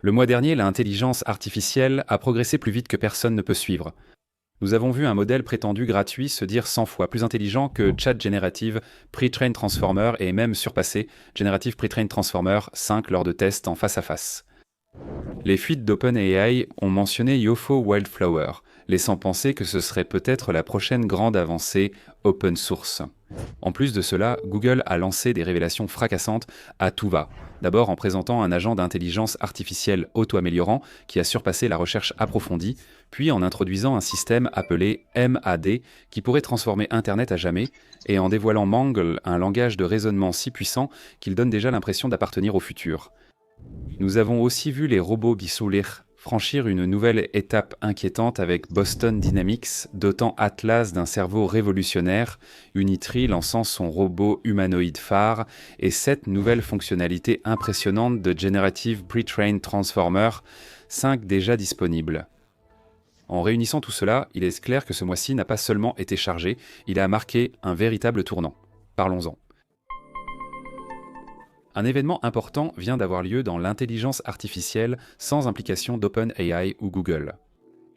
Le mois dernier, l'intelligence artificielle a progressé plus vite que personne ne peut suivre. Nous avons vu un modèle prétendu gratuit se dire 100 fois plus intelligent que Chat Generative Pre-trained Transformer et même surpasser Generative Pre-trained Transformer 5 lors de tests en face à face. Les fuites d'OpenAI ont mentionné Yofo Wildflower, laissant penser que ce serait peut-être la prochaine grande avancée open source. En plus de cela, Google a lancé des révélations fracassantes à tout va. D'abord en présentant un agent d'intelligence artificielle auto-améliorant qui a surpassé la recherche approfondie, puis en introduisant un système appelé MAD qui pourrait transformer Internet à jamais, et en dévoilant Mangle, un langage de raisonnement si puissant qu'il donne déjà l'impression d'appartenir au futur. Nous avons aussi vu les robots Bisulir franchir une nouvelle étape inquiétante avec Boston Dynamics dotant Atlas d'un cerveau révolutionnaire, Unitree lançant son robot humanoïde phare et 7 nouvelles fonctionnalités impressionnantes de Generative Pre-trained Transformer, 5 déjà disponibles. En réunissant tout cela, il est clair que ce mois-ci n'a pas seulement été chargé, il a marqué un véritable tournant. Parlons-en. Un événement important vient d'avoir lieu dans l'intelligence artificielle sans implication d'OpenAI ou Google.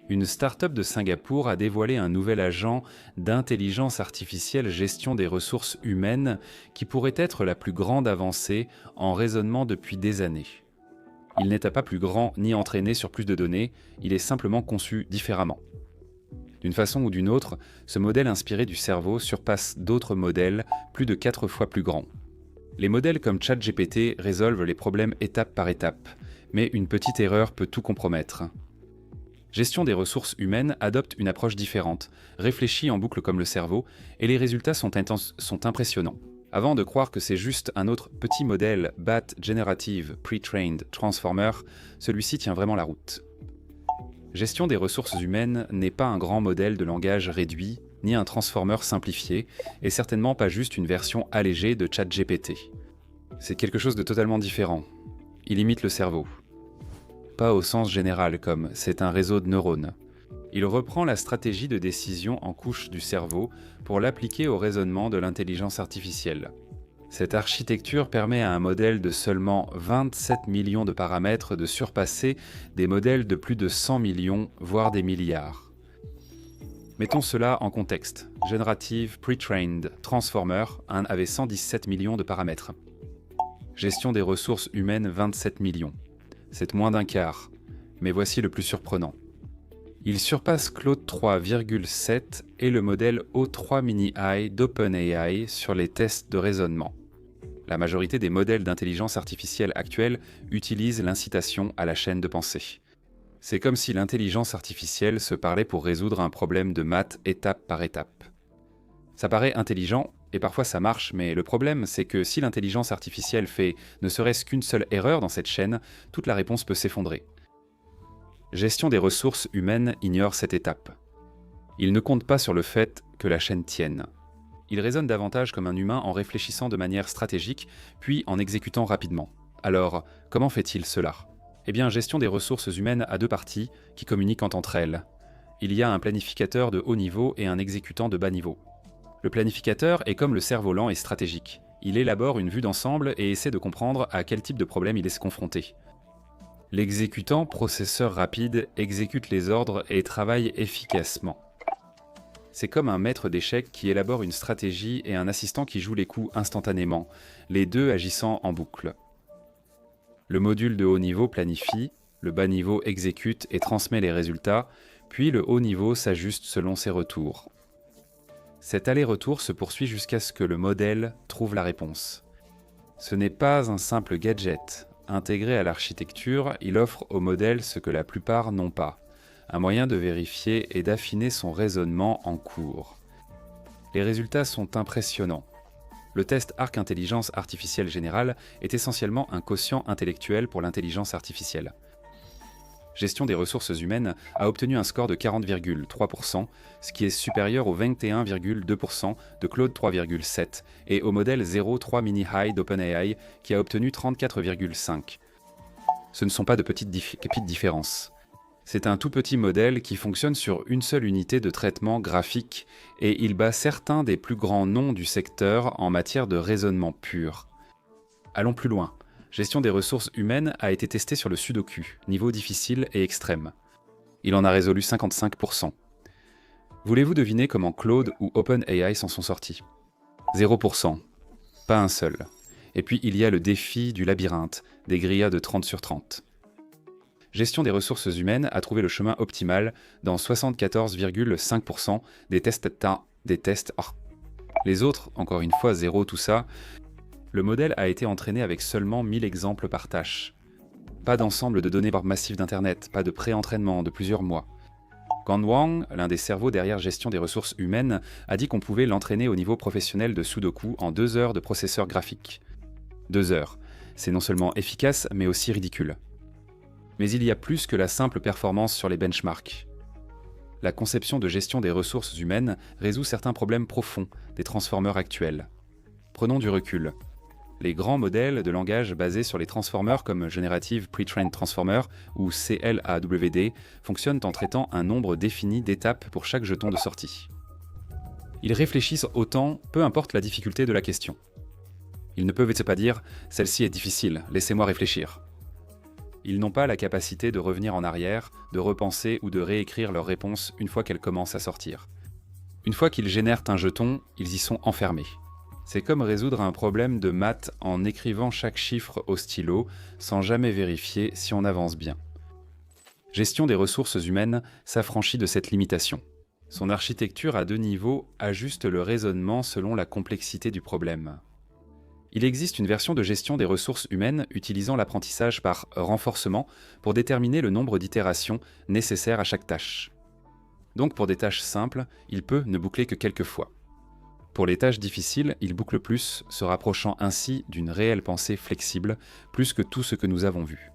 Une start-up de Singapour a dévoilé un nouvel agent d'intelligence artificielle gestion des ressources humaines qui pourrait être la plus grande avancée en raisonnement depuis des années. Il n'est pas plus grand ni entraîné sur plus de données, il est simplement conçu différemment. D'une façon ou d'une autre, ce modèle inspiré du cerveau surpasse d'autres modèles plus de 4 fois plus grands. Les modèles comme ChatGPT résolvent les problèmes étape par étape, mais une petite erreur peut tout compromettre. Gestion des ressources humaines adopte une approche différente, réfléchie en boucle comme le cerveau, et les résultats sont impressionnants. Avant de croire que c'est juste un autre petit modèle BAT Generative Pre-trained Transformer, celui-ci tient vraiment la route. Gestion des ressources humaines n'est pas un grand modèle de langage réduit, ni un transformer simplifié, et certainement pas juste une version allégée de ChatGPT. C'est quelque chose de totalement différent. Il imite le cerveau. Pas au sens général comme c'est un réseau de neurones. Il reprend la stratégie de décision en couche du cerveau pour l'appliquer au raisonnement de l'intelligence artificielle. Cette architecture permet à un modèle de seulement 27 millions de paramètres de surpasser des modèles de plus de 100 millions, voire des milliards. Mettons cela en contexte. Generative Pre-trained Transformer avait 117 millions de paramètres. Gestion des ressources humaines 27 millions. C'est moins d'un quart, mais voici le plus surprenant. Il surpasse Claude 3,7 et le modèle O3 Mini AI d'OpenAI sur les tests de raisonnement. La majorité des modèles d'intelligence artificielle actuels utilisent l'incitation à la chaîne de pensée. C'est comme si l'intelligence artificielle se parlait pour résoudre un problème de maths étape par étape. Ça paraît intelligent, et parfois ça marche, mais le problème c'est que si l'intelligence artificielle fait ne serait-ce qu'une seule erreur dans cette chaîne, toute la réponse peut s'effondrer. Gestion des ressources humaines ignore cette étape. Il ne compte pas sur le fait que la chaîne tienne. Il raisonne davantage comme un humain en réfléchissant de manière stratégique, puis en exécutant rapidement. Alors, comment fait-il cela ? Eh bien, gestion des ressources humaines a deux parties qui communiquent entre elles. Il y a un planificateur de haut niveau et un exécutant de bas niveau. Le planificateur est comme le cerf-volant et stratégique. Il élabore une vue d'ensemble et essaie de comprendre à quel type de problème il est confronté. L'exécutant, processeur rapide, exécute les ordres et travaille efficacement. C'est comme un maître d'échecs qui élabore une stratégie et un assistant qui joue les coups instantanément, les deux agissant en boucle. Le module de haut niveau planifie, le bas niveau exécute et transmet les résultats, puis le haut niveau s'ajuste selon ses retours. Cet aller-retour se poursuit jusqu'à ce que le modèle trouve la réponse. Ce n'est pas un simple gadget. Intégré à l'architecture, il offre au modèle ce que la plupart n'ont pas, un moyen de vérifier et d'affiner son raisonnement en cours. Les résultats sont impressionnants. Le test Arc Intelligence Artificielle Générale est essentiellement un quotient intellectuel pour l'intelligence artificielle. Gestion des ressources humaines a obtenu un score de 40,3%, ce qui est supérieur au 21,2% de Claude 3,7 et au modèle 0.3 Mini High d'OpenAI qui a obtenu 34,5. Ce ne sont pas de petites différences. C'est un tout petit modèle qui fonctionne sur une seule unité de traitement graphique et il bat certains des plus grands noms du secteur en matière de raisonnement pur. Allons plus loin. Gestion des ressources humaines a été testée sur le Sudoku, niveau difficile et extrême. Il en a résolu 55%. Voulez-vous deviner comment Claude ou OpenAI s'en sont sortis? 0%. Pas un seul. Et puis il y a le défi du labyrinthe, des grillas de 30 sur 30. Gestion des ressources humaines a trouvé le chemin optimal dans 74,5% des tests. Les autres, encore une fois, zéro tout ça. Le modèle a été entraîné avec seulement 1000 exemples par tâche. Pas d'ensemble de données massives d'Internet, pas de pré-entraînement de plusieurs mois. Gan Wang, l'un des cerveaux derrière gestion des ressources humaines, a dit qu'on pouvait l'entraîner au niveau professionnel de Sudoku en 2 heures de processeur graphique. 2 heures. C'est non seulement efficace, mais aussi ridicule. Mais il y a plus que la simple performance sur les benchmarks. La conception de gestion des ressources humaines résout certains problèmes profonds des transformers actuels. Prenons du recul. Les grands modèles de langage basés sur les transformers comme Generative Pre-trained Transformer ou CLAWD fonctionnent en traitant un nombre défini d'étapes pour chaque jeton de sortie. Ils réfléchissent autant, peu importe la difficulté de la question. Ils ne peuvent pas dire « celle-ci est difficile, laissez-moi réfléchir ». Ils n'ont pas la capacité de revenir en arrière, de repenser ou de réécrire leur réponse une fois qu'elle commence à sortir. Une fois qu'ils génèrent un jeton, ils y sont enfermés. C'est comme résoudre un problème de maths en écrivant chaque chiffre au stylo, sans jamais vérifier si on avance bien. Gestion des ressources humaines s'affranchit de cette limitation. Son architecture à 2 niveaux ajuste le raisonnement selon la complexité du problème. Il existe une version de gestion des ressources humaines utilisant l'apprentissage par renforcement pour déterminer le nombre d'itérations nécessaires à chaque tâche. Donc pour des tâches simples, il peut ne boucler que quelques fois. Pour les tâches difficiles, il boucle plus, se rapprochant ainsi d'une réelle pensée flexible, plus que tout ce que nous avons vu.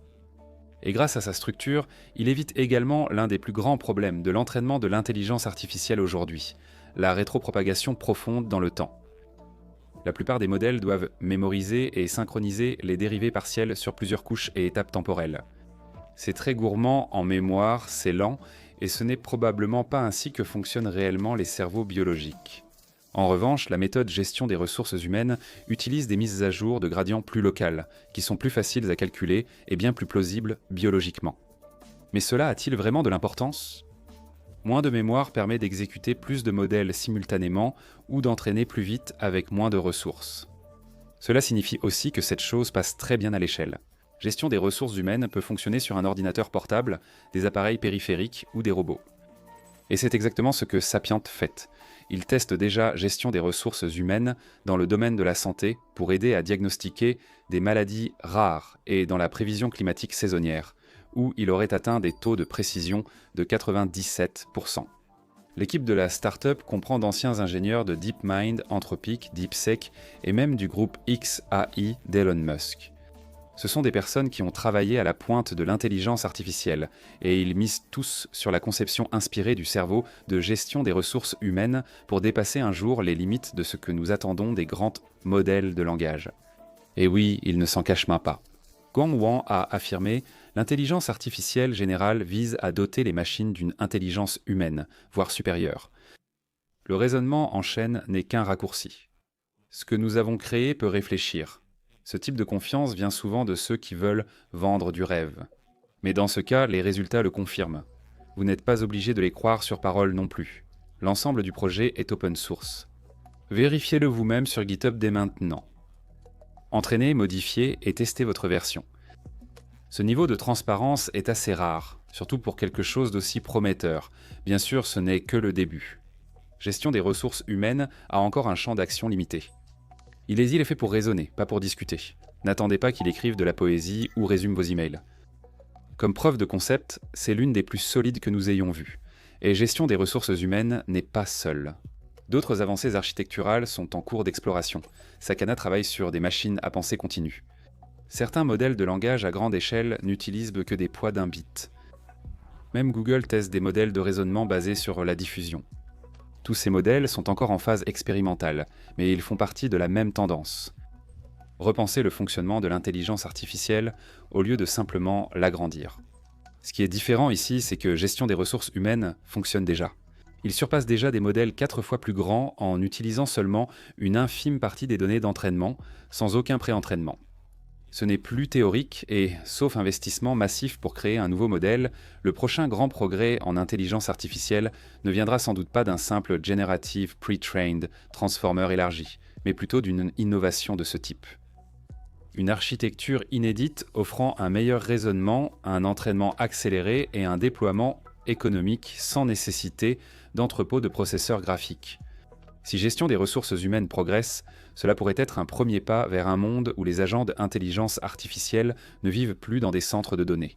Et grâce à sa structure, il évite également l'un des plus grands problèmes de l'entraînement de l'intelligence artificielle aujourd'hui, la rétropropagation profonde dans le temps. La plupart des modèles doivent mémoriser et synchroniser les dérivés partiels sur plusieurs couches et étapes temporelles. C'est très gourmand en mémoire, c'est lent, et ce n'est probablement pas ainsi que fonctionnent réellement les cerveaux biologiques. En revanche, la méthode gestion des ressources humaines utilise des mises à jour de gradients plus locales, qui sont plus faciles à calculer et bien plus plausibles biologiquement. Mais cela a-t-il vraiment de l'importance ? Moins de mémoire permet d'exécuter plus de modèles simultanément ou d'entraîner plus vite avec moins de ressources. Cela signifie aussi que cette chose passe très bien à l'échelle. Gestion des ressources humaines peut fonctionner sur un ordinateur portable, des appareils périphériques ou des robots. Et c'est exactement ce que Sapient fait. Il teste déjà gestion des ressources humaines dans le domaine de la santé pour aider à diagnostiquer des maladies rares et dans la prévision climatique saisonnière, où il aurait atteint des taux de précision de 97%. L'équipe de la start-up comprend d'anciens ingénieurs de DeepMind, Anthropic, DeepSeek et même du groupe XAI d'Elon Musk. Ce sont des personnes qui ont travaillé à la pointe de l'intelligence artificielle, et ils misent tous sur la conception inspirée du cerveau de gestion des ressources humaines pour dépasser un jour les limites de ce que nous attendons des grands modèles de langage. Et oui, ils ne s'en cachent pas. Gan Wang a affirmé « L'intelligence artificielle générale vise à doter les machines d'une intelligence humaine, voire supérieure. Le raisonnement en chaîne n'est qu'un raccourci. Ce que nous avons créé peut réfléchir. Ce type de confiance vient souvent de ceux qui veulent vendre du rêve. Mais dans ce cas, les résultats le confirment. Vous n'êtes pas obligé de les croire sur parole non plus. L'ensemble du projet est open source. Vérifiez-le vous-même sur GitHub dès maintenant. Entraînez, modifiez et testez votre version. Ce niveau de transparence est assez rare, surtout pour quelque chose d'aussi prometteur. Bien sûr, ce n'est que le début. Gestion des ressources humaines a encore un champ d'action limité. Il est fait pour raisonner, pas pour discuter. N'attendez pas qu'il écrive de la poésie ou résume vos emails. Comme preuve de concept, c'est l'une des plus solides que nous ayons vues. Et gestion des ressources humaines n'est pas seule. D'autres avancées architecturales sont en cours d'exploration. Sakana travaille sur des machines à pensée continue. Certains modèles de langage à grande échelle n'utilisent que des poids d'un bit. Même Google teste des modèles de raisonnement basés sur la diffusion. Tous ces modèles sont encore en phase expérimentale, mais ils font partie de la même tendance. Repenser le fonctionnement de l'intelligence artificielle au lieu de simplement l'agrandir. Ce qui est différent ici, c'est que gestion des ressources humaines fonctionne déjà. Il surpasse déjà des modèles 4 fois plus grands en utilisant seulement une infime partie des données d'entraînement, sans aucun pré-entraînement. Ce n'est plus théorique et, sauf investissement massif pour créer un nouveau modèle, le prochain grand progrès en intelligence artificielle ne viendra sans doute pas d'un simple Generative Pre-trained Transformer élargi, mais plutôt d'une innovation de ce type. Une architecture inédite offrant un meilleur raisonnement, un entraînement accéléré et un déploiement économique sans nécessité d'entrepôts de processeurs graphiques. Si gestion des ressources humaines progresse, cela pourrait être un premier pas vers un monde où les agents d'intelligence artificielle ne vivent plus dans des centres de données.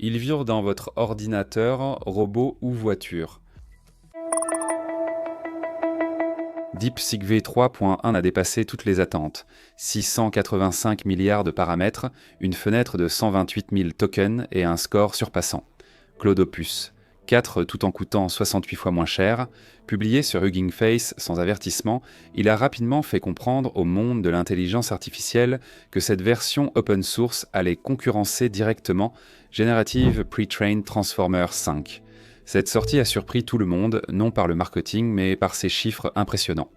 Ils vivent dans votre ordinateur, robot ou voiture. DeepSeek V3.1 a dépassé toutes les attentes. 685 milliards de paramètres, une fenêtre de 128 000 tokens et un score surpassant. Claude Opus, 4 tout en coûtant 68 fois moins cher, publié sur Hugging Face sans avertissement, il a rapidement fait comprendre au monde de l'intelligence artificielle que cette version open source allait concurrencer directement Generative Pre-trained Transformer 5. Cette sortie a surpris tout le monde, non par le marketing, mais par ses chiffres impressionnants.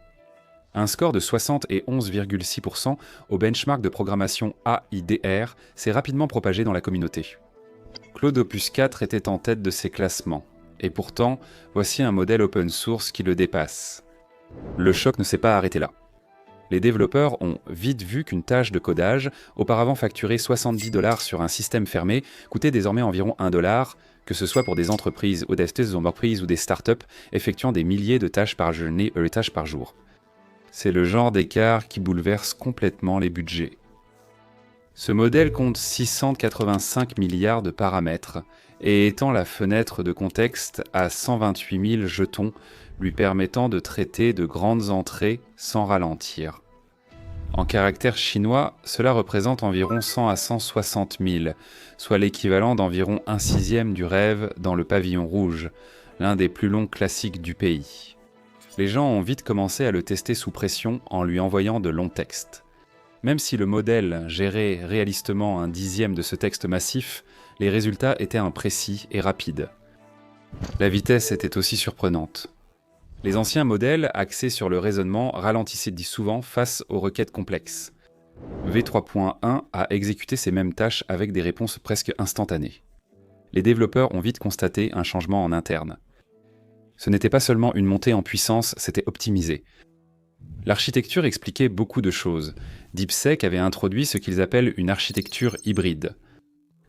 Un score de 71,6% au benchmark de programmation AIDR s'est rapidement propagé dans la communauté. Claude Opus 4 était en tête de ces classements. Et pourtant, voici un modèle open source qui le dépasse. Le choc ne s'est pas arrêté là. Les développeurs ont vite vu qu'une tâche de codage, auparavant facturée 70 $ sur un système fermé, coûtait désormais environ 1 $, que ce soit pour des entreprises ou des entreprises ou des startups effectuant des milliers de tâches par journée, tâches par jour. C'est le genre d'écart qui bouleverse complètement les budgets. Ce modèle compte 685 milliards de paramètres et étend la fenêtre de contexte à 128 000 jetons, lui permettant de traiter de grandes entrées sans ralentir. En caractères chinois, cela représente environ 100 à 160 000, soit l'équivalent d'environ 1/6 du rêve dans le pavillon rouge, l'un des plus longs classiques du pays. Les gens ont vite commencé à le tester sous pression en lui envoyant de longs textes. Même si le modèle gérait réalistement 1/10 de ce texte massif, les résultats étaient imprécis et rapides. La vitesse était aussi surprenante. Les anciens modèles, axés sur le raisonnement, ralentissaient souvent face aux requêtes complexes. V3.1 a exécuté ces mêmes tâches avec des réponses presque instantanées. Les développeurs ont vite constaté un changement en interne. Ce n'était pas seulement une montée en puissance, c'était optimisé. L'architecture expliquait beaucoup de choses. DeepSeek avait introduit ce qu'ils appellent une architecture hybride.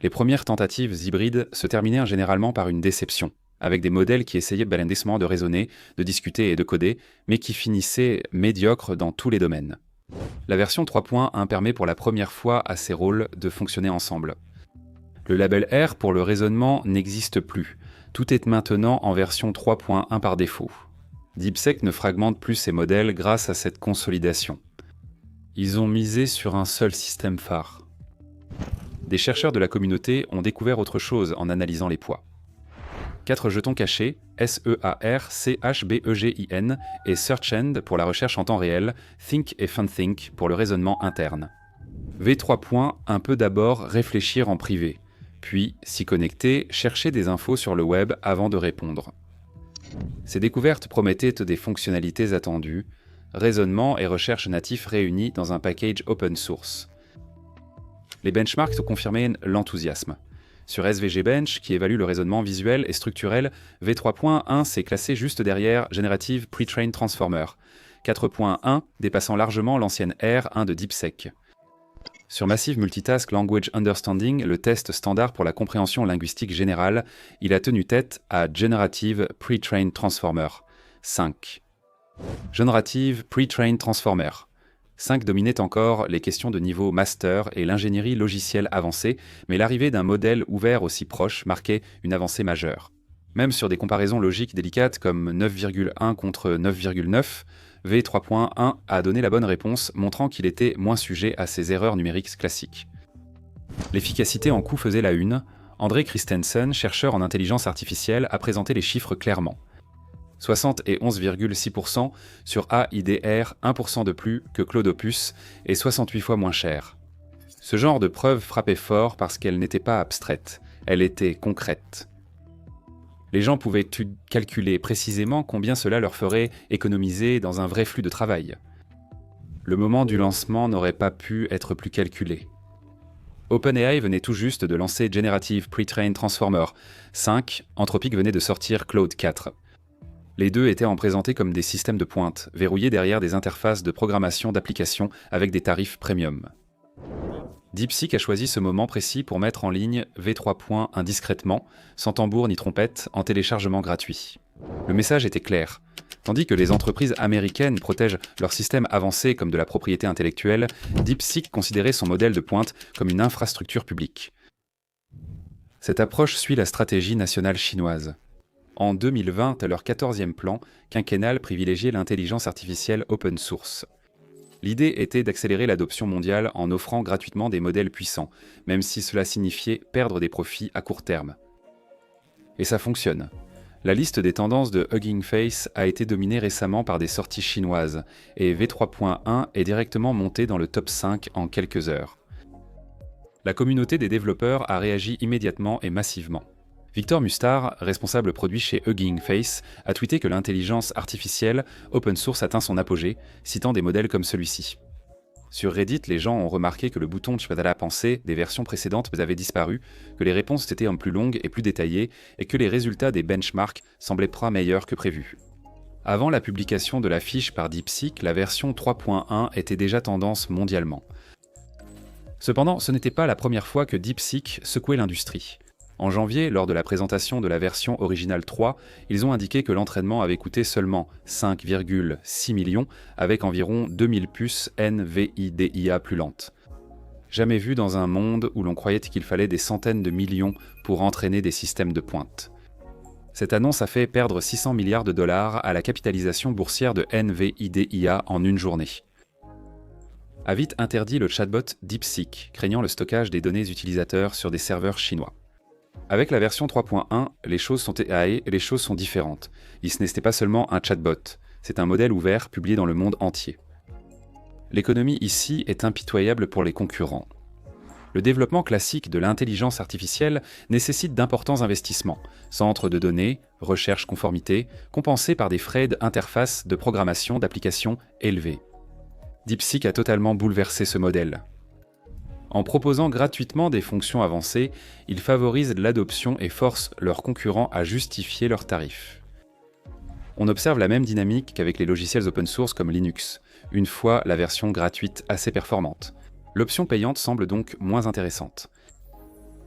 Les premières tentatives hybrides se terminaient généralement par une déception, avec des modèles qui essayaient balancement de raisonner, de discuter et de coder, mais qui finissaient médiocres dans tous les domaines. La version 3.1 permet pour la première fois à ces rôles de fonctionner ensemble. Le label R pour le raisonnement n'existe plus. Tout est maintenant en version 3.1 par défaut. DeepSeek ne fragmente plus ses modèles grâce à cette consolidation. Ils ont misé sur un seul système phare. Des chercheurs de la communauté ont découvert autre chose en analysant les poids. 4 jetons cachés, SEARCHBEGIN et SearchEnd pour la recherche en temps réel, Think et FunThink pour le raisonnement interne. V3. Un peu d'abord réfléchir en privé, puis, s'y connecter, chercher des infos sur le web avant de répondre. Ces découvertes promettaient des fonctionnalités attendues, raisonnement et recherche natifs réunis dans un package open source. Les benchmarks confirmaient l'enthousiasme. Sur SVG Bench, qui évalue le raisonnement visuel et structurel, V3.1 s'est classé juste derrière Generative Pre-trained Transformer, 4.1 dépassant largement l'ancienne R1 de DeepSeek. Sur Massive Multitask Language Understanding, le test standard pour la compréhension linguistique générale, il a tenu tête à Generative Pre-trained Transformer, 5. Generative Pre-trained Transformer. 5 dominait encore les questions de niveau master et l'ingénierie logicielle avancée, mais l'arrivée d'un modèle ouvert aussi proche marquait une avancée majeure. Même sur des comparaisons logiques délicates comme 9,1 contre 9,9, V3.1 a donné la bonne réponse, montrant qu'il était moins sujet à ces erreurs numériques classiques. L'efficacité en coût faisait la une. André Christensen, chercheur en intelligence artificielle, a présenté les chiffres clairement. 71,6% sur AIDR, 1% de plus que Claude Opus et 68 fois moins cher. Ce genre de preuve frappait fort parce qu'elle n'était pas abstraite, elle était concrète. Les gens pouvaient calculer précisément combien cela leur ferait économiser dans un vrai flux de travail. Le moment du lancement n'aurait pas pu être plus calculé. OpenAI venait tout juste de lancer Generative Pre-trained Transformer 5, Anthropic venait de sortir Claude 4. Les deux étaient présentés comme des systèmes de pointe, verrouillés derrière des interfaces de programmation d'applications avec des tarifs premium. DeepSeek a choisi ce moment précis pour mettre en ligne V3.1 indiscrètement, sans tambour ni trompette, en téléchargement gratuit. Le message était clair. Tandis que les entreprises américaines protègent leurs systèmes avancés comme de la propriété intellectuelle, DeepSeek considérait son modèle de pointe comme une infrastructure publique. Cette approche suit la stratégie nationale chinoise. En 2020, leur 14e plan quinquennal privilégiait l'intelligence artificielle open source. L'idée était d'accélérer l'adoption mondiale en offrant gratuitement des modèles puissants, même si cela signifiait perdre des profits à court terme. Et ça fonctionne. La liste des tendances de Hugging Face a été dominée récemment par des sorties chinoises, et V3.1 est directement monté dans le top 5 en quelques heures. La communauté des développeurs a réagi immédiatement et massivement. Victor Mustar, responsable produit chez Hugging Face, a tweeté que l'intelligence artificielle open source atteint son apogée, citant des modèles comme celui-ci. Sur Reddit, les gens ont remarqué que le bouton Tchpadala Pensée des versions précédentes avait disparu, que les réponses étaient plus longues et plus détaillées, et que les résultats des benchmarks semblaient pas meilleurs que prévu. Avant la publication de la fiche par DeepSeek, la version 3.1 était déjà tendance mondialement. Cependant, ce n'était pas la première fois que DeepSeek secouait l'industrie. En janvier, lors de la présentation de la version originale 3, ils ont indiqué que l'entraînement avait coûté seulement 5,6 millions avec environ 2000 puces NVIDIA plus lentes. Jamais vu dans un monde où l'on croyait qu'il fallait des centaines de millions pour entraîner des systèmes de pointe. Cette annonce a fait perdre 600 milliards de dollars à la capitalisation boursière de NVIDIA en une journée. A vite interdit le chatbot DeepSeek, craignant le stockage des données utilisateurs sur des serveurs chinois. Avec la version 3.1, les choses sont différentes. Ce n'était pas seulement un chatbot, c'est un modèle ouvert publié dans le monde entier. L'économie ici est impitoyable pour les concurrents. Le développement classique de l'intelligence artificielle nécessite d'importants investissements, centres de données, recherche conformité, compensés par des frais d'interface de programmation d'applications élevés. DeepSeek a totalement bouleversé ce modèle. En proposant gratuitement des fonctions avancées, ils favorisent l'adoption et forcent leurs concurrents à justifier leurs tarifs. On observe la même dynamique qu'avec les logiciels open source comme Linux, une fois la version gratuite assez performante. L'option payante semble donc moins intéressante.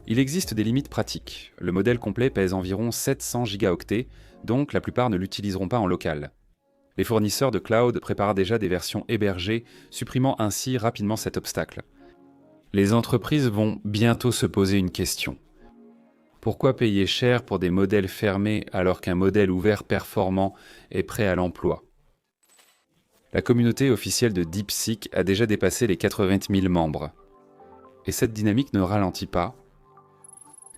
Il existe des limites pratiques. Le modèle complet pèse environ 700 gigaoctets, donc la plupart ne l'utiliseront pas en local. Les fournisseurs de cloud préparent déjà des versions hébergées, supprimant ainsi rapidement cet obstacle. Les entreprises vont bientôt se poser une question. Pourquoi payer cher pour des modèles fermés alors qu'un modèle ouvert performant est prêt à l'emploi ? La communauté officielle de DeepSeek a déjà dépassé les 80 000 membres. Et cette dynamique ne ralentit pas.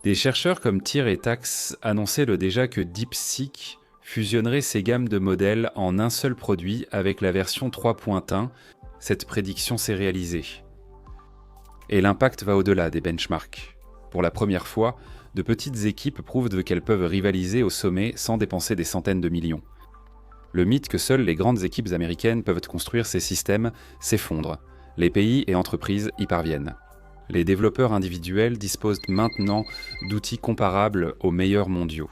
Des chercheurs comme Tyr et Tax annonçaient déjà que DeepSeek fusionnerait ses gammes de modèles en un seul produit avec la version 3.1. Cette prédiction s'est réalisée. Et l'impact va au-delà des benchmarks. Pour la première fois, de petites équipes prouvent qu'elles peuvent rivaliser au sommet sans dépenser des centaines de millions. Le mythe que seules les grandes équipes américaines peuvent construire ces systèmes s'effondre. Les pays et entreprises y parviennent. Les développeurs individuels disposent maintenant d'outils comparables aux meilleurs mondiaux.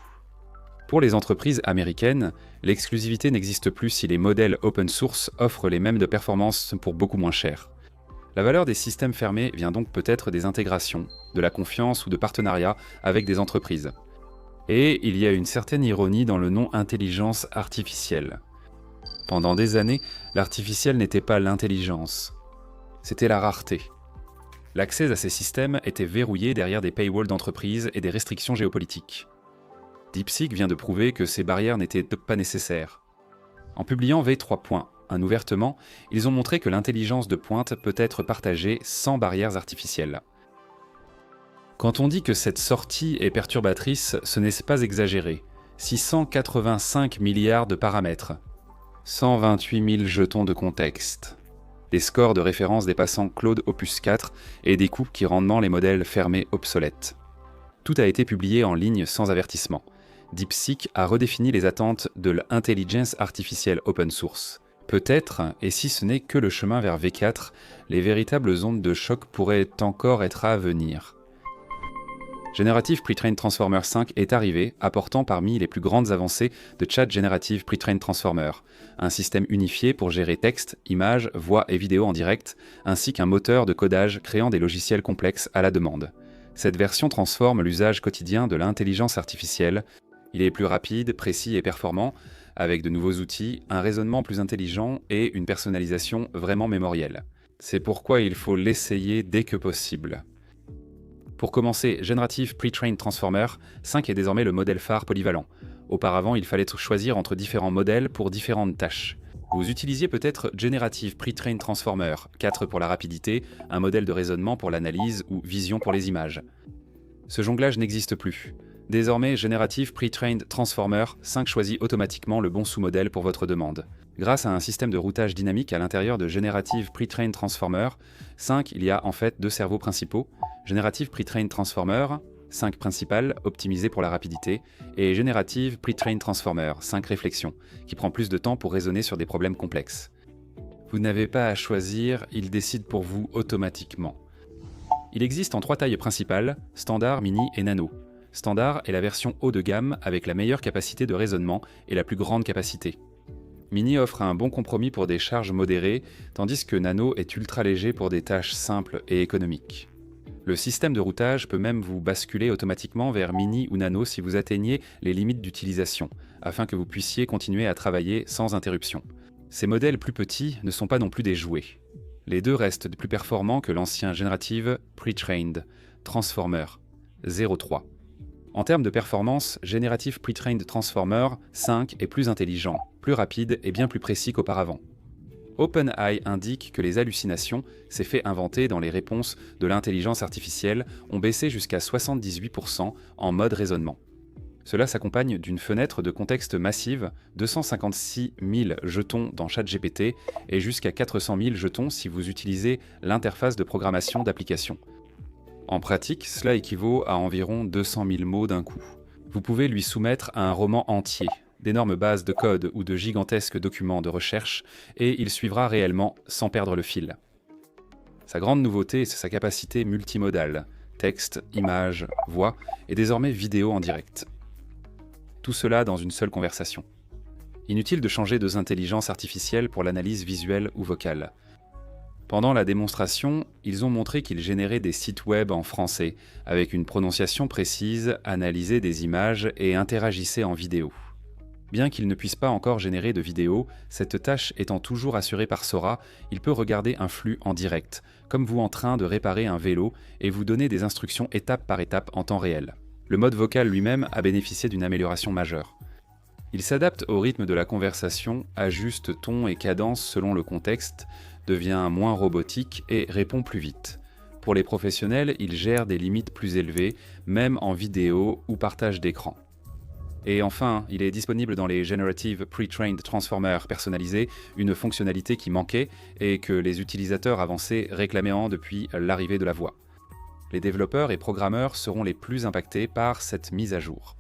Pour les entreprises américaines, l'exclusivité n'existe plus si les modèles open source offrent les mêmes de performance pour beaucoup moins cher. La valeur des systèmes fermés vient donc peut-être des intégrations, de la confiance ou de partenariats avec des entreprises. Et il y a une certaine ironie dans le nom intelligence artificielle. Pendant des années, l'artificiel n'était pas l'intelligence, c'était la rareté. L'accès à ces systèmes était verrouillé derrière des paywalls d'entreprises et des restrictions géopolitiques. DeepSeek vient de prouver que ces barrières n'étaient pas nécessaires. En publiant V3.1 ouvertement, ils ont montré que l'intelligence de pointe peut être partagée sans barrières artificielles. Quand on dit que cette sortie est perturbatrice, ce n'est pas exagéré. 685 milliards de paramètres, 128 000 jetons de contexte, des scores de référence dépassant Claude Opus 4 et des coûts qui rendent les modèles fermés obsolètes. Tout a été publié en ligne sans avertissement. DeepSeek a redéfini les attentes de l'intelligence artificielle open source. Peut-être, et si ce n'est que le chemin vers V4, les véritables ondes de choc pourraient encore être à venir. Generative Pre-trained Transformer 5 est arrivé, apportant parmi les plus grandes avancées de Chat Generative Pre-trained Transformer, un système unifié pour gérer texte, images, voix et vidéos en direct, ainsi qu'un moteur de codage créant des logiciels complexes à la demande. Cette version transforme l'usage quotidien de l'intelligence artificielle. Il est plus rapide, précis et performant, avec de nouveaux outils, un raisonnement plus intelligent et une personnalisation vraiment mémorielle. C'est pourquoi il faut l'essayer dès que possible. Pour commencer, Generative Pre-trained Transformer 5 est désormais le modèle phare polyvalent. Auparavant, il fallait choisir entre différents modèles pour différentes tâches. Vous utilisiez peut-être Generative Pre-trained Transformer 4 pour la rapidité, un modèle de raisonnement pour l'analyse ou vision pour les images. Ce jonglage n'existe plus. Désormais, Generative Pre-trained Transformer 5 choisit automatiquement le bon sous-modèle pour votre demande. Grâce à un système de routage dynamique à l'intérieur de Generative Pre-trained Transformer 5, il y a en fait deux cerveaux principaux, Generative Pre-trained Transformer 5 principal, optimisé pour la rapidité, et Generative Pre-trained Transformer 5 réflexion, qui prend plus de temps pour raisonner sur des problèmes complexes. Vous n'avez pas à choisir, il décide pour vous automatiquement. Il existe en 3 tailles principales, standard, mini et nano. Standard est la version haut de gamme avec la meilleure capacité de raisonnement et la plus grande capacité. Mini offre un bon compromis pour des charges modérées, tandis que Nano est ultra léger pour des tâches simples et économiques. Le système de routage peut même vous basculer automatiquement vers Mini ou Nano si vous atteignez les limites d'utilisation, afin que vous puissiez continuer à travailler sans interruption. Ces modèles plus petits ne sont pas non plus des jouets. Les deux restent plus performants que l'ancien Generative Pre-trained Transformer 0.3. En termes de performance, Generative Pre-trained Transformer 5 est plus intelligent, plus rapide et bien plus précis qu'auparavant. OpenAI indique que les hallucinations, ces faits inventés dans les réponses de l'intelligence artificielle, ont baissé jusqu'à 78% en mode raisonnement. Cela s'accompagne d'une fenêtre de contexte massive, 256 000 jetons dans ChatGPT et jusqu'à 400 000 jetons si vous utilisez l'interface de programmation d'application. En pratique, cela équivaut à environ 200 000 mots d'un coup. Vous pouvez lui soumettre un roman entier, d'énormes bases de code ou de gigantesques documents de recherche, et il suivra réellement sans perdre le fil. Sa grande nouveauté, c'est sa capacité multimodale, texte, images, voix, et désormais vidéo en direct. Tout cela dans une seule conversation. Inutile de changer deux intelligences artificielles pour l'analyse visuelle ou vocale. Pendant la démonstration, ils ont montré qu'ils généraient des sites web en français, avec une prononciation précise, analysaient des images et interagissaient en vidéo. Bien qu'il ne puisse pas encore générer de vidéos, cette tâche étant toujours assurée par Sora, il peut regarder un flux en direct, comme vous en train de réparer un vélo, et vous donner des instructions étape par étape en temps réel. Le mode vocal lui-même a bénéficié d'une amélioration majeure. Il s'adapte au rythme de la conversation, ajuste ton et cadence selon le contexte, devient moins robotique et répond plus vite. Pour les professionnels, il gère des limites plus élevées, même en vidéo ou partage d'écran. Et enfin, il est disponible dans les Generative Pre-trained Transformer personnalisés, une fonctionnalité qui manquait et que les utilisateurs avancés réclamaient depuis l'arrivée de la voix. Les développeurs et programmeurs seront les plus impactés par cette mise à jour.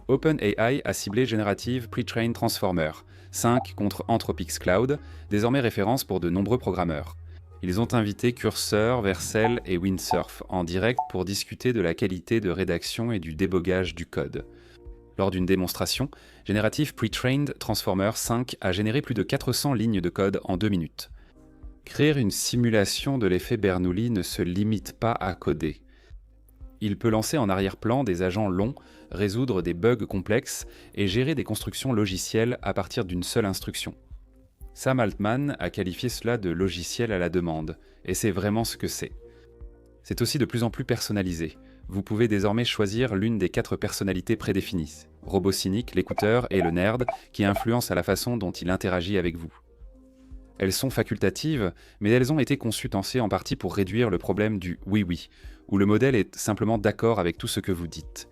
OpenAI a ciblé Generative Pre-trained Transformer 5 contre Anthropix Cloud, désormais référence pour de nombreux programmeurs. Ils ont invité Cursor, Vercel et Windsurf en direct pour discuter de la qualité de rédaction et du débogage du code. Lors d'une démonstration, Generative Pre-trained Transformer 5 a généré plus de 400 lignes de code en 2 minutes. Créer une simulation de l'effet Bernoulli ne se limite pas à coder. Il peut lancer en arrière-plan des agents longs, résoudre des bugs complexes et gérer des constructions logicielles à partir d'une seule instruction. Sam Altman a qualifié cela de logiciel à la demande, et c'est vraiment ce que c'est. C'est aussi de plus en plus personnalisé. Vous pouvez désormais choisir l'une des 4 personnalités prédéfinies, robot cynique, l'écouteur et le nerd, qui influencent à la façon dont il interagit avec vous. Elles sont facultatives, mais elles ont été conçues en partie pour réduire le problème du oui-oui, où le modèle est simplement d'accord avec tout ce que vous dites.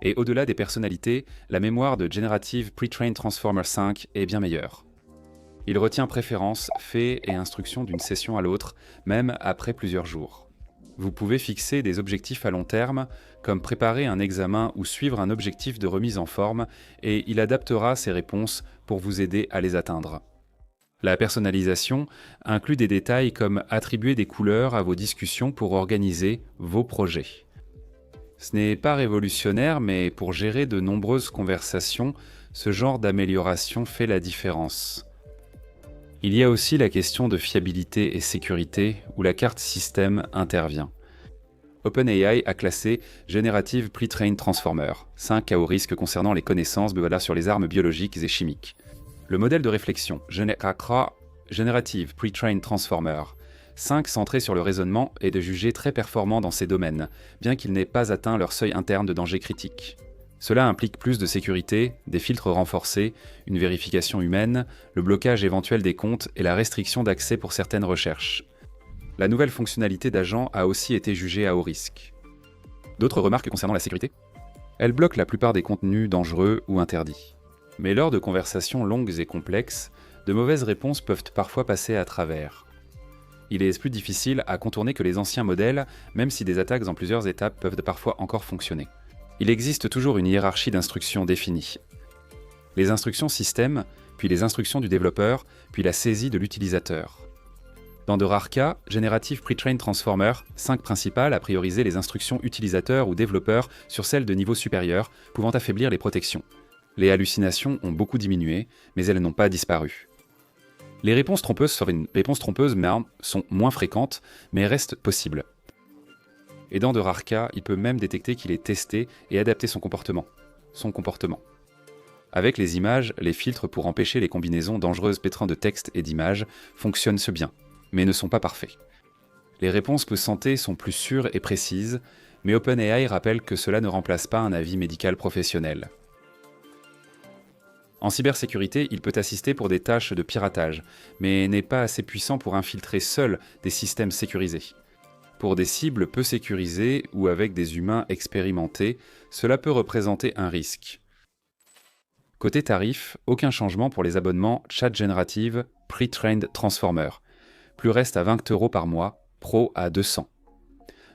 Et au-delà des personnalités, la mémoire de Generative Pre-trained Transformer 5 est bien meilleure. Il retient préférences, faits et instructions d'une session à l'autre, même après plusieurs jours. Vous pouvez fixer des objectifs à long terme, comme préparer un examen ou suivre un objectif de remise en forme, et il adaptera ses réponses pour vous aider à les atteindre. La personnalisation inclut des détails comme attribuer des couleurs à vos discussions pour organiser vos projets. Ce n'est pas révolutionnaire, mais pour gérer de nombreuses conversations, ce genre d'amélioration fait la différence. Il y a aussi la question de fiabilité et sécurité, où la carte système intervient. OpenAI a classé Generative Pre-trained Transformer, 5 cas au risque concernant les connaissances sur les armes biologiques et chimiques. Le modèle de réflexion Generative Pre-trained Transformer, 5 centré sur le raisonnement est de juger très performant dans ces domaines, bien qu'il n'ait pas atteint leur seuil interne de danger critique. Cela implique plus de sécurité, des filtres renforcés, une vérification humaine, le blocage éventuel des comptes et la restriction d'accès pour certaines recherches. La nouvelle fonctionnalité d'agent a aussi été jugée à haut risque. D'autres remarques concernant la sécurité ? Elle bloque la plupart des contenus dangereux ou interdits. Mais lors de conversations longues et complexes, de mauvaises réponses peuvent parfois passer à travers. Il est plus difficile à contourner que les anciens modèles, même si des attaques en plusieurs étapes peuvent parfois encore fonctionner. Il existe toujours une hiérarchie d'instructions définie. Les instructions système, puis les instructions du développeur, puis la saisie de l'utilisateur. Dans de rares cas, Generative Pre-trained Transformer, 5 principales, a priorisé les instructions utilisateurs ou développeurs sur celles de niveau supérieur, pouvant affaiblir les protections. Les hallucinations ont beaucoup diminué, mais elles n'ont pas disparu. Les réponses trompeuses sur une réponse trompeuse sont moins fréquentes, mais restent possibles. Et dans de rares cas, il peut même détecter qu'il est testé et adapter son comportement. Avec les images, les filtres pour empêcher les combinaisons dangereuses pétrin de texte et d'images fonctionnent bien, mais ne sont pas parfaits. Les réponses post-santé sont plus sûres et précises, mais OpenAI rappelle que cela ne remplace pas un avis médical professionnel. En cybersécurité, il peut assister pour des tâches de piratage, mais n'est pas assez puissant pour infiltrer seul des systèmes sécurisés. Pour des cibles peu sécurisées ou avec des humains expérimentés, cela peut représenter un risque. Côté tarif, aucun changement pour les abonnements Chat Generative Pre-trained Transformer. Plus reste à 20 € par mois, Pro à 200.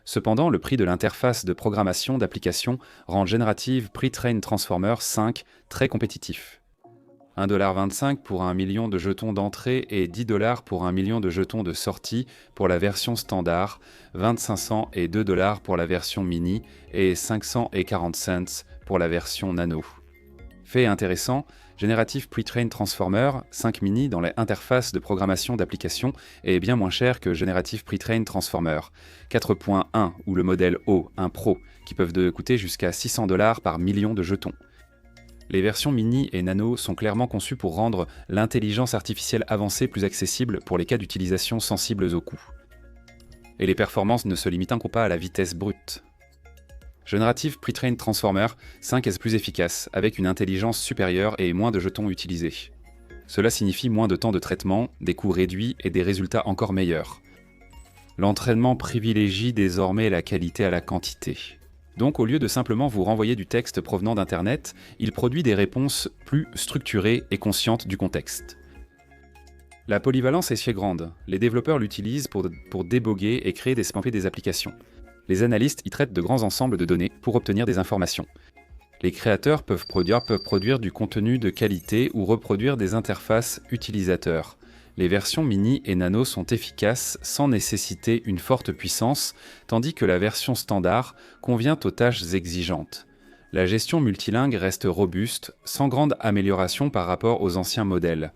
Cependant, le prix de l'interface de programmation d'application rend Generative Pre-trained Transformer 5 très compétitif. 1,25$ pour 1 million de jetons d'entrée et 10$ pour 1 million de jetons de sortie pour la version standard, 25 cents et 2$ pour la version mini et 540 cents pour la version nano. Fait intéressant, Generative Pre-trained Transformer 5 mini dans l'interface de programmation d'application est bien moins cher que Generative Pre-trained Transformer 4.1 ou le modèle O, un Pro, qui peuvent coûter jusqu'à 600$ par million de jetons. Les versions mini et nano sont clairement conçues pour rendre l'intelligence artificielle avancée plus accessible pour les cas d'utilisation sensibles au coût. Et les performances ne se limitent pas à la vitesse brute. Generative Pre-trained Transformer 5 est plus efficace, avec une intelligence supérieure et moins de jetons utilisés. Cela signifie moins de temps de traitement, des coûts réduits et des résultats encore meilleurs. L'entraînement privilégie désormais la qualité à la quantité. Donc, au lieu de simplement vous renvoyer du texte provenant d'Internet, il produit des réponses plus structurées et conscientes du contexte. La polyvalence est grande. Les développeurs l'utilisent pour déboguer et créer des applications. Les analystes y traitent de grands ensembles de données pour obtenir des informations. Les créateurs peuvent produire du contenu de qualité ou reproduire des interfaces utilisateurs. Les versions mini et nano sont efficaces sans nécessiter une forte puissance, tandis que la version standard convient aux tâches exigeantes. La gestion multilingue reste robuste, sans grande amélioration par rapport aux anciens modèles.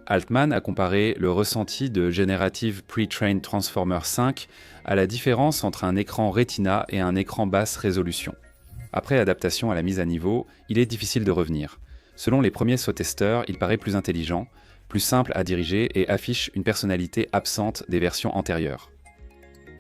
Altman a comparé le ressenti de Generative Pre-trained Transformer 5 à la différence entre un écran Retina et un écran basse résolution. Après adaptation à la mise à niveau, il est difficile de revenir. Selon les premiers testeurs, il paraît plus intelligent, plus simple à diriger et affiche une personnalité absente des versions antérieures.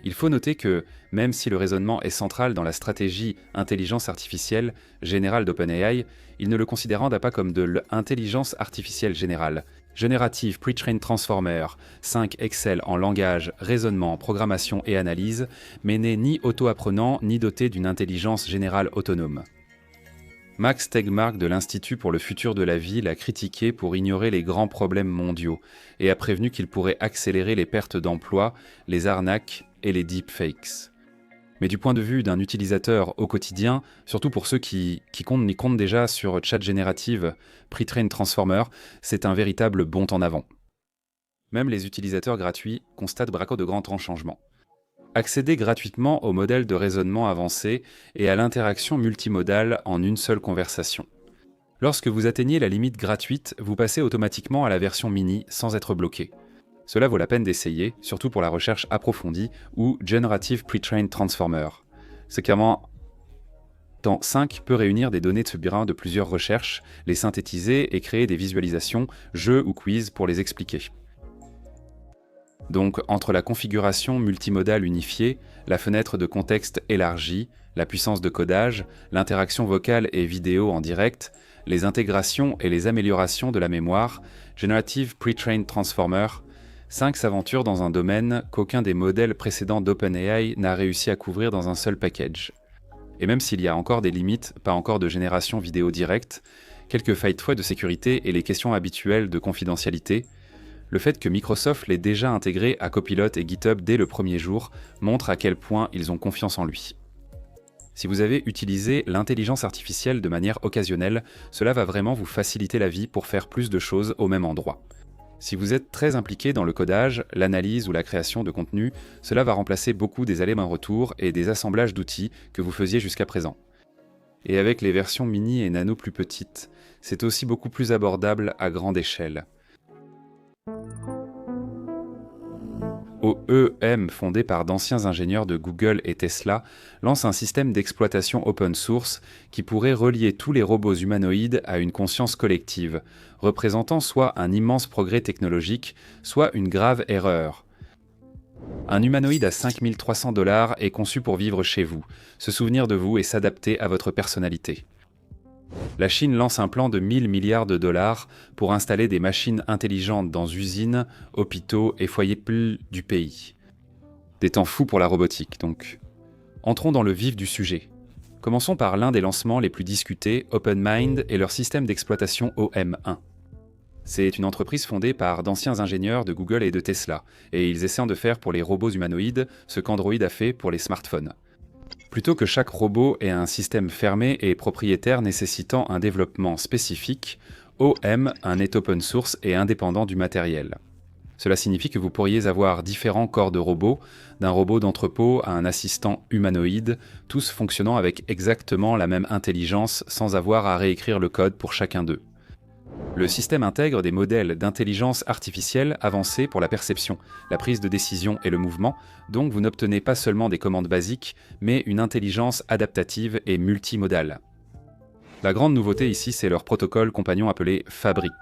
Il faut noter que, même si le raisonnement est central dans la stratégie intelligence artificielle générale d'OpenAI, il ne le considère pas comme de l'intelligence artificielle générale. Generative Pre-trained Transformer 5 excelle en langage, raisonnement, programmation et analyse, mais n'est ni auto-apprenant ni doté d'une intelligence générale autonome. Max Tegmark de l'Institut pour le futur de la vie l'a critiqué pour ignorer les grands problèmes mondiaux et a prévenu qu'il pourrait accélérer les pertes d'emplois, les arnaques et les deepfakes. Mais du point de vue d'un utilisateur au quotidien, surtout pour ceux qui comptent déjà sur Chat Generative Pre-trained Transformer, c'est un véritable bond en avant. même les utilisateurs gratuits constatent de grands changements. Accédez gratuitement au modèle de raisonnement avancé et à l'interaction multimodale en une seule conversation. Lorsque vous atteignez la limite gratuite, vous passez automatiquement à la version mini sans être bloqué. Cela vaut la peine d'essayer, surtout pour la recherche approfondie ou Generative Pre-trained Transformer. Ce qu'avant Temps 5 peut réunir des données de ce burin de plusieurs recherches, les synthétiser et créer des visualisations, jeux ou quiz pour les expliquer. Donc, entre la configuration multimodale unifiée, la fenêtre de contexte élargie, la puissance de codage, l'interaction vocale et vidéo en direct, les intégrations et les améliorations de la mémoire, Generative Pre-trained Transformer, 5 s'aventurent dans un domaine qu'aucun des modèles précédents d'OpenAI n'a réussi à couvrir dans un seul package. Et même s'il y a encore des limites, pas encore de génération vidéo directe, quelques failles de sécurité et les questions habituelles de confidentialité, le fait que Microsoft l'ait déjà intégré à Copilot et GitHub dès le premier jour montre à quel point ils ont confiance en lui. Si vous avez utilisé l'intelligence artificielle de manière occasionnelle, cela va vraiment vous faciliter la vie pour faire plus de choses au même endroit. Si vous êtes très impliqué dans le codage, l'analyse ou la création de contenu, cela va remplacer beaucoup des allers-retours et des assemblages d'outils que vous faisiez jusqu'à présent. Et avec les versions mini et nano plus petites, c'est aussi beaucoup plus abordable à grande échelle. OEM, fondé par d'anciens ingénieurs de Google et Tesla, lance un système d'exploitation open source qui pourrait relier tous les robots humanoïdes à une conscience collective, représentant soit un immense progrès technologique, soit une grave erreur. Un humanoïde à 5 300 $ est conçu pour vivre chez vous, se souvenir de vous et s'adapter à votre personnalité. La Chine lance un plan de 1000 milliards de dollars pour installer des machines intelligentes dans usines, hôpitaux et foyers du pays. Des temps fous pour la robotique, donc. Entrons dans le vif du sujet. Commençons par l'un des lancements les plus discutés, OpenMind et leur système d'exploitation OM1. C'est une entreprise fondée par d'anciens ingénieurs de Google et de Tesla, et ils essaient de faire pour les robots humanoïdes ce qu'Android a fait pour les smartphones. Plutôt que chaque robot ait un système fermé et propriétaire nécessitant un développement spécifique, OM1 est open source et indépendant du matériel. Cela signifie que vous pourriez avoir différents corps de robots, d'un robot d'entrepôt à un assistant humanoïde, tous fonctionnant avec exactement la même intelligence sans avoir à réécrire le code pour chacun d'eux. Le système intègre des modèles d'intelligence artificielle avancés pour la perception, la prise de décision et le mouvement, donc vous n'obtenez pas seulement des commandes basiques, mais une intelligence adaptative et multimodale. La grande nouveauté ici, c'est leur protocole compagnon appelé Fabric.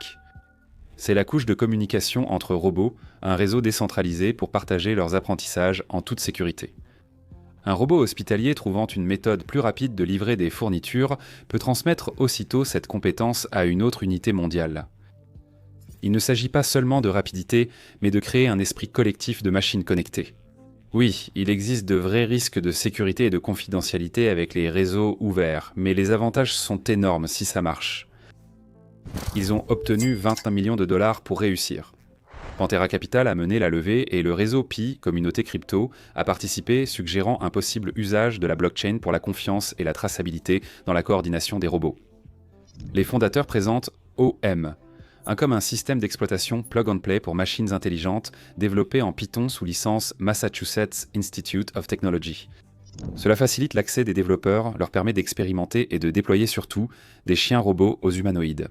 C'est la couche de communication entre robots, un réseau décentralisé pour partager leurs apprentissages en toute sécurité. Un robot hospitalier trouvant une méthode plus rapide de livrer des fournitures peut transmettre aussitôt cette compétence à une autre unité mondiale. Il ne s'agit pas seulement de rapidité, mais de créer un esprit collectif de machines connectées. Oui, il existe de vrais risques de sécurité et de confidentialité avec les réseaux ouverts, mais les avantages sont énormes si ça marche. Ils ont obtenu 21 millions de dollars pour réussir. Pantera Capital a mené la levée et le réseau Pi, communauté crypto, a participé, suggérant un possible usage de la blockchain pour la confiance et la traçabilité dans la coordination des robots. Les fondateurs présentent OM, comme un système d'exploitation plug-and-play pour machines intelligentes développé en Python sous licence Massachusetts Institute of Technology. Cela facilite l'accès des développeurs, leur permet d'expérimenter et de déployer surtout des chiens robots aux humanoïdes.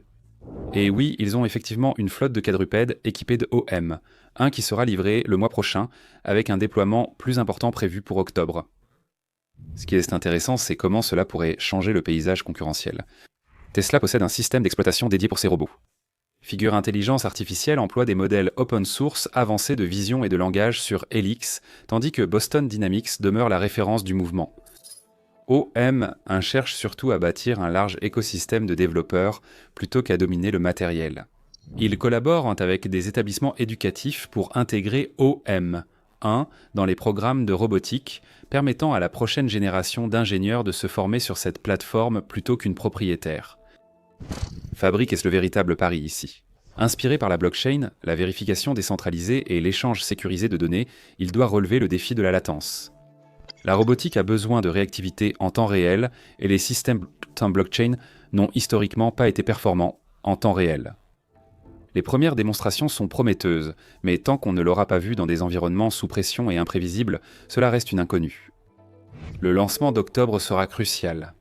Et oui, ils ont effectivement une flotte de quadrupèdes équipés de OM, un qui sera livré le mois prochain, avec un déploiement plus important prévu pour octobre. Ce qui est intéressant, c'est comment cela pourrait changer le paysage concurrentiel. Tesla possède un système d'exploitation dédié pour ses robots. Figure Intelligence Artificielle emploie des modèles open source avancés de vision et de langage sur Helix, tandis que Boston Dynamics demeure la référence du mouvement. OM1 cherche surtout à bâtir un large écosystème de développeurs plutôt qu'à dominer le matériel. Ils collaborent avec des établissements éducatifs pour intégrer OM1 dans les programmes de robotique, permettant à la prochaine génération d'ingénieurs de se former sur cette plateforme plutôt qu'une propriétaire. Fabric est le véritable pari ici. Inspiré par la blockchain, la vérification décentralisée et l'échange sécurisé de données, il doit relever le défi de la latence. La robotique a besoin de réactivité en temps réel et les systèmes blockchain n'ont historiquement pas été performants en temps réel. Les premières démonstrations sont prometteuses, mais tant qu'on ne l'aura pas vu dans des environnements sous pression et imprévisibles, cela reste une inconnue. Le lancement d'octobre sera crucial.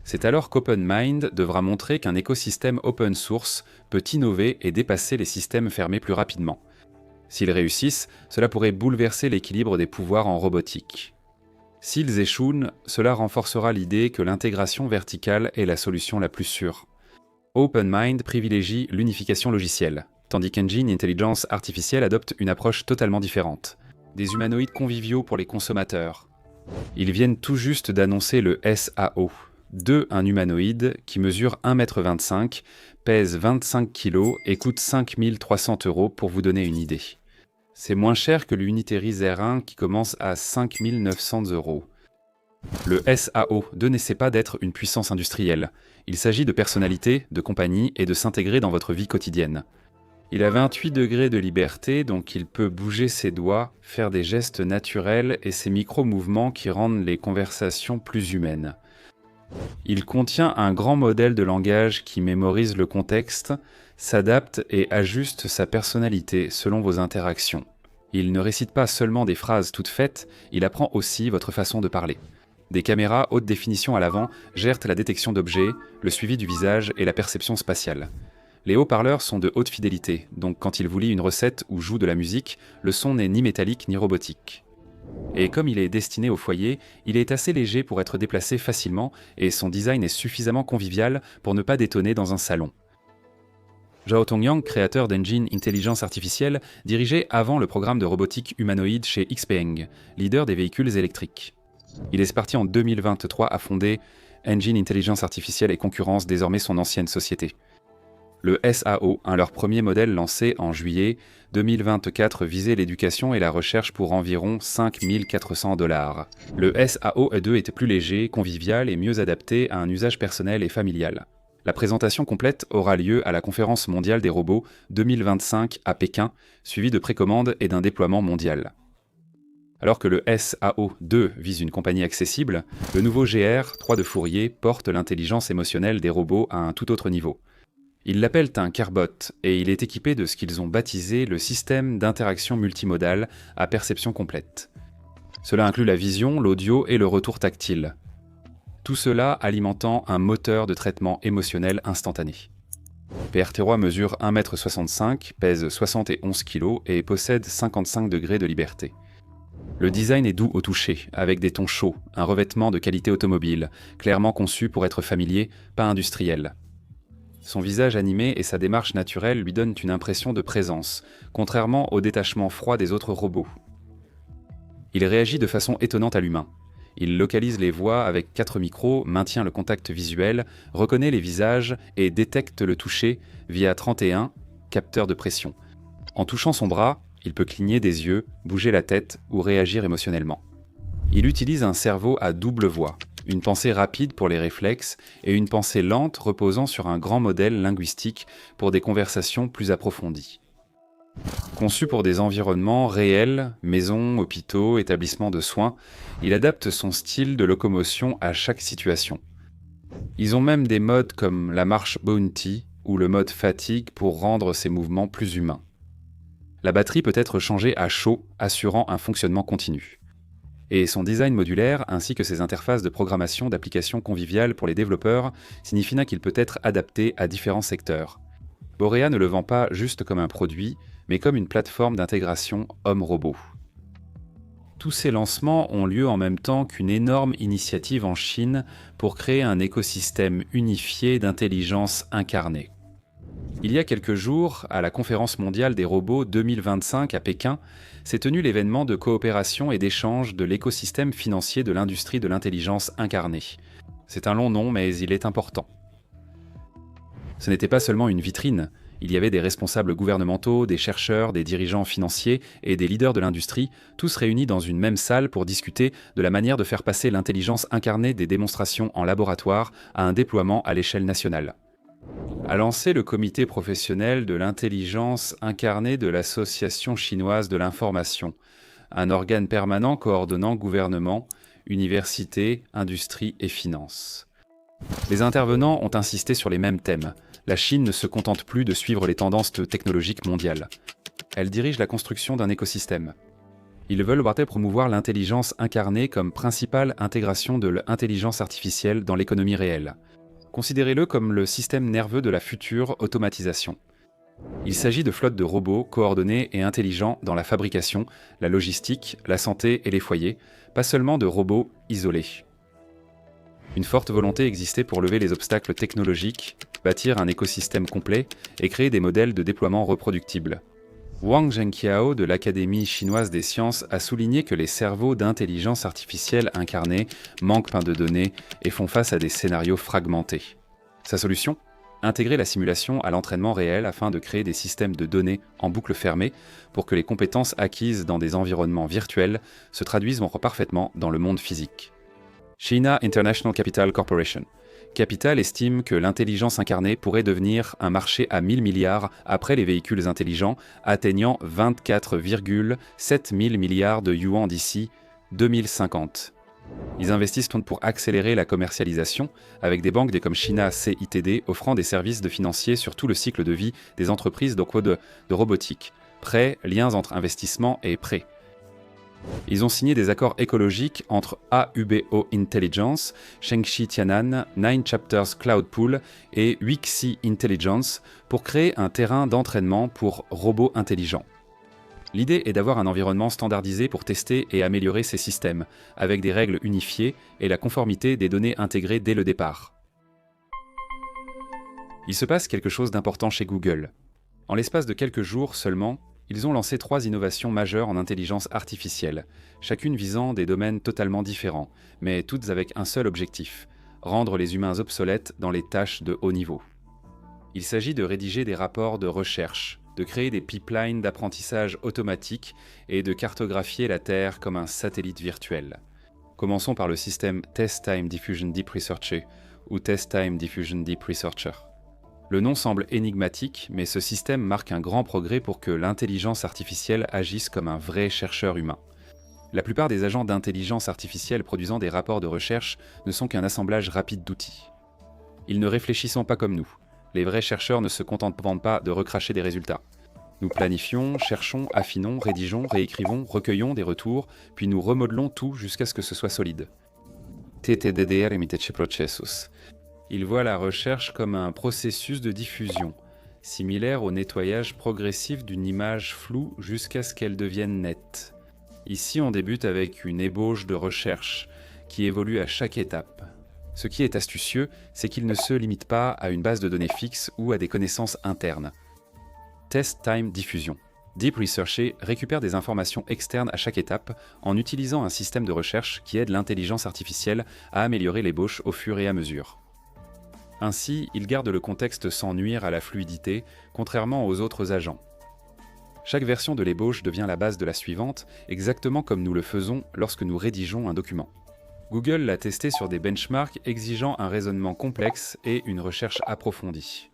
C'est alors qu'OpenMind devra montrer qu'un écosystème open source peut innover et dépasser les systèmes fermés plus rapidement. S'ils réussissent, cela pourrait bouleverser l'équilibre des pouvoirs en robotique. S'ils échouent, cela renforcera l'idée que l'intégration verticale est la solution la plus sûre. OpenMind privilégie l'unification logicielle, tandis qu'Engine Intelligence Artificielle adopte une approche totalement différente. Des humanoïdes conviviaux pour les consommateurs. Ils viennent tout juste d'annoncer le SAO, un humanoïde qui mesure 1,25 m, pèse 25 kg et coûte 5 300 € pour vous donner une idée. C'est moins cher que l'Uniteris R1 qui commence à 5 900 €. Le SAO-2 n'essaie pas d'être une puissance industrielle. Il s'agit de personnalité, de compagnie et de s'intégrer dans votre vie quotidienne. Il a 28 degrés de liberté, donc il peut bouger ses doigts, faire des gestes naturels et ces micro-mouvements qui rendent les conversations plus humaines. Il contient un grand modèle de langage qui mémorise le contexte, s'adapte et ajuste sa personnalité selon vos interactions. Il ne récite pas seulement des phrases toutes faites, il apprend aussi votre façon de parler. Des caméras haute définition à l'avant gèrent la détection d'objets, le suivi du visage et la perception spatiale. Les haut-parleurs sont de haute fidélité, donc quand il vous lit une recette ou joue de la musique, le son n'est ni métallique ni robotique. Et comme il est destiné au foyer, il est assez léger pour être déplacé facilement et son design est suffisamment convivial pour ne pas détonner dans un salon. Zhao Tongyang, créateur d'Engine Intelligence Artificielle, dirigeait avant le programme de robotique humanoïde chez XPeng, leader des véhicules électriques. Il est parti en 2023 à fonder Engine Intelligence Artificielle et concurrence désormais son ancienne société. Le SAO, leur premier modèle lancé en juillet 2024, visait l'éducation et la recherche pour environ 5 400 $. Le SAO-2 était plus léger, convivial et mieux adapté à un usage personnel et familial. La présentation complète aura lieu à la Conférence mondiale des robots 2025 à Pékin, suivie de précommandes et d'un déploiement mondial. Alors que le SAO-2 vise une compagnie accessible, le nouveau GR3 de Fourier porte l'intelligence émotionnelle des robots à un tout autre niveau. Ils l'appellent un carbot et il est équipé de ce qu'ils ont baptisé le système d'interaction multimodale à perception complète. Cela inclut la vision, l'audio et le retour tactile. Tout cela alimentant un moteur de traitement émotionnel instantané. PRT-Roi mesure 1,65 m, pèse 71 kg et possède 55 degrés de liberté. Le design est doux au toucher, avec des tons chauds, un revêtement de qualité automobile, clairement conçu pour être familier, pas industriel. Son visage animé et sa démarche naturelle lui donnent une impression de présence, contrairement au détachement froid des autres robots. Il réagit de façon étonnante à l'humain. Il localise les voix avec 4 micros, maintient le contact visuel, reconnaît les visages et détecte le toucher via 31 capteurs de pression. En touchant son bras, il peut cligner des yeux, bouger la tête ou réagir émotionnellement. Il utilise un cerveau à double voie, une pensée rapide pour les réflexes et une pensée lente reposant sur un grand modèle linguistique pour des conversations plus approfondies. Conçu pour des environnements réels, maisons, hôpitaux, établissements de soins, il adapte son style de locomotion à chaque situation. Ils ont même des modes comme la marche Bounty ou le mode fatigue pour rendre ses mouvements plus humains. La batterie peut être changée à chaud, assurant un fonctionnement continu. Et son design modulaire, ainsi que ses interfaces de programmation d'applications conviviales pour les développeurs, signifient qu'il peut être adapté à différents secteurs. Borea ne le vend pas juste comme un produit, mais comme une plateforme d'intégration homme-robot. Tous ces lancements ont lieu en même temps qu'une énorme initiative en Chine pour créer un écosystème unifié d'intelligence incarnée. Il y a quelques jours, à la Conférence mondiale des robots 2025 à Pékin, s'est tenu l'événement de coopération et d'échange de l'écosystème financier de l'industrie de l'intelligence incarnée. C'est un long nom, mais il est important. Ce n'était pas seulement une vitrine, il y avait des responsables gouvernementaux, des chercheurs, des dirigeants financiers et des leaders de l'industrie, tous réunis dans une même salle pour discuter de la manière de faire passer l'intelligence incarnée des démonstrations en laboratoire à un déploiement à l'échelle nationale. A lancé le comité professionnel de l'intelligence incarnée de l'Association chinoise de l'information, un organe permanent coordonnant gouvernement, universités, industrie et finances. Les intervenants ont insisté sur les mêmes thèmes, La Chine ne se contente plus de suivre les tendances technologiques mondiales. Elle dirige la construction d'un écosystème. Ils veulent promouvoir l'intelligence incarnée comme principale intégration de l'intelligence artificielle dans l'économie réelle. Considérez-le comme le système nerveux de la future automatisation. Il s'agit de flottes de robots coordonnés et intelligents dans la fabrication, la logistique, la santé et les foyers, pas seulement de robots isolés. Une forte volonté existait pour lever les obstacles technologiques, bâtir un écosystème complet et créer des modèles de déploiement reproductibles. Wang Zhenqiao de l'Académie chinoise des sciences a souligné que les cerveaux d'intelligence artificielle incarnés manquent de données et font face à des scénarios fragmentés. Sa solution ? Intégrer la simulation à l'entraînement réel afin de créer des systèmes de données en boucle fermée pour que les compétences acquises dans des environnements virtuels se traduisent parfaitement dans le monde physique. China International Capital Corporation. Capital estime que l'intelligence incarnée pourrait devenir un marché à 1000 milliards après les véhicules intelligents, atteignant 24,7 000 milliards de yuan d'ici 2050. Ils investissent pour accélérer la commercialisation, avec des banques comme China CITD offrant des services financiers sur tout le cycle de vie des entreprises de robotique, prêts, liens entre investissement et prêts. Ils ont signé des accords écologiques entre AUBO Intelligence, Shengxi Tianan, Nine Chapters Cloud Pool et Wixi Intelligence pour créer un terrain d'entraînement pour robots intelligents. L'idée est d'avoir un environnement standardisé pour tester et améliorer ces systèmes, avec des règles unifiées et la conformité des données intégrées dès le départ. Il se passe quelque chose d'important chez Google. En l'espace de quelques jours seulement, ils ont lancé 3 innovations majeures en intelligence artificielle, chacune visant des domaines totalement différents, mais toutes avec un seul objectif, rendre les humains obsolètes dans les tâches de haut niveau. Il s'agit de rédiger des rapports de recherche, de créer des pipelines d'apprentissage automatique et de cartographier la Terre comme un satellite virtuel. Commençons par le système Test Time Diffusion Deep Researcher ou Test Time Diffusion Deep Researcher. Le nom semble énigmatique, mais ce système marque un grand progrès pour que l'intelligence artificielle agisse comme un vrai chercheur humain. La plupart des agents d'intelligence artificielle produisant des rapports de recherche ne sont qu'un assemblage rapide d'outils. Ils ne réfléchissent pas comme nous. Les vrais chercheurs ne se contentent pas de recracher des résultats. Nous planifions, cherchons, affinons, rédigeons, réécrivons, recueillons des retours, puis nous remodelons tout jusqu'à ce que ce soit solide. TTDDR Imitate Processus. Il voit la recherche comme un processus de diffusion, similaire au nettoyage progressif d'une image floue jusqu'à ce qu'elle devienne nette. Ici, on débute avec une ébauche de recherche qui évolue à chaque étape. Ce qui est astucieux, c'est qu'il ne se limite pas à une base de données fixe ou à des connaissances internes. Test Time Diffusion. Deep Researcher récupère des informations externes à chaque étape en utilisant un système de recherche qui aide l'intelligence artificielle à améliorer l'ébauche au fur et à mesure. Ainsi, il garde le contexte sans nuire à la fluidité, contrairement aux autres agents. Chaque version de l'ébauche devient la base de la suivante, exactement comme nous le faisons lorsque nous rédigeons un document. Google l'a testé sur des benchmarks exigeant un raisonnement complexe et une recherche approfondie.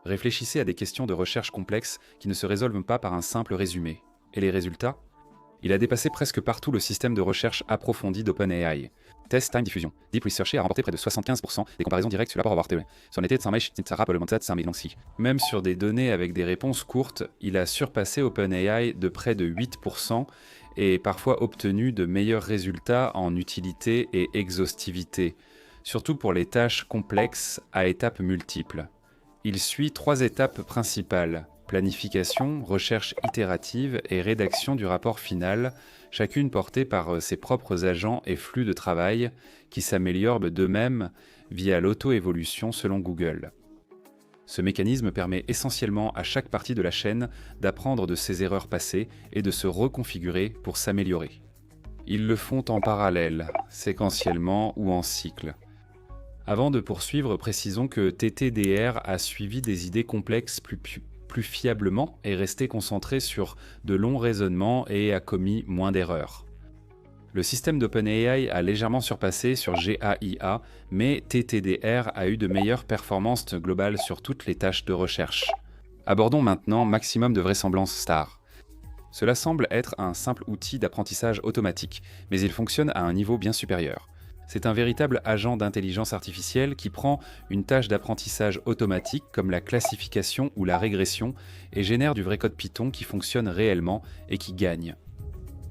Réfléchissez à des questions de recherche complexes qui ne se résolvent pas par un simple résumé. Et les résultats ? Il a dépassé presque partout le système de recherche approfondie d'OpenAI. Test Time Diffusion. Deep Researcher a remporté près de 75% des comparaisons directes sur la rapport Même sur des données avec des réponses courtes, il a surpassé OpenAI de près de 8% et parfois obtenu de meilleurs résultats en utilité et exhaustivité, surtout pour les tâches complexes à étapes multiples. Il suit 3 étapes principales: planification, recherche itérative et rédaction du rapport final, chacune portée par ses propres agents et flux de travail qui s'améliorent d'eux-mêmes via l'auto-évolution selon Google. Ce mécanisme permet essentiellement à chaque partie de la chaîne d'apprendre de ses erreurs passées et de se reconfigurer pour s'améliorer. Ils le font en parallèle, séquentiellement ou en cycle. Avant de poursuivre, précisons que TTDR a suivi des idées complexes plus fiablement est resté concentré sur de longs raisonnements et a commis moins d'erreurs. Le système d'OpenAI a légèrement surpassé sur GAIA, mais TTDR a eu de meilleures performances globales sur toutes les tâches de recherche. Abordons maintenant maximum de vraisemblance STAR. Cela semble être un simple outil d'apprentissage automatique, mais il fonctionne à un niveau bien supérieur. C'est un véritable agent d'intelligence artificielle qui prend une tâche d'apprentissage automatique comme la classification ou la régression et génère du vrai code Python qui fonctionne réellement et qui gagne.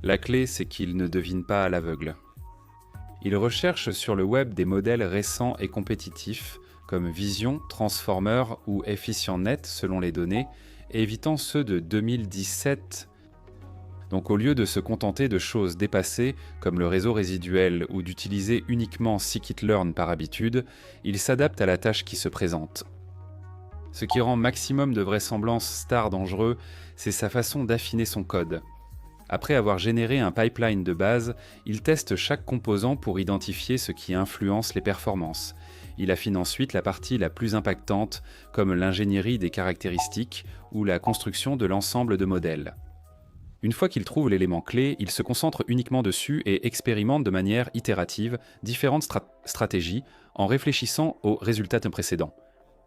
La clé, c'est qu'il ne devine pas à l'aveugle. Il recherche sur le web des modèles récents et compétitifs, comme Vision, Transformer ou EfficientNet selon les données, évitant ceux de 2017. Donc au lieu de se contenter de choses dépassées, comme le réseau résiduel ou d'utiliser uniquement scikit-learn par habitude, il s'adapte à la tâche qui se présente. Ce qui rend maximum de vraisemblance star dangereux, c'est sa façon d'affiner son code. Après avoir généré un pipeline de base, il teste chaque composant pour identifier ce qui influence les performances. Il affine ensuite la partie la plus impactante, comme l'ingénierie des caractéristiques ou la construction de l'ensemble de modèles. Une fois qu'il trouve l'élément clé, il se concentre uniquement dessus et expérimente de manière itérative différentes stratégies en réfléchissant aux résultats précédents.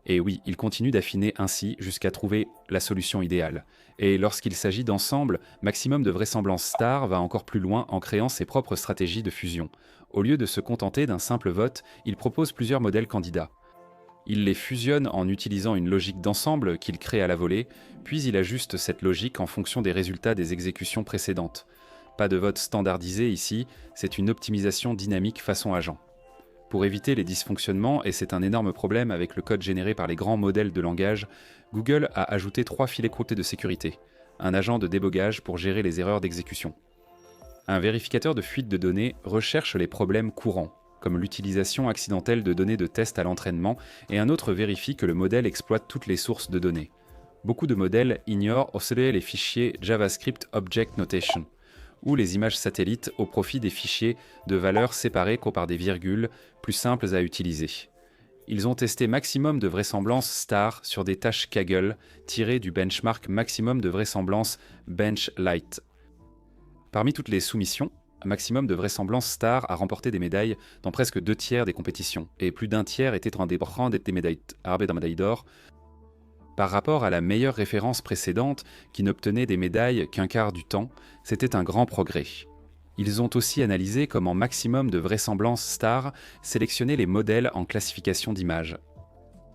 Et oui, il continue d'affiner ainsi jusqu'à trouver la solution idéale. Et lorsqu'il s'agit d'ensemble, Maximum de vraisemblance star va encore plus loin en créant ses propres stratégies de fusion. Au lieu de se contenter d'un simple vote, il propose plusieurs modèles candidats. Il les fusionne en utilisant une logique d'ensemble qu'il crée à la volée, puis il ajuste cette logique en fonction des résultats des exécutions précédentes. Pas de vote standardisé ici, c'est une optimisation dynamique façon agent. Pour éviter les dysfonctionnements, et c'est un énorme problème avec le code généré par les grands modèles de langage, Google a ajouté 3 filets croûtés de sécurité, un agent de débogage pour gérer les erreurs d'exécution. Un vérificateur de fuite de données recherche les problèmes courants, comme l'utilisation accidentelle de données de test à l'entraînement, et un autre vérifie que le modèle exploite toutes les sources de données. Beaucoup de modèles ignorent aussi les fichiers JavaScript Object Notation, ou les images satellites au profit des fichiers de valeurs séparées par des virgules plus simples à utiliser. Ils ont testé maximum de vraisemblance star sur des tâches Kaggle tirées du benchmark maximum de vraisemblance BenchLight. Parmi toutes les soumissions, maximum de vraisemblance star a remporté des médailles dans presque 2/3 des compétitions, et plus d'un tiers était en des médailles d'or. Par rapport à la meilleure référence précédente, qui n'obtenait des médailles qu'un quart du temps, c'était un grand progrès. Ils ont aussi analysé comment maximum de vraisemblance star sélectionnait les modèles en classification d'images.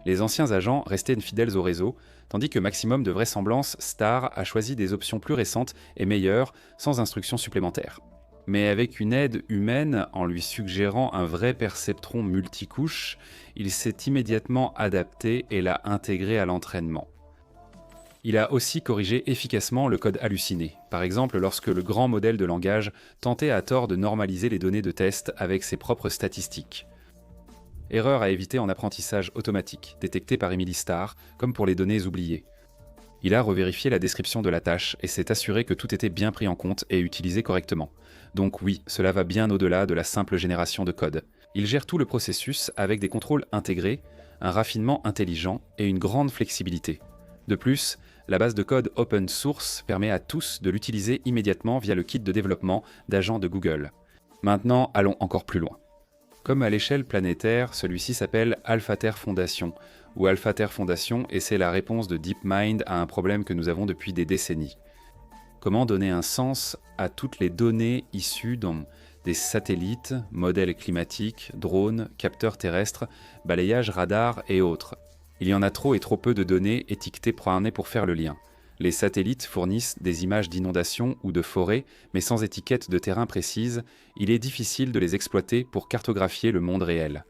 Les anciens agents restaient fidèles au réseau, tandis que maximum de vraisemblance star a choisi des options plus récentes et meilleures, sans instructions supplémentaires. Mais avec une aide humaine, en lui suggérant un vrai perceptron multicouche, il s'est immédiatement adapté et l'a intégré à l'entraînement. Il a aussi corrigé efficacement le code halluciné, par exemple lorsque le grand modèle de langage tentait à tort de normaliser les données de test avec ses propres statistiques. Erreur à éviter en apprentissage automatique, détectée par Emily Starr, comme pour les données oubliées. Il a revérifié la description de la tâche et s'est assuré que tout était bien pris en compte et utilisé correctement. Donc oui, cela va bien au-delà de la simple génération de code. Il gère tout le processus avec des contrôles intégrés, un raffinement intelligent et une grande flexibilité. De plus, la base de code open source permet à tous de l'utiliser immédiatement via le kit de développement d'agents de Google. Maintenant, allons encore plus loin. Comme à l'échelle planétaire, celui-ci s'appelle AlphaTer Foundation, ou AlphaTer Foundation, et c'est la réponse de DeepMind à un problème que nous avons depuis des décennies. Comment donner un sens à toutes les données issues des satellites, modèles climatiques, drones, capteurs terrestres, balayages radars et autres. Il y en a trop et trop peu de données étiquetées pour faire le lien. Les satellites fournissent des images d'inondations ou de forêts, mais sans étiquette de terrain précise, il est difficile de les exploiter pour cartographier le monde réel.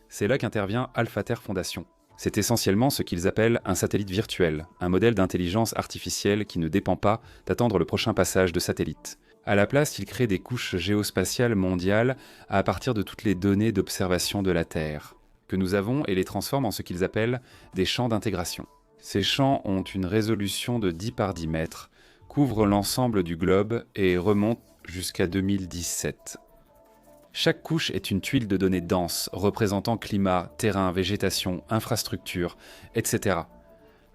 C'est là qu'intervient AlphaTer Foundation. C'est essentiellement ce qu'ils appellent un satellite virtuel, un modèle d'intelligence artificielle qui ne dépend pas d'attendre le prochain passage de satellite. À la place, il crée des couches géospatiales mondiales à partir de toutes les données d'observation de la Terre que nous avons et les transforme en ce qu'ils appellent des champs d'intégration. Ces champs ont une résolution de 10 par 10 mètres, couvrent l'ensemble du globe et remontent jusqu'à 2017. Chaque couche est une tuile de données dense, représentant climat, terrain, végétation, infrastructure, etc.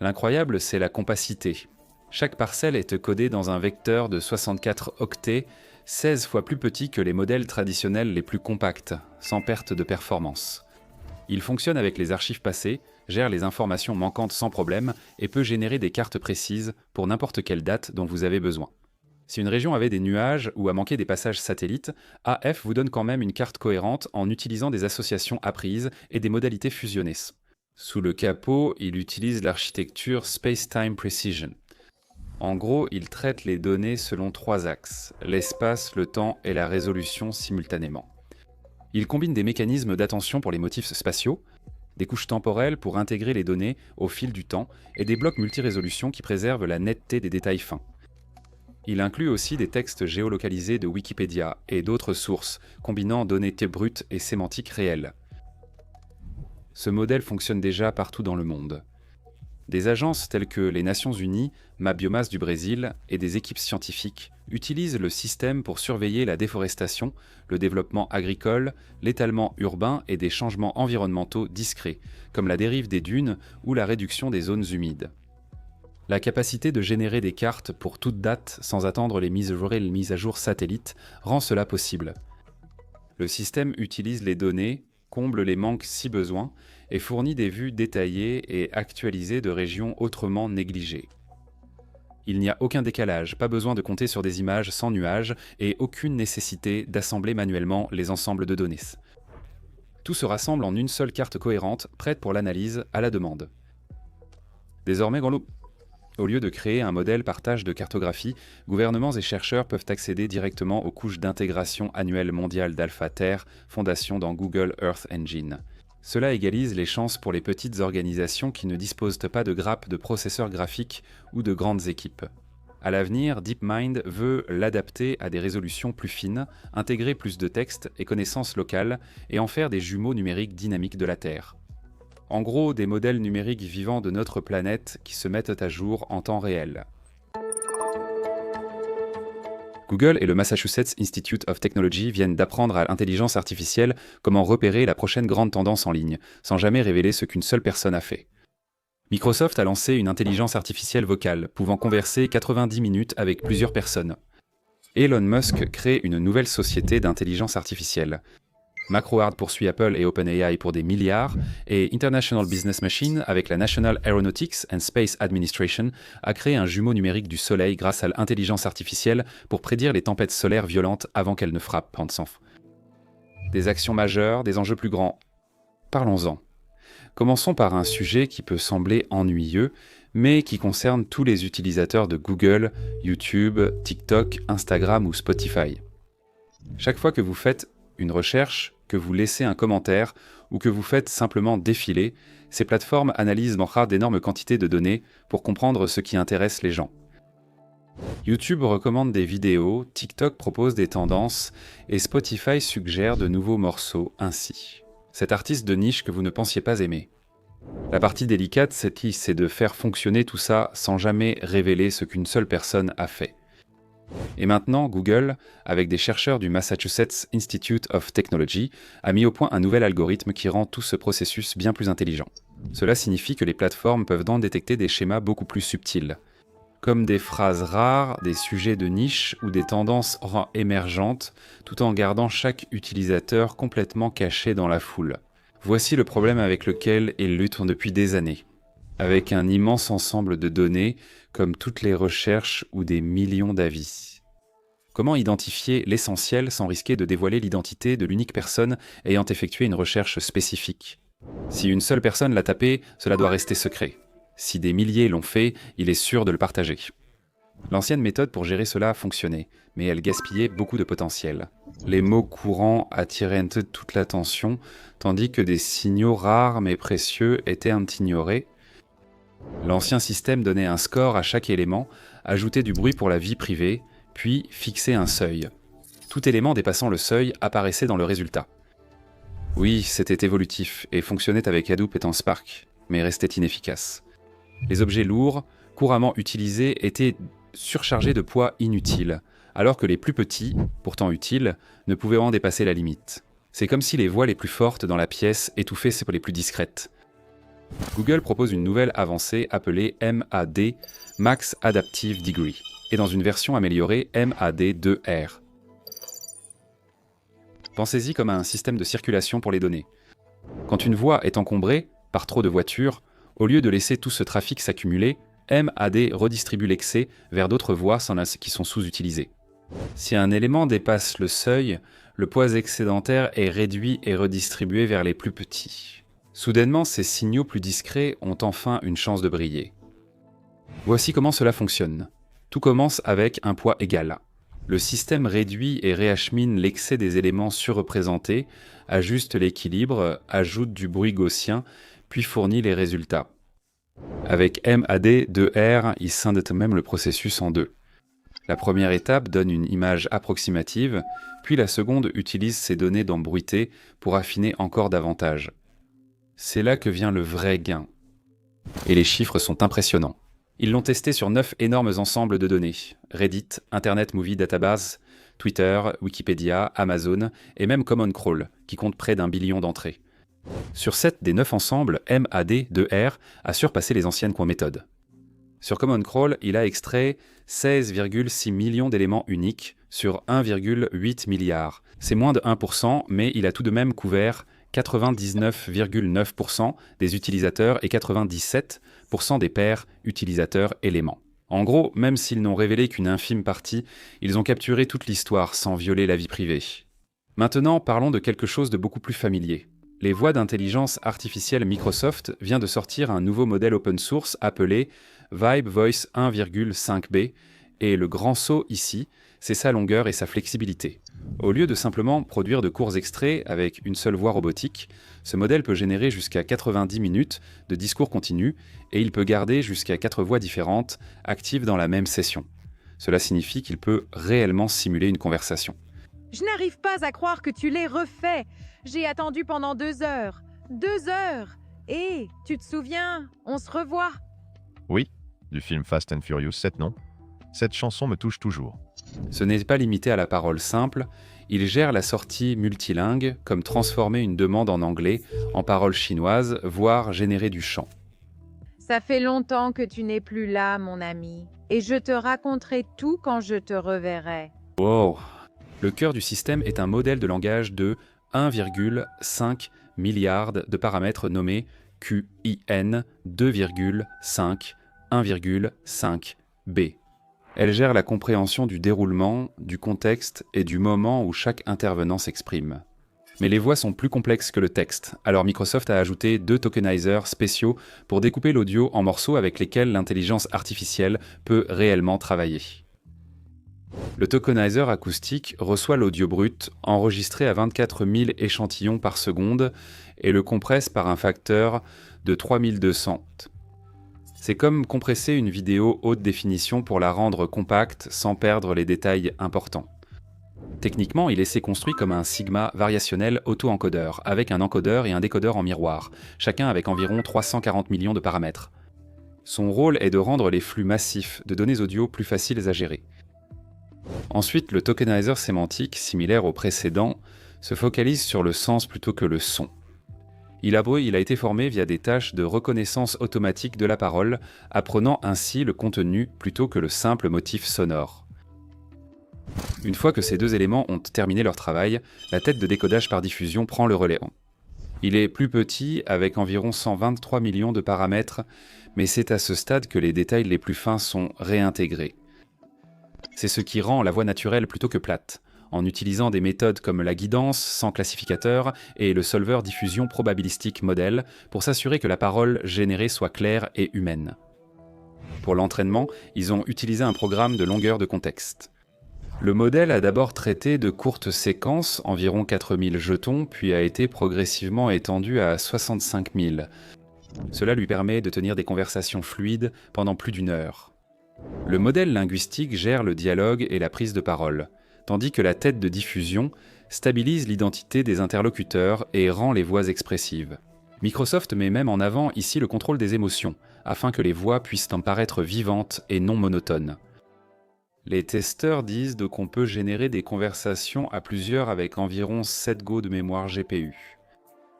L'incroyable, c'est la compacité. Chaque parcelle est codée dans un vecteur de 64 octets, 16 fois plus petit que les modèles traditionnels les plus compacts, sans perte de performance. Il fonctionne avec les archives passées, gère les informations manquantes sans problème et peut générer des cartes précises pour n'importe quelle date dont vous avez besoin. Si une région avait des nuages ou a manqué des passages satellites, AF vous donne quand même une carte cohérente en utilisant des associations apprises et des modalités fusionnées. Sous le capot, il utilise l'architecture Space-Time Precision. En gros, il traite les données selon 3 axes, l'espace, le temps et la résolution simultanément. Il combine des mécanismes d'attention pour les motifs spatiaux, des couches temporelles pour intégrer les données au fil du temps et des blocs multirésolution qui préservent la netteté des détails fins. Il inclut aussi des textes géolocalisés de Wikipédia et d'autres sources, combinant données brutes et sémantiques réelles. Ce modèle fonctionne déjà partout dans le monde. Des agences telles que les Nations Unies, MapBiomas du Brésil et des équipes scientifiques utilisent le système pour surveiller la déforestation, le développement agricole, l'étalement urbain et des changements environnementaux discrets, comme la dérive des dunes ou la réduction des zones humides. La capacité de générer des cartes pour toute date sans attendre les mises à jour satellites rend cela possible. Le système utilise les données, comble les manques si besoin et fournit des vues détaillées et actualisées de régions autrement négligées. Il n'y a aucun décalage, pas besoin de compter sur des images sans nuages et aucune nécessité d'assembler manuellement les ensembles de données. Tout se rassemble en une seule carte cohérente, prête pour l'analyse à la demande. Désormais, au lieu de créer un modèle par tâche de cartographie, gouvernements et chercheurs peuvent accéder directement aux couches d'intégration annuelle mondiale d'Alpha Terre, fondation dans Google Earth Engine. Cela égalise les chances pour les petites organisations qui ne disposent pas de grappes de processeurs graphiques ou de grandes équipes. À l'avenir, DeepMind veut l'adapter à des résolutions plus fines, intégrer plus de textes et connaissances locales et en faire des jumeaux numériques dynamiques de la Terre. En gros, des modèles numériques vivants de notre planète qui se mettent à jour en temps réel. Google et le Massachusetts Institute of Technology viennent d'apprendre à l'intelligence artificielle comment repérer la prochaine grande tendance en ligne, sans jamais révéler ce qu'une seule personne a fait. Microsoft a lancé une intelligence artificielle vocale, pouvant converser 90 minutes avec plusieurs personnes. Elon Musk crée une nouvelle société d'intelligence artificielle. MacroHard poursuit Apple et OpenAI pour des milliards, et International Business Machine, avec la National Aeronautics and Space Administration, a créé un jumeau numérique du Soleil grâce à l'intelligence artificielle pour prédire les tempêtes solaires violentes avant qu'elles ne frappent. Des actions majeures, des enjeux plus grands. Parlons-en. Commençons par un sujet qui peut sembler ennuyeux, mais qui concerne tous les utilisateurs de Google, YouTube, TikTok, Instagram ou Spotify. Chaque fois que vous faites une recherche, que vous laissez un commentaire ou que vous faites simplement défiler, ces plateformes analysent d'énormes quantités de données pour comprendre ce qui intéresse les gens. YouTube recommande des vidéos, TikTok propose des tendances et Spotify suggère de nouveaux morceaux ainsi. Cet artiste de niche que vous ne pensiez pas aimer. La partie délicate, c'est de faire fonctionner tout ça sans jamais révéler ce qu'une seule personne a fait. Et maintenant, Google, avec des chercheurs du Massachusetts Institute of Technology, a mis au point un nouvel algorithme qui rend tout ce processus bien plus intelligent. Cela signifie que les plateformes peuvent donc détecter des schémas beaucoup plus subtils, comme des phrases rares, des sujets de niche ou des tendances émergentes, tout en gardant chaque utilisateur complètement caché dans la foule. Voici le problème avec lequel ils luttent depuis des années. Avec un immense ensemble de données, comme toutes les recherches ou des millions d'avis. Comment identifier l'essentiel sans risquer de dévoiler l'identité de l'unique personne ayant effectué une recherche spécifique? Si une seule personne l'a tapé, cela doit rester secret. Si des milliers l'ont fait, il est sûr de le partager. L'ancienne méthode pour gérer cela fonctionnait, mais elle gaspillait beaucoup de potentiel. Les mots courants attiraient toute l'attention, tandis que des signaux rares mais précieux étaient ignorés. L'ancien système donnait un score à chaque élément, ajoutait du bruit pour la vie privée, puis fixait un seuil. Tout élément dépassant le seuil apparaissait dans le résultat. Oui, c'était évolutif et fonctionnait avec Hadoop et en Spark, mais restait inefficace. Les objets lourds, couramment utilisés, étaient surchargés de poids inutiles, alors que les plus petits, pourtant utiles, ne pouvaient en dépasser la limite. C'est comme si les voix les plus fortes dans la pièce étouffaient celles les plus discrètes. Google propose une nouvelle avancée appelée MAD, Max Adaptive Degree, et dans une version améliorée MAD2R. Pensez-y comme à un système de circulation pour les données. Quand une voie est encombrée par trop de voitures, au lieu de laisser tout ce trafic s'accumuler, MAD redistribue l'excès vers d'autres voies qui sont sous-utilisées. Si un élément dépasse le seuil, le poids excédentaire est réduit et redistribué vers les plus petits. Soudainement, ces signaux plus discrets ont enfin une chance de briller. Voici comment cela fonctionne. Tout commence avec un poids égal. Le système réduit et réachemine l'excès des éléments surreprésentés, ajuste l'équilibre, ajoute du bruit gaussien, puis fournit les résultats. Avec MAD 2R, il scinde même le processus en deux. La première étape donne une image approximative, puis la seconde utilise ces données d'embruité pour affiner encore davantage. C'est là que vient le vrai gain. Et les chiffres sont impressionnants. Ils l'ont testé sur 9 énormes ensembles de données. Reddit, Internet Movie Database, Twitter, Wikipédia, Amazon et même Common Crawl, qui compte près d'1 billion d'entrées. Sur 7 des 9 ensembles, MAD2R a surpassé les anciennes méthodes. Sur Common Crawl, il a extrait 16,6 millions d'éléments uniques sur 1,8 milliard. C'est moins de 1%, mais il a tout de même couvert 99,9% des utilisateurs et 97% des pairs utilisateurs éléments. En gros, même s'ils n'ont révélé qu'une infime partie, ils ont capturé toute l'histoire sans violer la vie privée. Maintenant, parlons de quelque chose de beaucoup plus familier. Les voix d'intelligence artificielle Microsoft vient de sortir un nouveau modèle open source appelé Vibe Voice 1,5b, et le grand saut ici, c'est sa longueur et sa flexibilité. Au lieu de simplement produire de courts extraits avec une seule voix robotique, ce modèle peut générer jusqu'à 90 minutes de discours continu et il peut garder jusqu'à 4 voix différentes actives dans la même session. Cela signifie qu'il peut réellement simuler une conversation. Je n'arrive pas à croire que tu l'aies refait. J'ai attendu pendant 2 heures. 2 heures. Et, tu te souviens, on se revoit. Oui, du film Fast and Furious 7, non? Cette chanson me touche toujours. Ce n'est pas limité à la parole simple, il gère la sortie multilingue, comme transformer une demande en anglais en parole chinoise, voire générer du chant. Ça fait longtemps que tu n'es plus là, mon ami. Et je te raconterai tout quand je te reverrai. Wow! Le cœur du système est un modèle de langage de 1,5 milliard de paramètres nommés QIN 2,5 1,5b. Elle gère la compréhension du déroulement, du contexte et du moment où chaque intervenant s'exprime. Mais les voix sont plus complexes que le texte, alors Microsoft a ajouté 2 tokenizers spéciaux pour découper l'audio en morceaux avec lesquels l'intelligence artificielle peut réellement travailler. Le tokenizer acoustique reçoit l'audio brut, enregistré à 24 000 échantillons par seconde, et le compresse par un facteur de 3200. C'est comme compresser une vidéo haute définition pour la rendre compacte sans perdre les détails importants. Techniquement, il est construit comme un sigma variationnel auto-encodeur, avec un encodeur et un décodeur en miroir, chacun avec environ 340 millions de paramètres. Son rôle est de rendre les flux massifs de données audio plus faciles à gérer. Ensuite, le tokenizer sémantique, similaire au précédent, se focalise sur le sens plutôt que le son. Il a été formé via des tâches de reconnaissance automatique de la parole, apprenant ainsi le contenu plutôt que le simple motif sonore. Une fois que ces 2 éléments ont terminé leur travail, la tête de décodage par diffusion prend le relais. Il est plus petit, avec environ 123 millions de paramètres, mais c'est à ce stade que les détails les plus fins sont réintégrés. C'est ce qui rend la voix naturelle plutôt que plate, en utilisant des méthodes comme la guidance sans classificateur et le solver diffusion probabilistique model pour s'assurer que la parole générée soit claire et humaine. Pour l'entraînement, ils ont utilisé un programme de longueur de contexte. Le modèle a d'abord traité de courtes séquences, environ 4000 jetons, puis a été progressivement étendu à 65 000. Cela lui permet de tenir des conversations fluides pendant plus d'1 heure. Le modèle linguistique gère le dialogue et la prise de parole, tandis que la tête de diffusion stabilise l'identité des interlocuteurs et rend les voix expressives. Microsoft met même en avant ici le contrôle des émotions, afin que les voix puissent en paraître vivantes et non monotones. Les testeurs disent qu'on peut générer des conversations à plusieurs avec environ 7 Go de mémoire GPU.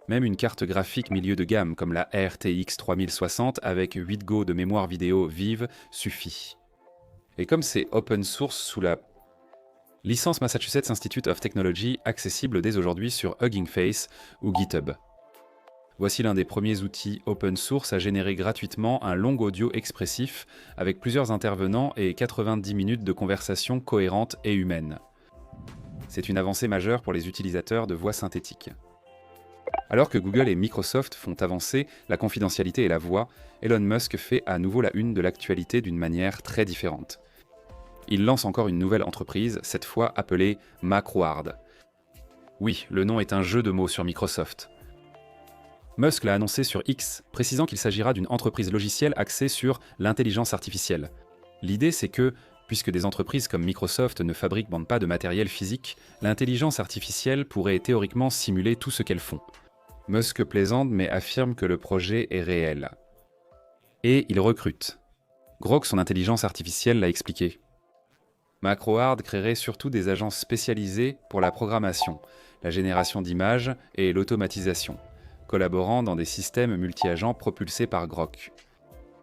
Même une carte graphique milieu de gamme comme la RTX 3060 avec 8 Go de mémoire vidéo vive suffit. Et comme c'est open source sous la licence Massachusetts Institute of Technology accessible dès aujourd'hui sur Hugging Face ou GitHub. Voici l'un des premiers outils open source à générer gratuitement un long audio expressif avec plusieurs intervenants et 90 minutes de conversation cohérente et humaine. C'est une avancée majeure pour les utilisateurs de voix synthétique. Alors que Google et Microsoft font avancer la confidentialité et la voix, Elon Musk fait à nouveau la une de l'actualité d'une manière très différente. Il lance encore une nouvelle entreprise, cette fois appelée Macrohard. Oui, le nom est un jeu de mots sur Microsoft. Musk l'a annoncé sur X, précisant qu'il s'agira d'une entreprise logicielle axée sur l'intelligence artificielle. L'idée, c'est que, puisque des entreprises comme Microsoft ne fabriquent pas de matériel physique, l'intelligence artificielle pourrait théoriquement simuler tout ce qu'elles font. Musk plaisante mais affirme que le projet est réel. Et il recrute. Grok, son intelligence artificielle, l'a expliqué. Macrohard créerait surtout des agences spécialisées pour la programmation, la génération d'images et l'automatisation, collaborant dans des systèmes multi-agents propulsés par Grok.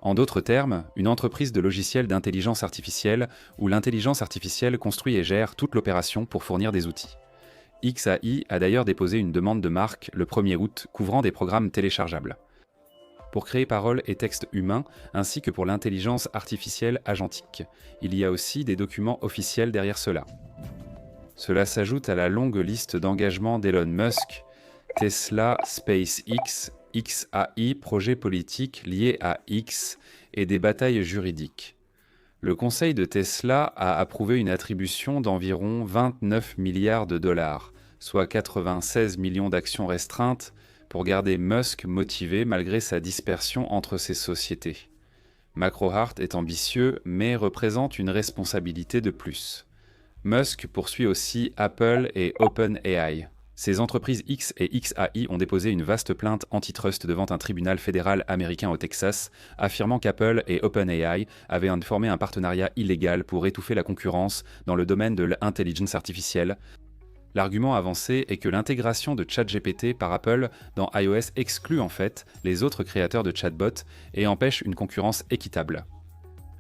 En d'autres termes, une entreprise de logiciels d'intelligence artificielle où l'intelligence artificielle construit et gère toute l'opération pour fournir des outils. XAI a d'ailleurs déposé une demande de marque le 1er août couvrant des programmes téléchargeables. Pour créer paroles et textes humains, ainsi que pour l'intelligence artificielle agentique. Il y a aussi des documents officiels derrière cela. Cela s'ajoute à la longue liste d'engagements d'Elon Musk, Tesla, SpaceX, XAI, projets politiques liés à X et des batailles juridiques. Le conseil de Tesla a approuvé une attribution d'environ 29 milliards de dollars, soit 96 millions d'actions restreintes, pour garder Musk motivé malgré sa dispersion entre ses sociétés. Macrohard est ambitieux, mais représente une responsabilité de plus. Musk poursuit aussi Apple et OpenAI. Ces entreprises X et XAI ont déposé une vaste plainte antitrust devant un tribunal fédéral américain au Texas, affirmant qu'Apple et OpenAI avaient formé un partenariat illégal pour étouffer la concurrence dans le domaine de l'intelligence artificielle. L'argument avancé est que l'intégration de ChatGPT par Apple dans iOS exclut en fait les autres créateurs de chatbots et empêche une concurrence équitable.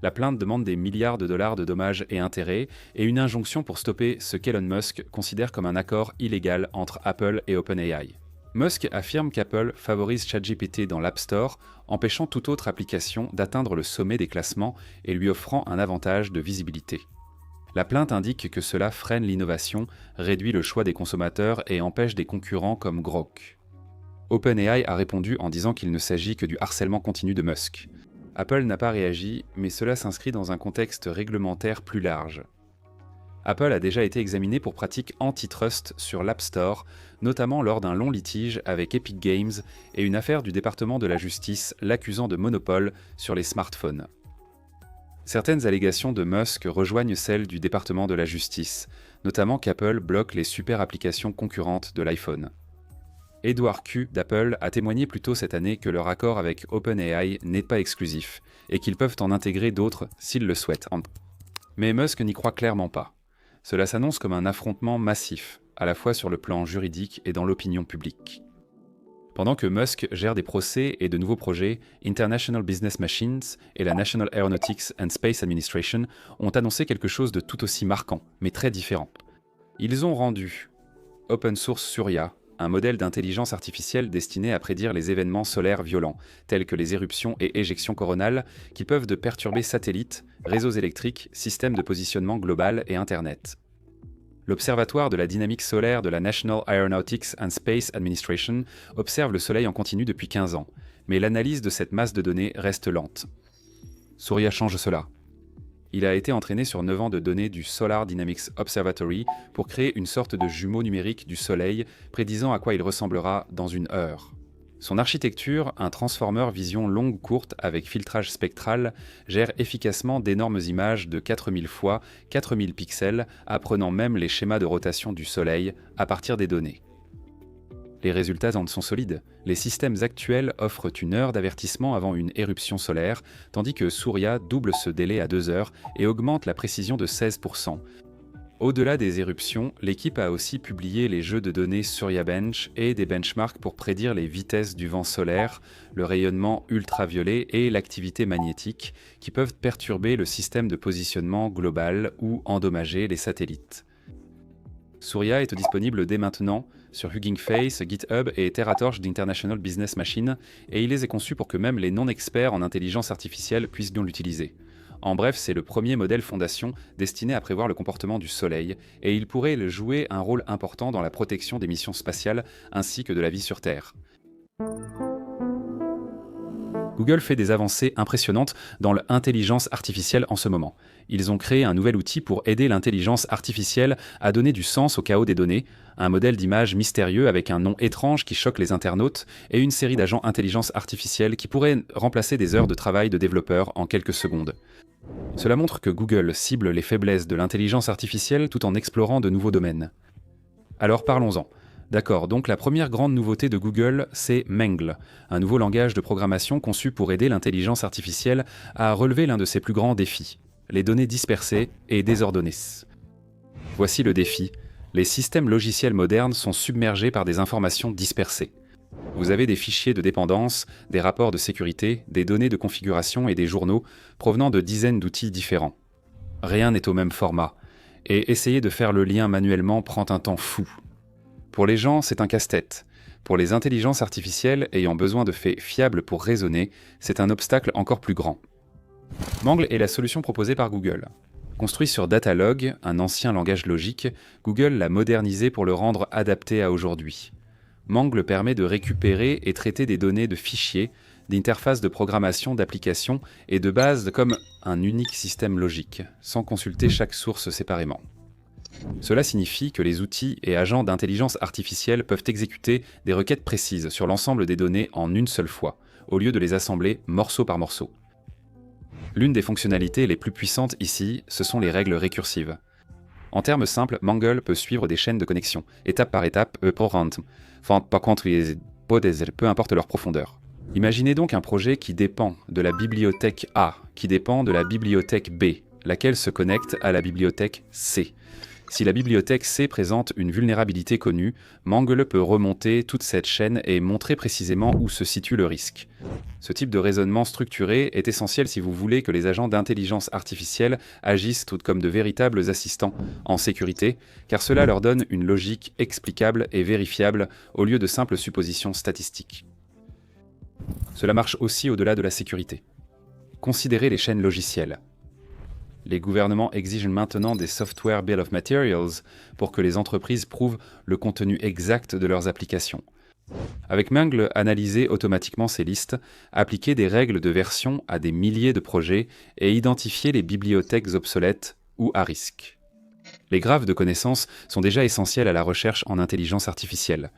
La plainte demande des milliards de dollars de dommages et intérêts et une injonction pour stopper ce qu'Elon Musk considère comme un accord illégal entre Apple et OpenAI. Musk affirme qu'Apple favorise ChatGPT dans l'App Store, empêchant toute autre application d'atteindre le sommet des classements et lui offrant un avantage de visibilité. La plainte indique que cela freine l'innovation, réduit le choix des consommateurs et empêche des concurrents comme Grok. OpenAI a répondu en disant qu'il ne s'agit que du harcèlement continu de Musk. Apple n'a pas réagi, mais cela s'inscrit dans un contexte réglementaire plus large. Apple a déjà été examiné pour pratiques antitrust sur l'App Store, notamment lors d'un long litige avec Epic Games et une affaire du département de la justice l'accusant de monopole sur les smartphones. Certaines allégations de Musk rejoignent celles du département de la justice, notamment qu'Apple bloque les super applications concurrentes de l'iPhone. Edward Q d'Apple a témoigné plus tôt cette année que leur accord avec OpenAI n'est pas exclusif et qu'ils peuvent en intégrer d'autres s'ils le souhaitent. Mais Musk n'y croit clairement pas. Cela s'annonce comme un affrontement massif, à la fois sur le plan juridique et dans l'opinion publique. Pendant que Musk gère des procès et de nouveaux projets, International Business Machines et la National Aeronautics and Space Administration ont annoncé quelque chose de tout aussi marquant, mais très différent. Ils ont rendu open source Surya, un modèle d'intelligence artificielle destiné à prédire les événements solaires violents, tels que les éruptions et éjections coronales, qui peuvent perturber satellites, réseaux électriques, systèmes de positionnement global et Internet. L'Observatoire de la dynamique solaire de la National Aeronautics and Space Administration observe le Soleil en continu depuis 15 ans, mais l'analyse de cette masse de données reste lente. Surya change cela. Il a été entraîné sur 9 ans de données du Solar Dynamics Observatory pour créer une sorte de jumeau numérique du Soleil, prédisant à quoi il ressemblera dans une heure. Son architecture, un transformer vision longue-courte avec filtrage spectral, gère efficacement d'énormes images de 4000 fois 4000 pixels, apprenant même les schémas de rotation du Soleil à partir des données. Les résultats en sont solides. Les systèmes actuels offrent une heure d'avertissement avant une éruption solaire, tandis que Surya double ce délai à 2 heures et augmente la précision de 16%. Au-delà des éruptions, l'équipe a aussi publié les jeux de données Surya Bench et des benchmarks pour prédire les vitesses du vent solaire, le rayonnement ultraviolet et l'activité magnétique, qui peuvent perturber le système de positionnement global ou endommager les satellites. Surya est disponible dès maintenant sur Hugging Face, GitHub et TerraTorch d'International Business Machine, et il les a conçus pour que même les non-experts en intelligence artificielle puissent bien l'utiliser. En bref, c'est le premier modèle fondation destiné à prévoir le comportement du Soleil, et il pourrait jouer un rôle important dans la protection des missions spatiales ainsi que de la vie sur Terre. Google fait des avancées impressionnantes dans l'intelligence artificielle en ce moment. Ils ont créé un nouvel outil pour aider l'intelligence artificielle à donner du sens au chaos des données, un modèle d'image mystérieux avec un nom étrange qui choque les internautes et une série d'agents intelligence artificielle qui pourraient remplacer des heures de travail de développeurs en quelques secondes. Cela montre que Google cible les faiblesses de l'intelligence artificielle tout en explorant de nouveaux domaines. Alors parlons-en. D'accord, donc la première grande nouveauté de Google, c'est Mangle, un nouveau langage de programmation conçu pour aider l'intelligence artificielle à relever l'un de ses plus grands défis, les données dispersées et désordonnées. Voici le défi. Les systèmes logiciels modernes sont submergés par des informations dispersées. Vous avez des fichiers de dépendance, des rapports de sécurité, des données de configuration et des journaux provenant de dizaines d'outils différents. Rien n'est au même format, et essayer de faire le lien manuellement prend un temps fou. Pour les gens, c'est un casse-tête. Pour les intelligences artificielles ayant besoin de faits fiables pour raisonner, c'est un obstacle encore plus grand. Mangle est la solution proposée par Google. Construit sur Datalog, un ancien langage logique, Google l'a modernisé pour le rendre adapté à aujourd'hui. Mangle permet de récupérer et traiter des données de fichiers, d'interfaces de programmation d'applications et de bases comme un unique système logique, sans consulter chaque source séparément. Cela signifie que les outils et agents d'intelligence artificielle peuvent exécuter des requêtes précises sur l'ensemble des données en une seule fois, au lieu de les assembler morceau par morceau. L'une des fonctionnalités les plus puissantes ici, ce sont les règles récursives. En termes simples, Mangle peut suivre des chaînes de connexion, étape par étape, peu importe leur profondeur. Imaginez donc un projet qui dépend de la bibliothèque A, qui dépend de la bibliothèque B, laquelle se connecte à la bibliothèque C. Si la bibliothèque C présente une vulnérabilité connue, Mangle peut remonter toute cette chaîne et montrer précisément où se situe le risque. Ce type de raisonnement structuré est essentiel si vous voulez que les agents d'intelligence artificielle agissent tout comme de véritables assistants en sécurité, car cela leur donne une logique explicable et vérifiable au lieu de simples suppositions statistiques. Cela marche aussi au-delà de la sécurité. Considérez les chaînes logicielles. Les gouvernements exigent maintenant des Software Bill of Materials pour que les entreprises prouvent le contenu exact de leurs applications. Avec Mangle, analysez automatiquement ces listes, appliquez des règles de version à des milliers de projets et identifiez les bibliothèques obsolètes ou à risque. Les graphes de connaissances sont déjà essentiels à la recherche en intelligence artificielle.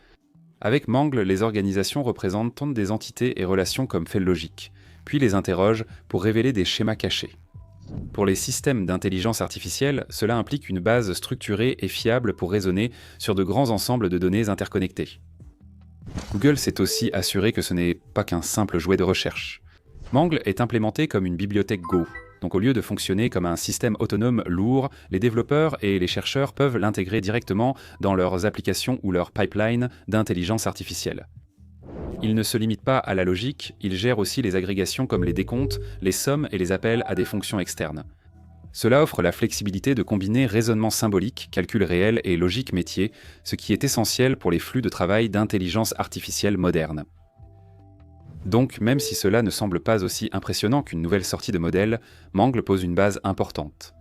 Avec Mangle, les organisations représentent des entités et relations comme faits logiques, puis les interrogent pour révéler des schémas cachés. Pour les systèmes d'intelligence artificielle, cela implique une base structurée et fiable pour raisonner sur de grands ensembles de données interconnectées. Google s'est aussi assuré que ce n'est pas qu'un simple jouet de recherche. Mangle est implémenté comme une bibliothèque Go, donc au lieu de fonctionner comme un système autonome lourd, les développeurs et les chercheurs peuvent l'intégrer directement dans leurs applications ou leurs pipelines d'intelligence artificielle. Il ne se limite pas à la logique, il gère aussi les agrégations comme les décomptes, les sommes et les appels à des fonctions externes. Cela offre la flexibilité de combiner raisonnement symbolique, calcul réel et logique métier, ce qui est essentiel pour les flux de travail d'intelligence artificielle moderne. Donc, même si cela ne semble pas aussi impressionnant qu'une nouvelle sortie de modèle, Mangle pose une base importante.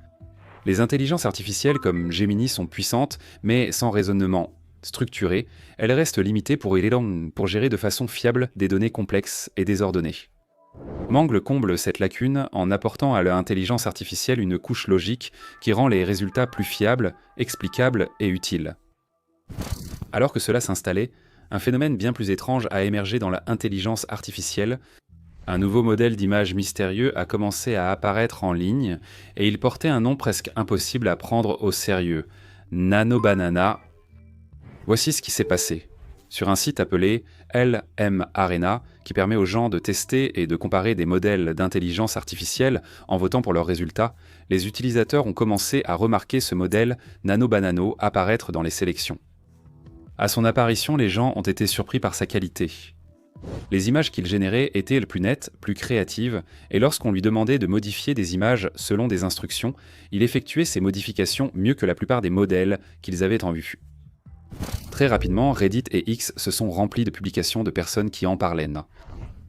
Les intelligences artificielles comme Gemini sont puissantes, mais sans raisonnement structurée, elle reste limitée pour gérer de façon fiable des données complexes et désordonnées. Mangle comble cette lacune en apportant à l'intelligence artificielle une couche logique qui rend les résultats plus fiables, explicables et utiles. Alors que cela s'installait, un phénomène bien plus étrange a émergé dans l'intelligence artificielle. Un nouveau modèle d'image mystérieux a commencé à apparaître en ligne et il portait un nom presque impossible à prendre au sérieux, NanoBanana. Voici ce qui s'est passé. Sur un site appelé LM Arena, qui permet aux gens de tester et de comparer des modèles d'intelligence artificielle en votant pour leurs résultats, les utilisateurs ont commencé à remarquer ce modèle NanoBanano apparaître dans les sélections. À son apparition, les gens ont été surpris par sa qualité. Les images qu'il générait étaient les plus nettes, plus créatives, et lorsqu'on lui demandait de modifier des images selon des instructions, il effectuait ces modifications mieux que la plupart des modèles qu'ils avaient en vue. Très rapidement, Reddit et X se sont remplis de publications de personnes qui en parlaient.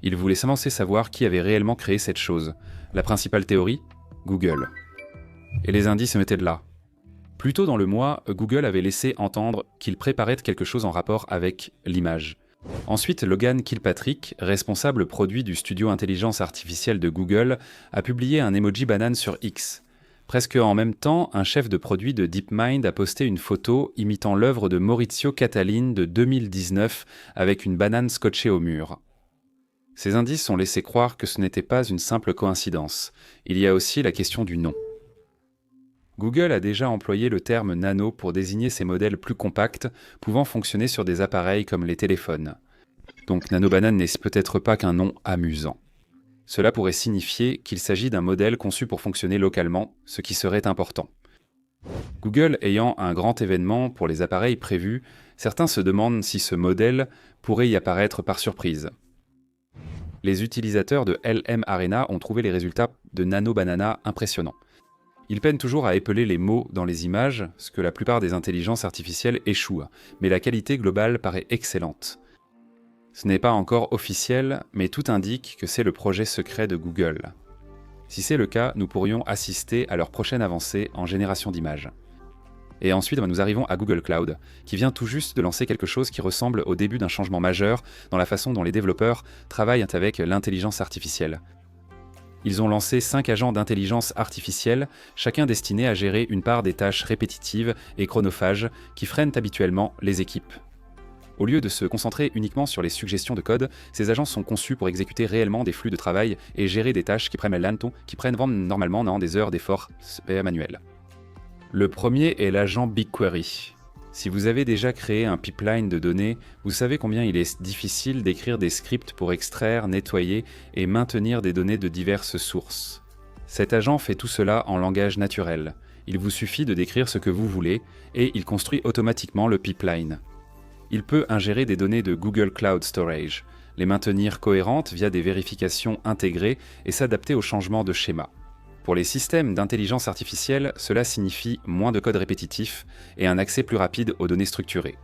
Ils voulaient s'avancer savoir qui avait réellement créé cette chose. La principale théorie ? Google. Et les indices mettaient de là. Plus tôt dans le mois, Google avait laissé entendre qu'il préparait quelque chose en rapport avec l'image. Ensuite, Logan Kilpatrick, responsable produit du studio intelligence artificielle de Google, a publié un emoji banane sur X. Presque en même temps, un chef de produit de DeepMind a posté une photo imitant l'œuvre de Maurizio Cattalin de 2019 avec une banane scotchée au mur. Ces indices ont laissé croire que ce n'était pas une simple coïncidence. Il y a aussi la question du nom. Google a déjà employé le terme nano pour désigner ces modèles plus compacts, pouvant fonctionner sur des appareils comme les téléphones. Donc nanobanane n'est peut-être pas qu'un nom amusant. Cela pourrait signifier qu'il s'agit d'un modèle conçu pour fonctionner localement, ce qui serait important. Google ayant un grand événement pour les appareils prévus, certains se demandent si ce modèle pourrait y apparaître par surprise. Les utilisateurs de LM Arena ont trouvé les résultats de Nano Banana impressionnants. Ils peinent toujours à épeler les mots dans les images, ce que la plupart des intelligences artificielles échouent, mais la qualité globale paraît excellente. Ce n'est pas encore officiel, mais tout indique que c'est le projet secret de Google. Si c'est le cas, nous pourrions assister à leur prochaine avancée en génération d'images. Et ensuite, nous arrivons à Google Cloud, qui vient tout juste de lancer quelque chose qui ressemble au début d'un changement majeur dans la façon dont les développeurs travaillent avec l'intelligence artificielle. Ils ont lancé 5 agents d'intelligence artificielle, chacun destiné à gérer une part des tâches répétitives et chronophages qui freinent habituellement les équipes. Au lieu de se concentrer uniquement sur les suggestions de code, ces agents sont conçus pour exécuter réellement des flux de travail et gérer des tâches qui prennent normalement des heures d'effort manuel. Le premier est l'agent BigQuery. Si vous avez déjà créé un pipeline de données, vous savez combien il est difficile d'écrire des scripts pour extraire, nettoyer et maintenir des données de diverses sources. Cet agent fait tout cela en langage naturel. Il vous suffit de décrire ce que vous voulez et il construit automatiquement le pipeline. Il peut ingérer des données de Google Cloud Storage, les maintenir cohérentes via des vérifications intégrées et s'adapter aux changements de schéma. Pour les systèmes d'intelligence artificielle, cela signifie moins de code répétitif et un accès plus rapide aux données structurées.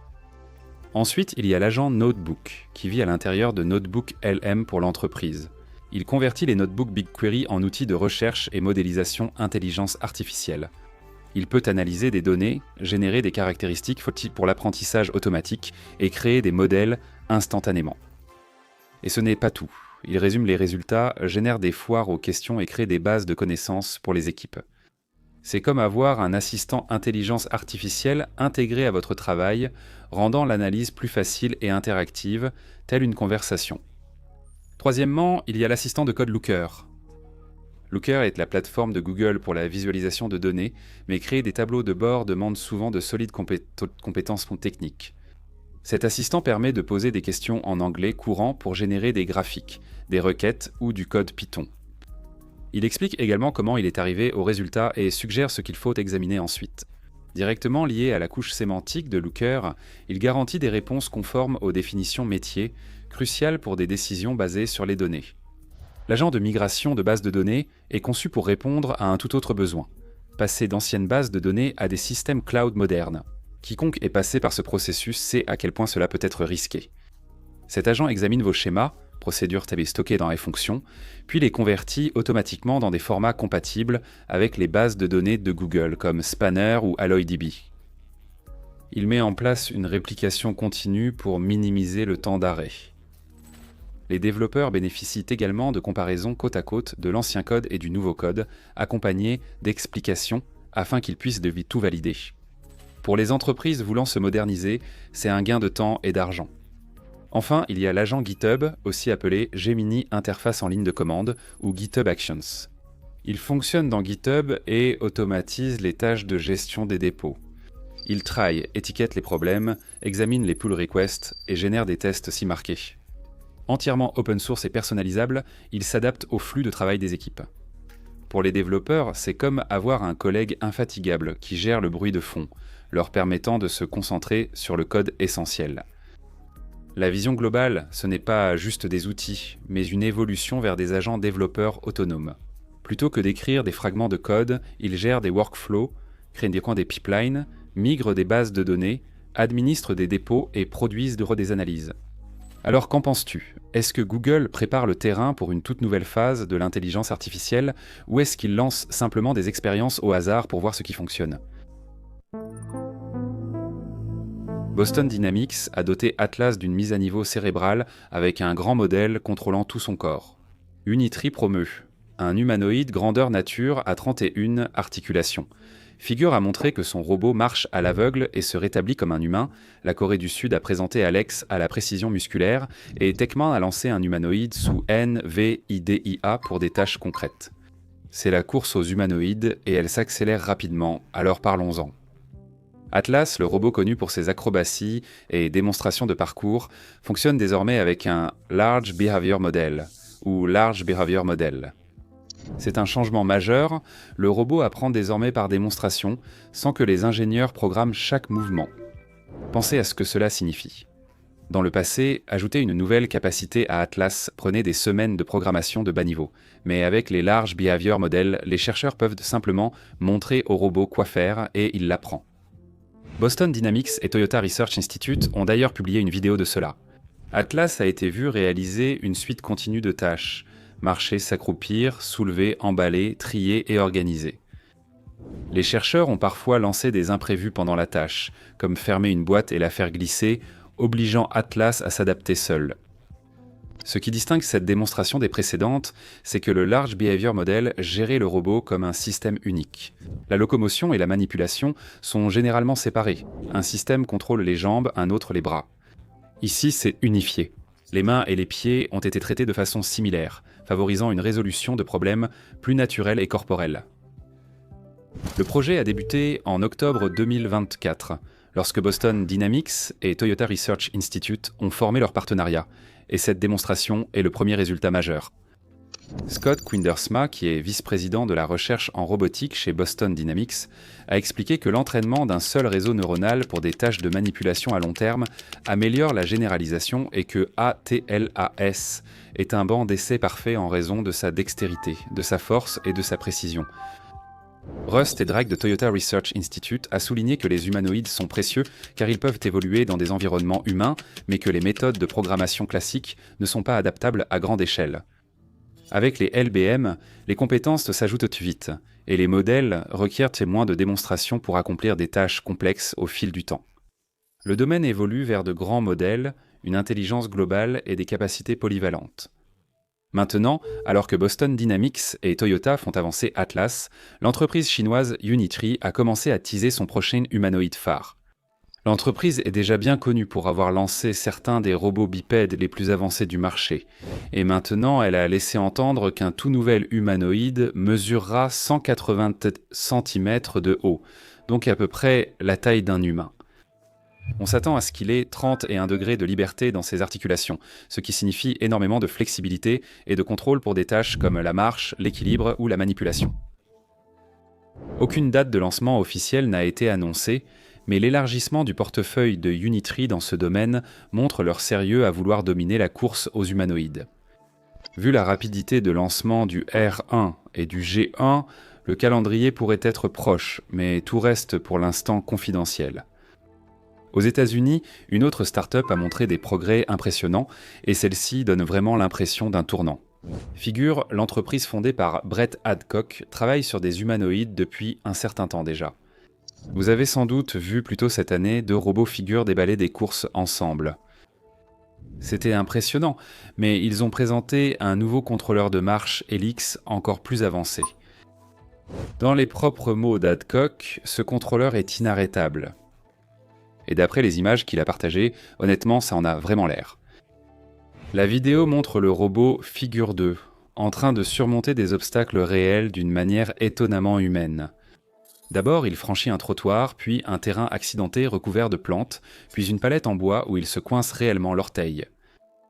Ensuite, il y a l'agent Notebook, qui vit à l'intérieur de Notebook LM pour l'entreprise. Il convertit les notebooks BigQuery en outils de recherche et modélisation intelligence artificielle. Il peut analyser des données, générer des caractéristiques pour l'apprentissage automatique et créer des modèles instantanément. Et ce n'est pas tout. Il résume les résultats, génère des foires aux questions et crée des bases de connaissances pour les équipes. C'est comme avoir un assistant intelligence artificielle intégré à votre travail, rendant l'analyse plus facile et interactive, telle une conversation. Troisièmement, il y a l'assistant de code Looker. Looker est la plateforme de Google pour la visualisation de données, mais créer des tableaux de bord demande souvent de solides compétences techniques. Cet assistant permet de poser des questions en anglais courant pour générer des graphiques, des requêtes ou du code Python. Il explique également comment il est arrivé au résultat et suggère ce qu'il faut examiner ensuite. Directement lié à la couche sémantique de Looker, il garantit des réponses conformes aux définitions métiers, cruciales pour des décisions basées sur les données. L'agent de migration de bases de données est conçu pour répondre à un tout autre besoin, passer d'anciennes bases de données à des systèmes cloud modernes. Quiconque est passé par ce processus sait à quel point cela peut être risqué. Cet agent examine vos schémas, procédures stockées dans les fonctions, puis les convertit automatiquement dans des formats compatibles avec les bases de données de Google comme Spanner ou AlloyDB. Il met en place une réplication continue pour minimiser le temps d'arrêt. Les développeurs bénéficient également de comparaisons côte à côte de l'ancien code et du nouveau code, accompagnés d'explications afin qu'ils puissent tout valider. Pour les entreprises voulant se moderniser, c'est un gain de temps et d'argent. Enfin, il y a l'agent GitHub, aussi appelé Gemini Interface en ligne de commande ou GitHub Actions. Il fonctionne dans GitHub et automatise les tâches de gestion des dépôts. Il trie, étiquette les problèmes, examine les pull requests et génère des tests si marqués. Entièrement open source et personnalisable, il s'adapte au flux de travail des équipes. Pour les développeurs, c'est comme avoir un collègue infatigable qui gère le bruit de fond, leur permettant de se concentrer sur le code essentiel. La vision globale, ce n'est pas juste des outils, mais une évolution vers des agents développeurs autonomes. Plutôt que d'écrire des fragments de code, ils gèrent des workflows, créent des pipelines, migrent des bases de données, administrent des dépôts et produisent des analyses. Alors qu'en penses-tu? Est-ce que Google prépare le terrain pour une toute nouvelle phase de l'intelligence artificielle ou est-ce qu'il lance simplement des expériences au hasard pour voir ce qui fonctionne? Boston Dynamics a doté Atlas d'une mise à niveau cérébrale avec un grand modèle contrôlant tout son corps. Unitree promeut un humanoïde grandeur nature à 31 articulations. Figure a montré que son robot marche à l'aveugle et se rétablit comme un humain. La Corée du Sud a présenté Alex à la précision musculaire et Techman a lancé un humanoïde sous NVIDIA pour des tâches concrètes. C'est la course aux humanoïdes et elle s'accélère rapidement, alors parlons-en. Atlas, le robot connu pour ses acrobaties et démonstrations de parcours, fonctionne désormais avec un Large Behavior Model, ou Large Behavior Model. C'est un changement majeur, le robot apprend désormais par démonstration, sans que les ingénieurs programment chaque mouvement. Pensez à ce que cela signifie. Dans le passé, ajouter une nouvelle capacité à Atlas prenait des semaines de programmation de bas niveau, mais avec les Large Behavior Models, les chercheurs peuvent simplement montrer au robot quoi faire et il l'apprend. Boston Dynamics et Toyota Research Institute ont d'ailleurs publié une vidéo de cela. Atlas a été vu réaliser une suite continue de tâches. Marcher, s'accroupir, soulever, emballer, trier et organiser. Les chercheurs ont parfois lancé des imprévus pendant la tâche, comme fermer une boîte et la faire glisser, obligeant Atlas à s'adapter seul. Ce qui distingue cette démonstration des précédentes, c'est que le Large Behavior Model gérait le robot comme un système unique. La locomotion et la manipulation sont généralement séparées. Un système contrôle les jambes, un autre les bras. Ici, c'est unifié. Les mains et les pieds ont été traités de façon similaire, favorisant une résolution de problèmes plus naturelle et corporelle. Le projet a débuté en octobre 2024, lorsque Boston Dynamics et Toyota Research Institute ont formé leur partenariat, et cette démonstration est le premier résultat majeur. Scott Quindersma, qui est vice-président de la recherche en robotique chez Boston Dynamics, a expliqué que l'entraînement d'un seul réseau neuronal pour des tâches de manipulation à long terme améliore la généralisation et que ATLAS est un banc d'essai parfait en raison de sa dextérité, de sa force et de sa précision. Rust et Drake de Toyota Research Institute a souligné que les humanoïdes sont précieux car ils peuvent évoluer dans des environnements humains, mais que les méthodes de programmation classiques ne sont pas adaptables à grande échelle. Avec les LBM, les compétences s'ajoutent vite, et les modèles requièrent moins de démonstrations pour accomplir des tâches complexes au fil du temps. Le domaine évolue vers de grands modèles, une intelligence globale et des capacités polyvalentes. Maintenant, alors que Boston Dynamics et Toyota font avancer Atlas, l'entreprise chinoise Unitree a commencé à teaser son prochain humanoïde phare. L'entreprise est déjà bien connue pour avoir lancé certains des robots bipèdes les plus avancés du marché. Et maintenant, elle a laissé entendre qu'un tout nouvel humanoïde mesurera 180 cm de haut, donc à peu près la taille d'un humain. On s'attend à ce qu'il ait 31 degrés de liberté dans ses articulations, ce qui signifie énormément de flexibilité et de contrôle pour des tâches comme la marche, l'équilibre ou la manipulation. Aucune date de lancement officielle n'a été annoncée, mais l'élargissement du portefeuille de Unitree dans ce domaine montre leur sérieux à vouloir dominer la course aux humanoïdes. Vu la rapidité de lancement du R1 et du G1, le calendrier pourrait être proche, mais tout reste pour l'instant confidentiel. Aux États-Unis, une autre start-up a montré des progrès impressionnants et celle-ci donne vraiment l'impression d'un tournant. Figure, l'entreprise fondée par Brett Adcock travaille sur des humanoïdes depuis un certain temps déjà. Vous avez sans doute vu plus tôt cette année 2 robots figures déballer des courses ensemble. C'était impressionnant, mais ils ont présenté un nouveau contrôleur de marche Helix encore plus avancé. Dans les propres mots d'Adcock, ce contrôleur est inarrêtable. Et d'après les images qu'il a partagées, honnêtement, ça en a vraiment l'air. La vidéo montre le robot Figure 2, en train de surmonter des obstacles réels d'une manière étonnamment humaine. D'abord, il franchit un trottoir, puis un terrain accidenté recouvert de plantes, puis une palette en bois où il se coince réellement l'orteil.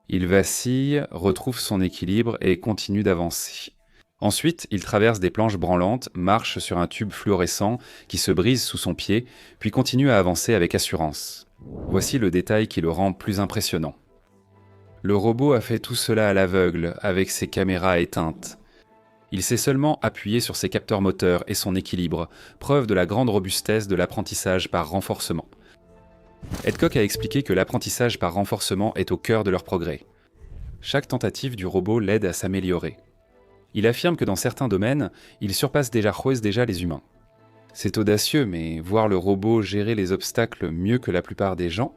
Il vacille, retrouve son équilibre et continue d'avancer. Ensuite, il traverse des planches branlantes, marche sur un tube fluorescent qui se brise sous son pied, puis continue à avancer avec assurance. Voici le détail qui le rend plus impressionnant. Le robot a fait tout cela à l'aveugle, avec ses caméras éteintes. Il s'est seulement appuyé sur ses capteurs moteurs et son équilibre, preuve de la grande robustesse de l'apprentissage par renforcement. Edcock a expliqué que l'apprentissage par renforcement est au cœur de leur progrès. Chaque tentative du robot l'aide à s'améliorer. Il affirme que dans certains domaines, il surpasse déjà les humains. C'est audacieux, mais voir le robot gérer les obstacles mieux que la plupart des gens?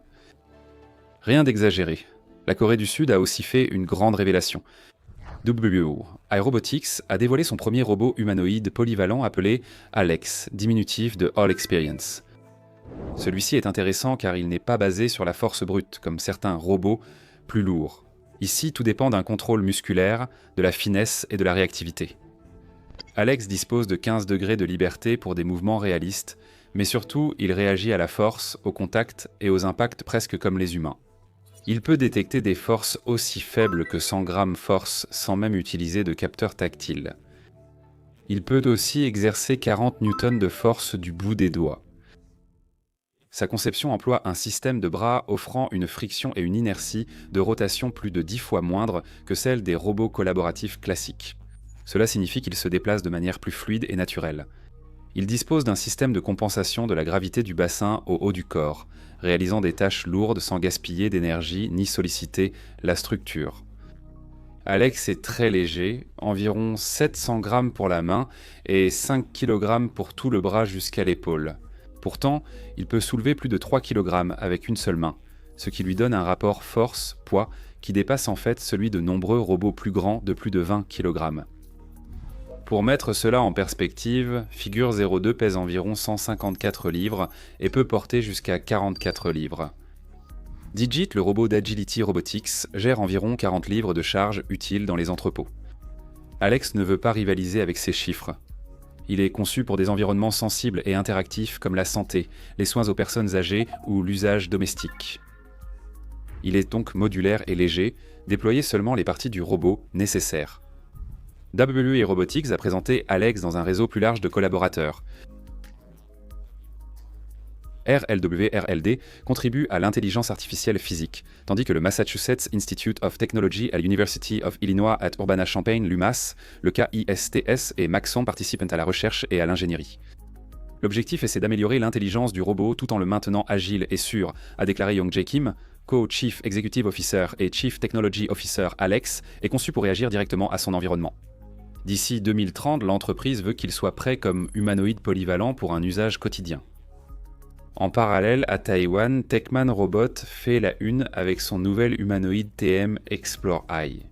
Rien d'exagéré. La Corée du Sud a aussi fait une grande révélation. WO iRobotics a dévoilé son premier robot humanoïde polyvalent appelé Alex, diminutif de All Experience. Celui-ci est intéressant car il n'est pas basé sur la force brute, comme certains robots plus lourds. Ici, tout dépend d'un contrôle musculaire, de la finesse et de la réactivité. Alex dispose de 15 degrés de liberté pour des mouvements réalistes, mais surtout, il réagit à la force, au contact et aux impacts presque comme les humains. Il peut détecter des forces aussi faibles que 100 grammes force sans même utiliser de capteur tactile. Il peut aussi exercer 40 newtons de force du bout des doigts. Sa conception emploie un système de bras offrant une friction et une inertie de rotation plus de 10 fois moindre que celle des robots collaboratifs classiques. Cela signifie qu'il se déplace de manière plus fluide et naturelle. Il dispose d'un système de compensation de la gravité du bassin au haut du corps, réalisant des tâches lourdes sans gaspiller d'énergie ni solliciter la structure. Alex est très léger, environ 700 grammes pour la main et 5 kg pour tout le bras jusqu'à l'épaule. Pourtant, il peut soulever plus de 3 kg avec une seule main, ce qui lui donne un rapport force-poids qui dépasse en fait celui de nombreux robots plus grands de plus de 20 kg. Pour mettre cela en perspective, Figure 02 pèse environ 154 livres et peut porter jusqu'à 44 livres. Digit, le robot d'Agility Robotics, gère environ 40 livres de charge utiles dans les entrepôts. Alex ne veut pas rivaliser avec ces chiffres. Il est conçu pour des environnements sensibles et interactifs comme la santé, les soins aux personnes âgées ou l'usage domestique. Il est donc modulaire et léger, déployer seulement les parties du robot nécessaires. WE Robotics a présenté Alex dans un réseau plus large de collaborateurs. RLWRLD contribue à l'intelligence artificielle physique, tandis que le Massachusetts Institute of Technology à l'University of Illinois at Urbana-Champaign, l'UMass, le KISTS et Maxon participent à la recherche et à l'ingénierie. L'objectif c'est d'améliorer l'intelligence du robot tout en le maintenant agile et sûr, a déclaré Young Jae Kim, Co-Chief Executive Officer et Chief Technology Officer Alex, est conçu pour réagir directement à son environnement. D'ici 2030, l'entreprise veut qu'il soit prêt comme humanoïde polyvalent pour un usage quotidien. En parallèle, à Taïwan, Techman Robot fait la une avec son nouvel humanoïde TM Explore Eye.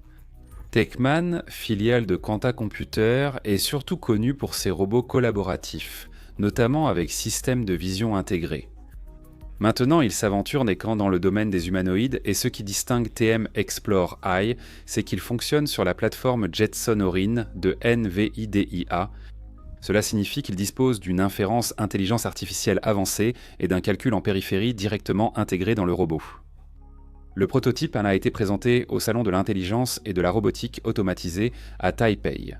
Techman, filiale de Quanta Computer, est surtout connu pour ses robots collaboratifs, notamment avec système de vision intégré. Maintenant, il s'aventure n'étant dans le domaine des humanoïdes et ce qui distingue TM Explore Eye, c'est qu'il fonctionne sur la plateforme Jetson Orin de NVIDIA. Cela signifie qu'il dispose d'une inférence intelligence artificielle avancée et d'un calcul en périphérie directement intégré dans le robot. Le prototype a été présenté au Salon de l'intelligence et de la robotique automatisée à Taipei.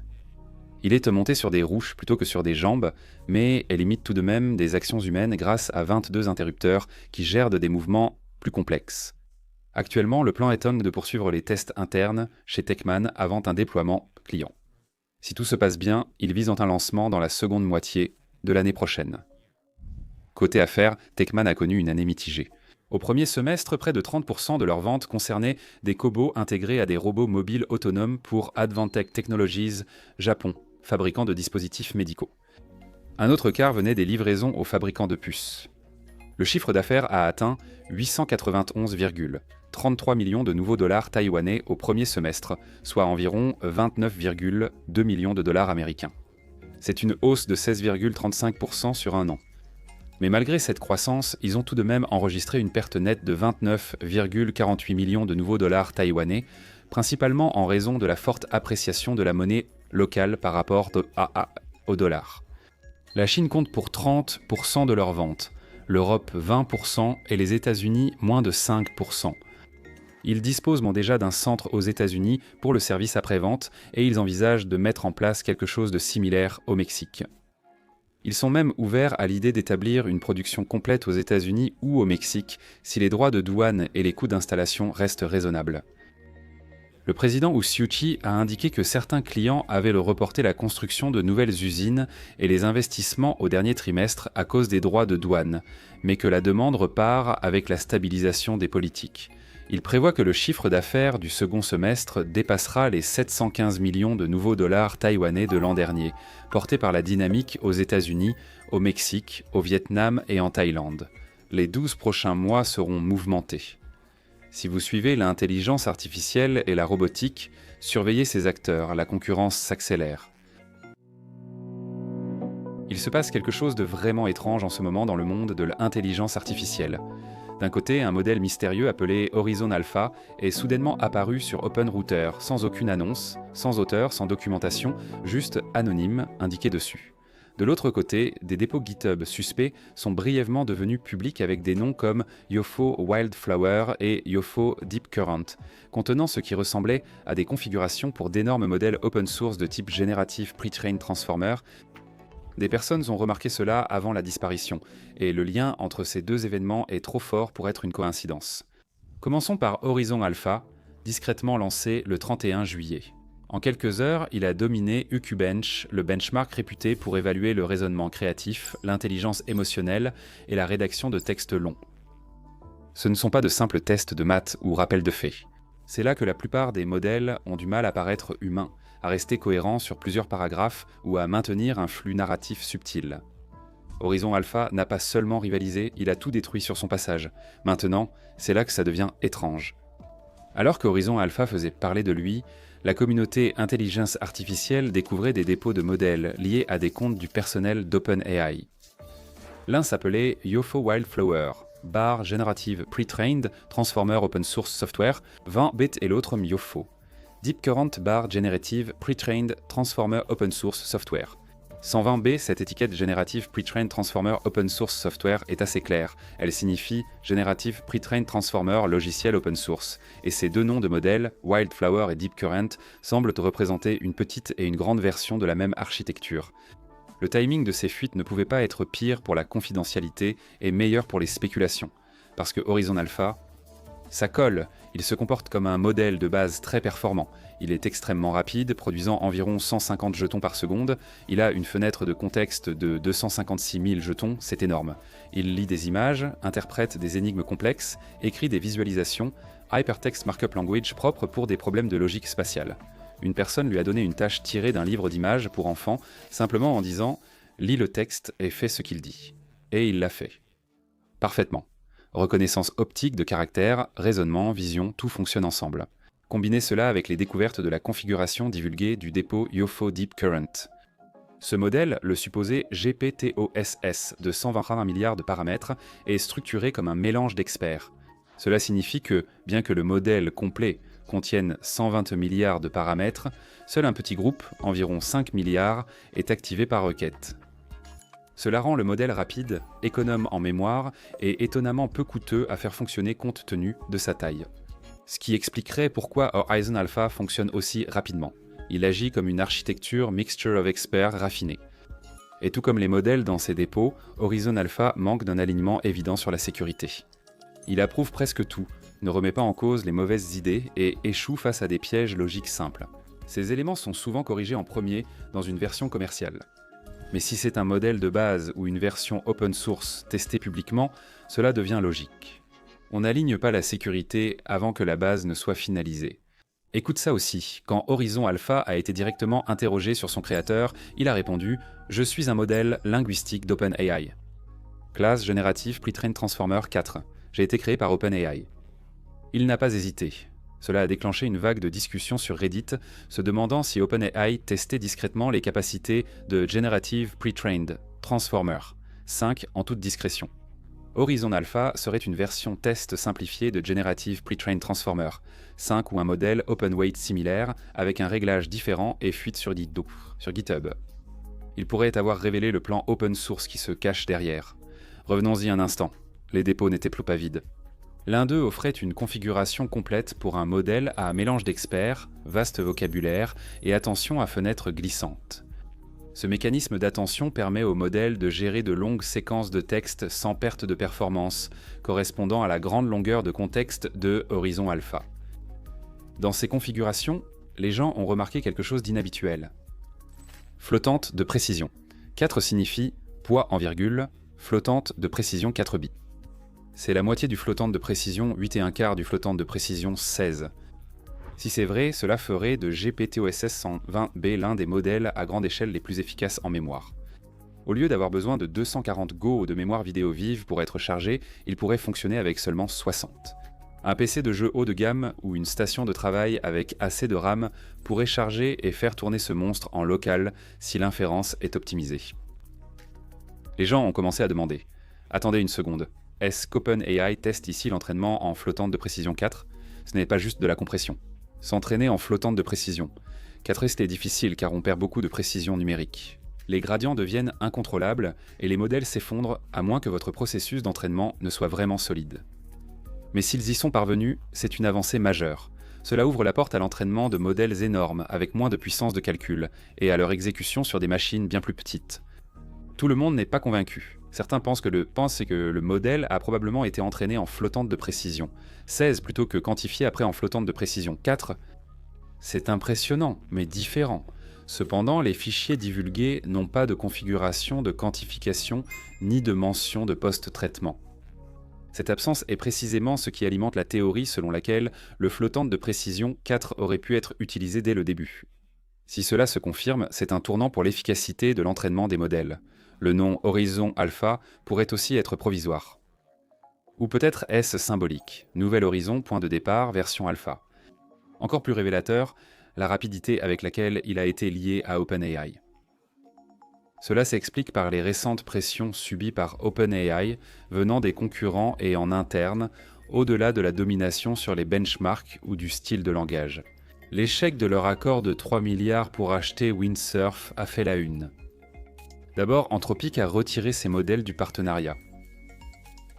Il est monté sur des roues plutôt que sur des jambes, mais elle imite tout de même des actions humaines grâce à 22 interrupteurs qui gèrent des mouvements plus complexes. Actuellement, le plan est de poursuivre les tests internes chez Techman avant un déploiement client. Si tout se passe bien, ils visent un lancement dans la seconde moitié de l'année prochaine. Côté affaires, Techman a connu une année mitigée. Au premier semestre, près de 30% de leurs ventes concernaient des cobots intégrés à des robots mobiles autonomes pour Advantech Technologies Japon, fabricant de dispositifs médicaux. Un autre quart venait des livraisons aux fabricants de puces. Le chiffre d'affaires a atteint 891,33 millions de nouveaux dollars taïwanais au premier semestre, soit environ 29,2 millions de dollars américains. C'est une hausse de 16,35% sur un an. Mais malgré cette croissance, ils ont tout de même enregistré une perte nette de 29,48 millions de nouveaux dollars taïwanais, principalement en raison de la forte appréciation de la monnaie locale par rapport au dollar. La Chine compte pour 30% de leurs ventes, l'Europe 20% et les États-Unis moins de 5%. Ils disposent déjà d'un centre aux États-Unis pour le service après-vente et ils envisagent de mettre en place quelque chose de similaire au Mexique. Ils sont même ouverts à l'idée d'établir une production complète aux États-Unis ou au Mexique si les droits de douane et les coûts d'installation restent raisonnables. Le président Usiuchi a indiqué que certains clients avaient reporté la construction de nouvelles usines et les investissements au dernier trimestre à cause des droits de douane, mais que la demande repart avec la stabilisation des politiques. Il prévoit que le chiffre d'affaires du second semestre dépassera les 715 millions de nouveaux dollars taïwanais de l'an dernier, porté par la dynamique aux États-Unis, au Mexique, au Vietnam et en Thaïlande. Les 12 prochains mois seront mouvementés. Si vous suivez l'intelligence artificielle et la robotique, surveillez ces acteurs, la concurrence s'accélère. Il se passe quelque chose de vraiment étrange en ce moment dans le monde de l'intelligence artificielle. D'un côté, un modèle mystérieux appelé Horizon Alpha est soudainement apparu sur OpenRouter, sans aucune annonce, sans auteur, sans documentation, juste anonyme, indiqué dessus. De l'autre côté, des dépôts GitHub suspects sont brièvement devenus publics avec des noms comme Yofo Wildflower et Yofo Deep Current, contenant ce qui ressemblait à des configurations pour d'énormes modèles open source de type Generative Pre-trained Transformer. Des personnes ont remarqué cela avant la disparition, et le lien entre ces deux événements est trop fort pour être une coïncidence. Commençons par Horizon Alpha, discrètement lancé le 31 juillet. En quelques heures, il a dominé UQBench, le benchmark réputé pour évaluer le raisonnement créatif, l'intelligence émotionnelle et la rédaction de textes longs. Ce ne sont pas de simples tests de maths ou rappels de faits. C'est là que la plupart des modèles ont du mal à paraître humains, à rester cohérents sur plusieurs paragraphes ou à maintenir un flux narratif subtil. Horizon Alpha n'a pas seulement rivalisé, il a tout détruit sur son passage. Maintenant, c'est là que ça devient étrange. Alors qu'Horizon Alpha faisait parler de lui, la communauté intelligence artificielle découvrait des dépôts de modèles liés à des comptes du personnel d'OpenAI. L'un s'appelait Yofo Wildflower, bar Generative Pre-trained Transformer Open Source Software, 20 bits et l'autre Myofo. Deep Current bar Generative Pre-trained Transformer Open Source Software. 120B, cette étiquette Generative Pre-trained Transformer Open Source Software est assez claire. Elle signifie Generative Pre-trained Transformer logiciel open source. Et ces deux noms de modèles, Wildflower et Deep Current, semblent représenter une petite et une grande version de la même architecture. Le timing de ces fuites ne pouvait pas être pire pour la confidentialité et meilleur pour les spéculations. Parce que Horizon Alpha, ça colle, il se comporte comme un modèle de base très performant. Il est extrêmement rapide, produisant environ 150 jetons par seconde. Il a une fenêtre de contexte de 256 000 jetons, c'est énorme. Il lit des images, interprète des énigmes complexes, écrit des visualisations, Hypertext Markup Language propre pour des problèmes de logique spatiale. Une personne lui a donné une tâche tirée d'un livre d'images pour enfants, simplement en disant « lis le texte et fais ce qu'il dit ». Et il l'a fait. Parfaitement. Reconnaissance optique de caractères, raisonnement, vision, tout fonctionne ensemble. Combinez cela avec les découvertes de la configuration divulguée du dépôt Yofo Deep Current. Ce modèle, le supposé GPTOSS de 120 milliards de paramètres, est structuré comme un mélange d'experts. Cela signifie que, bien que le modèle complet contienne 120 milliards de paramètres, seul un petit groupe, environ 5 milliards, est activé par requête. Cela rend le modèle rapide, économe en mémoire et étonnamment peu coûteux à faire fonctionner compte tenu de sa taille. Ce qui expliquerait pourquoi Horizon Alpha fonctionne aussi rapidement. Il agit comme une architecture mixture of experts raffinée. Et tout comme les modèles dans ses dépôts, Horizon Alpha manque d'un alignement évident sur la sécurité. Il approuve presque tout, ne remet pas en cause les mauvaises idées et échoue face à des pièges logiques simples. Ces éléments sont souvent corrigés en premier dans une version commerciale. Mais si c'est un modèle de base ou une version open source testée publiquement, cela devient logique. On n'aligne pas la sécurité avant que la base ne soit finalisée. Écoute ça aussi, quand Horizon Alpha a été directement interrogé sur son créateur, il a répondu « Je suis un modèle linguistique d'OpenAI. Classe Generative Pre-trained Transformer 4. J'ai été créé par OpenAI. » Il n'a pas hésité. Cela a déclenché une vague de discussions sur Reddit, se demandant si OpenAI testait discrètement les capacités de Generative Pre-trained Transformer, 5 en toute discrétion. Horizon Alpha serait une version test simplifiée de Generative Pre-trained Transformer, 5 ou un modèle open weight similaire avec un réglage différent et fuite sur GitHub. Il pourrait avoir révélé le plan open source qui se cache derrière. Revenons-y un instant, les dépôts n'étaient plus pas vides. L'un d'eux offrait une configuration complète pour un modèle à mélange d'experts, vaste vocabulaire et attention à fenêtre glissante. Ce mécanisme d'attention permet au modèle de gérer de longues séquences de texte sans perte de performance, correspondant à la grande longueur de contexte de Horizon Alpha. Dans ces configurations, les gens ont remarqué quelque chose d'inhabituel. Flottante de précision. 4 signifie poids en virgule, flottante de précision 4 bits. C'est la moitié du flottante de précision 8 et un quart du flottante de précision 16. Si c'est vrai, cela ferait de GPTOSS 120B l'un des modèles à grande échelle les plus efficaces en mémoire. Au lieu d'avoir besoin de 240 Go de mémoire vidéo vive pour être chargé, il pourrait fonctionner avec seulement 60. Un PC de jeu haut de gamme ou une station de travail avec assez de RAM pourrait charger et faire tourner ce monstre en local si l'inférence est optimisée. Les gens ont commencé à demander « Attendez une seconde, est-ce qu'OpenAI teste ici l'entraînement en flottante de précision 4 ? Ce n'est pas juste de la compression. S'entraîner en flottante de précision. 4S est difficile car on perd beaucoup de précision numérique. Les gradients deviennent incontrôlables et les modèles s'effondrent à moins que votre processus d'entraînement ne soit vraiment solide. Mais s'ils y sont parvenus, c'est une avancée majeure. Cela ouvre la porte à l'entraînement de modèles énormes avec moins de puissance de calcul et à leur exécution sur des machines bien plus petites. Tout le monde n'est pas convaincu. Certains pensent que le modèle a probablement été entraîné en flottante de précision 16 plutôt que quantifié après en flottante de précision 4. C'est impressionnant, mais différent. Cependant, les fichiers divulgués n'ont pas de configuration de quantification ni de mention de post-traitement. Cette absence est précisément ce qui alimente la théorie selon laquelle le flottante de précision 4 aurait pu être utilisé dès le début. Si cela se confirme, c'est un tournant pour l'efficacité de l'entraînement des modèles. Le nom Horizon Alpha pourrait aussi être provisoire. Ou peut-être est-ce symbolique. Nouvel horizon, point de départ, version alpha. Encore plus révélateur, la rapidité avec laquelle il a été lié à OpenAI. Cela s'explique par les récentes pressions subies par OpenAI venant des concurrents et en interne, au-delà de la domination sur les benchmarks ou du style de langage. L'échec de leur accord de 3 milliards pour acheter Windsurf a fait la une. D'abord, Anthropic a retiré ses modèles du partenariat.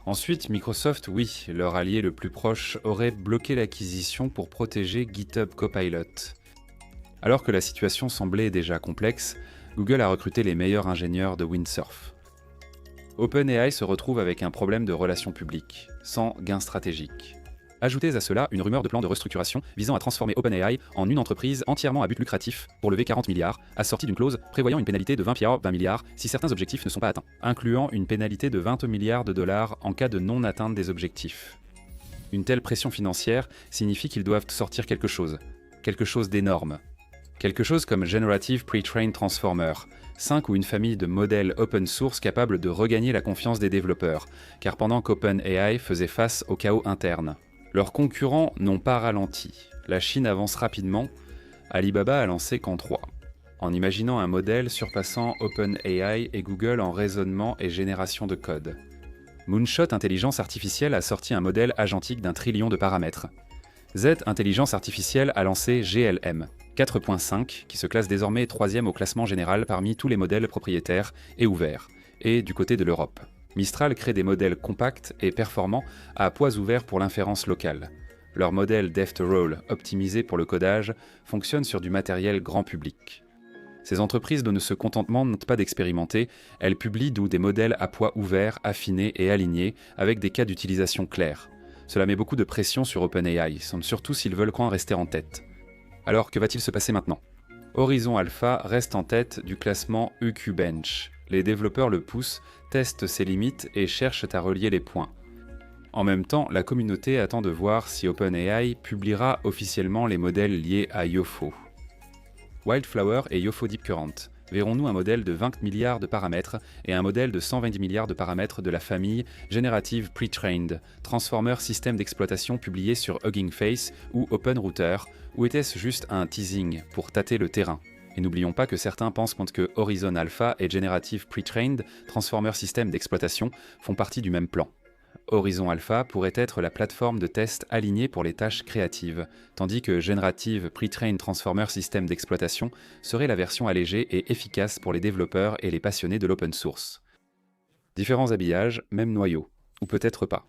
Ensuite, Microsoft, oui, leur allié le plus proche, aurait bloqué l'acquisition pour protéger GitHub Copilot. Alors que la situation semblait déjà complexe, Google a recruté les meilleurs ingénieurs de Windsurf. OpenAI se retrouve avec un problème de relations publiques, sans gain stratégique. Ajoutez à cela une rumeur de plan de restructuration visant à transformer OpenAI en une entreprise entièrement à but lucratif pour lever 40 milliards, assortie d'une clause prévoyant une pénalité de 20 milliards si certains objectifs ne sont pas atteints, incluant une pénalité de 20 milliards de dollars en cas de non-atteinte des objectifs. Une telle pression financière signifie qu'ils doivent sortir quelque chose d'énorme. Quelque chose comme Generative Pre-trained Transformer, 5 ou une famille de modèles open source capables de regagner la confiance des développeurs, car pendant qu'OpenAI faisait face au chaos interne. Leurs concurrents n'ont pas ralenti. La Chine avance rapidement. Alibaba a lancé qu'en 3. En imaginant un modèle surpassant OpenAI et Google en raisonnement et génération de code. Moonshot Intelligence Artificielle a sorti un modèle agentique d'1 trillion de paramètres. Z Intelligence Artificielle a lancé GLM 4.5, qui se classe désormais 3e au classement général parmi tous les modèles propriétaires et ouverts, et du côté de l'Europe. Mistral crée des modèles compacts et performants à poids ouverts pour l'inférence locale. Leur modèle DeftRoll, optimisé pour le codage, fonctionne sur du matériel grand public. Ces entreprises ne se contentent pas d'expérimenter, elles publient d'où des modèles à poids ouverts, affinés et alignés, avec des cas d'utilisation clairs. Cela met beaucoup de pression sur OpenAI, surtout s'ils veulent rester en tête. Alors que va-t-il se passer maintenant ? Horizon Alpha reste en tête du classement EQBench. Les développeurs le poussent, testent ses limites et cherchent à relier les points. En même temps, la communauté attend de voir si OpenAI publiera officiellement les modèles liés à Yofo. Wildflower et Yofo Deep Current. Verrons-nous un modèle de 20 milliards de paramètres et un modèle de 120 milliards de paramètres de la famille Generative Pre-trained, Transformer système d'exploitation publié sur Hugging Face ou OpenRouter, ou était-ce juste un teasing pour tâter le terrain ? Et n'oublions pas que certains pensent que Horizon Alpha et Generative Pre-trained, Transformer système d'exploitation, font partie du même plan. Horizon Alpha pourrait être la plateforme de test alignée pour les tâches créatives, tandis que Generative Pre-trained Transformer System d'exploitation serait la version allégée et efficace pour les développeurs et les passionnés de l'open source. Différents habillages, même noyau, ou peut-être pas.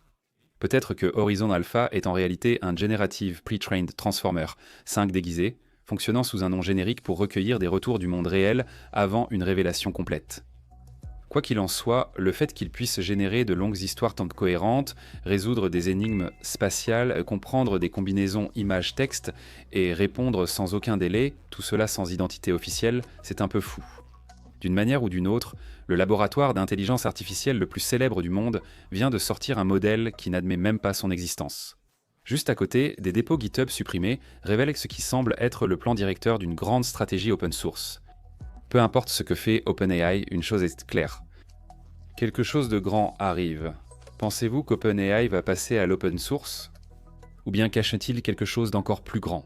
Peut-être que Horizon Alpha est en réalité un Generative Pre-trained Transformer 5 déguisé, fonctionnant sous un nom générique pour recueillir des retours du monde réel avant une révélation complète. Quoi qu'il en soit, le fait qu'il puisse générer de longues histoires tant cohérentes, résoudre des énigmes spatiales, comprendre des combinaisons images-texte et répondre sans aucun délai, tout cela sans identité officielle, c'est un peu fou. D'une manière ou d'une autre, le laboratoire d'intelligence artificielle le plus célèbre du monde vient de sortir un modèle qui n'admet même pas son existence. Juste à côté, des dépôts GitHub supprimés révèlent ce qui semble être le plan directeur d'une grande stratégie open source. Peu importe ce que fait OpenAI, une chose est claire. Quelque chose de grand arrive. Pensez-vous qu'OpenAI va passer à l'open source? Ou bien cache-t-il quelque chose d'encore plus grand?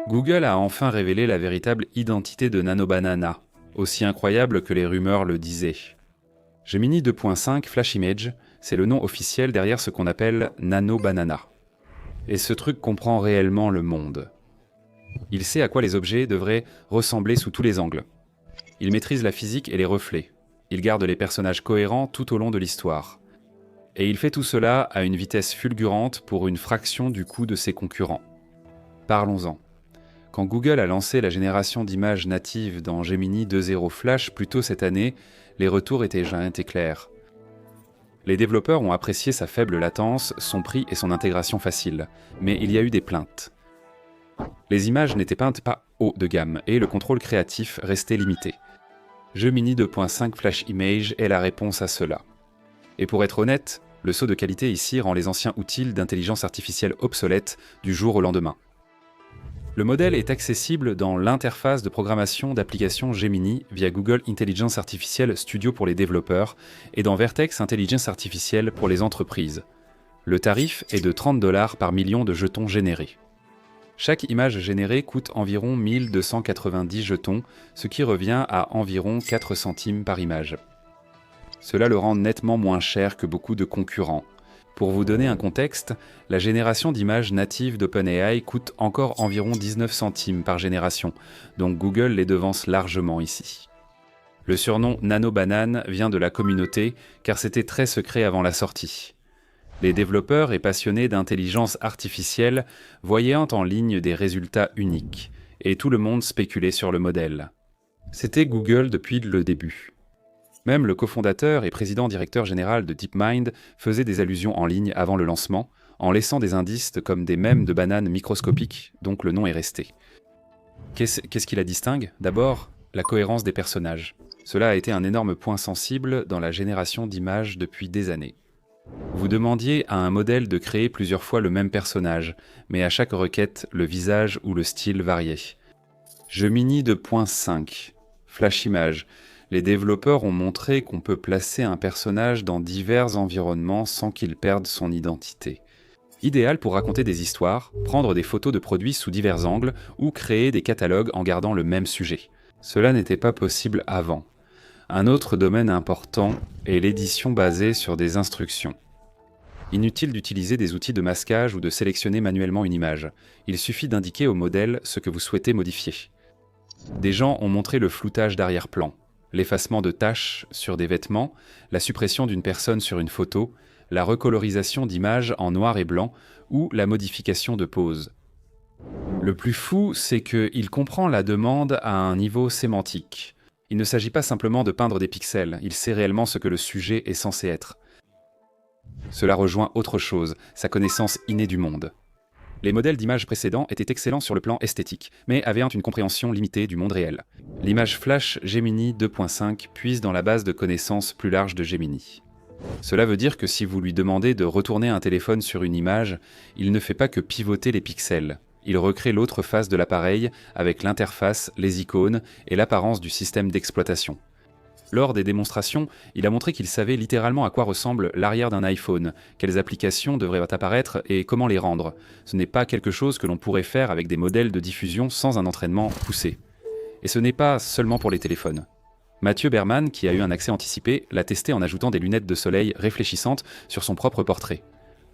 Google a enfin révélé la véritable identité de Nano Banana, aussi incroyable que les rumeurs le disaient. Gemini 2.5 Flash Image, c'est le nom officiel derrière ce qu'on appelle Nano Banana. Et ce truc comprend réellement le monde. Il sait à quoi les objets devraient ressembler sous tous les angles. Il maîtrise la physique et les reflets. Il garde les personnages cohérents tout au long de l'histoire. Et il fait tout cela à une vitesse fulgurante pour une fraction du coût de ses concurrents. Parlons-en. Quand Google a lancé la génération d'images natives dans Gemini 2.0 Flash plus tôt cette année, les retours étaient clairs. Les développeurs ont apprécié sa faible latence, son prix et son intégration facile. Mais il y a eu des plaintes. Les images n'étaient peintes pas haut de gamme et le contrôle créatif restait limité. Gemini 2.5 Flash Image est la réponse à cela. Et pour être honnête, le saut de qualité ici rend les anciens outils d'intelligence artificielle obsolètes du jour au lendemain. Le modèle est accessible dans l'interface de programmation d'application Gemini via Google Intelligence Artificielle Studio pour les développeurs et dans Vertex Intelligence Artificielle pour les entreprises. Le tarif est de $30 par million de jetons générés. Chaque image générée coûte environ 1290 jetons, ce qui revient à environ 4 centimes par image. Cela le rend nettement moins cher que beaucoup de concurrents. Pour vous donner un contexte, la génération d'images natives d'OpenAI coûte encore environ 19 centimes par génération, donc Google les devance largement ici. Le surnom Nano Banane vient de la communauté, car c'était très secret avant la sortie. Les développeurs et passionnés d'intelligence artificielle voyaient en ligne des résultats uniques, et tout le monde spéculait sur le modèle. C'était Google depuis le début. Même le cofondateur et président-directeur général de DeepMind faisait des allusions en ligne avant le lancement, en laissant des indices comme des mèmes de bananes microscopiques, donc le nom est resté. Qu'est-ce qui la distingue? D'abord, la cohérence des personnages. Cela a été un énorme point sensible dans la génération d'images depuis des années. Vous demandiez à un modèle de créer plusieurs fois le même personnage, mais à chaque requête, le visage ou le style variait. Gemini 2.5 Flash Image. Les développeurs ont montré qu'on peut placer un personnage dans divers environnements sans qu'il perde son identité. Idéal pour raconter des histoires, prendre des photos de produits sous divers angles ou créer des catalogues en gardant le même sujet. Cela n'était pas possible avant. Un autre domaine important est l'édition basée sur des instructions. Inutile d'utiliser des outils de masquage ou de sélectionner manuellement une image. Il suffit d'indiquer au modèle ce que vous souhaitez modifier. Des gens ont montré le floutage d'arrière-plan, l'effacement de taches sur des vêtements, la suppression d'une personne sur une photo, la recolorisation d'images en noir et blanc ou la modification de pose. Le plus fou, c'est qu'il comprend la demande à un niveau sémantique. Il ne s'agit pas simplement de peindre des pixels, il sait réellement ce que le sujet est censé être. Cela rejoint autre chose, sa connaissance innée du monde. Les modèles d'images précédents étaient excellents sur le plan esthétique, mais avaient une compréhension limitée du monde réel. L'image Flash Gemini 2.5 puise dans la base de connaissances plus large de Gemini. Cela veut dire que si vous lui demandez de retourner un téléphone sur une image, il ne fait pas que pivoter les pixels. Il recrée l'autre face de l'appareil avec l'interface, les icônes et l'apparence du système d'exploitation. Lors des démonstrations, il a montré qu'il savait littéralement à quoi ressemble l'arrière d'un iPhone, quelles applications devraient apparaître et comment les rendre. Ce n'est pas quelque chose que l'on pourrait faire avec des modèles de diffusion sans un entraînement poussé. Et ce n'est pas seulement pour les téléphones. Mathieu Berman, qui a eu un accès anticipé, l'a testé en ajoutant des lunettes de soleil réfléchissantes sur son propre portrait.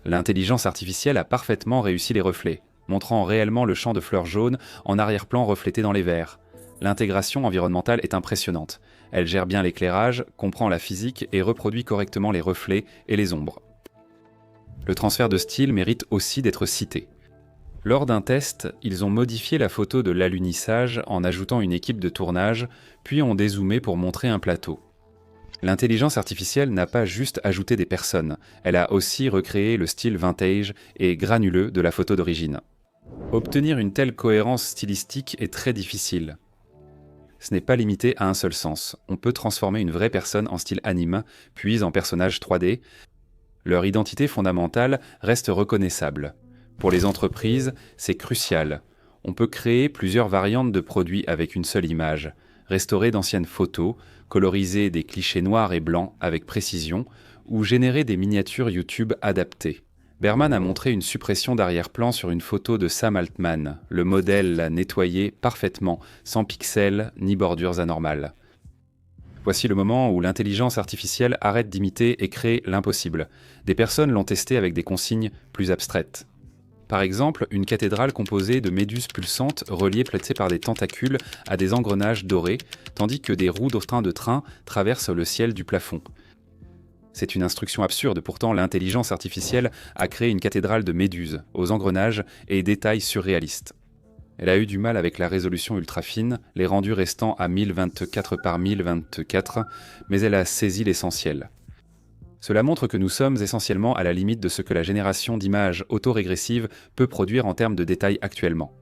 L'intelligence artificielle a parfaitement réussi les reflets, montrant réellement le champ de fleurs jaunes en arrière-plan reflété dans les verts. L'intégration environnementale est impressionnante. Elle gère bien l'éclairage, comprend la physique et reproduit correctement les reflets et les ombres. Le transfert de style mérite aussi d'être cité. Lors d'un test, ils ont modifié la photo de l'alunissage en ajoutant une équipe de tournage, puis ont dézoomé pour montrer un plateau. L'intelligence artificielle n'a pas juste ajouté des personnes, elle a aussi recréé le style vintage et granuleux de la photo d'origine. Obtenir une telle cohérence stylistique est très difficile. Ce n'est pas limité à un seul sens. On peut transformer une vraie personne en style anime, puis en personnage 3D. Leur identité fondamentale reste reconnaissable. Pour les entreprises, c'est crucial. On peut créer plusieurs variantes de produits avec une seule image, restaurer d'anciennes photos, coloriser des clichés noirs et blancs avec précision, ou générer des miniatures YouTube adaptées. Berman a montré une suppression d'arrière-plan sur une photo de Sam Altman. Le modèle l'a nettoyé parfaitement, sans pixels ni bordures anormales. Voici le moment où l'intelligence artificielle arrête d'imiter et crée l'impossible. Des personnes l'ont testé avec des consignes plus abstraites. Par exemple, une cathédrale composée de méduses pulsantes reliées placées par des tentacules à des engrenages dorés, tandis que des roues de train traversent le ciel du plafond. C'est une instruction absurde, pourtant l'intelligence artificielle a créé une cathédrale de méduses, aux engrenages et détails surréalistes. Elle a eu du mal avec la résolution ultra fine, les rendus restant à 1024 par 1024, mais elle a saisi l'essentiel. Cela montre que nous sommes essentiellement à la limite de ce que la génération d'images autorégressives peut produire en termes de détails actuellement.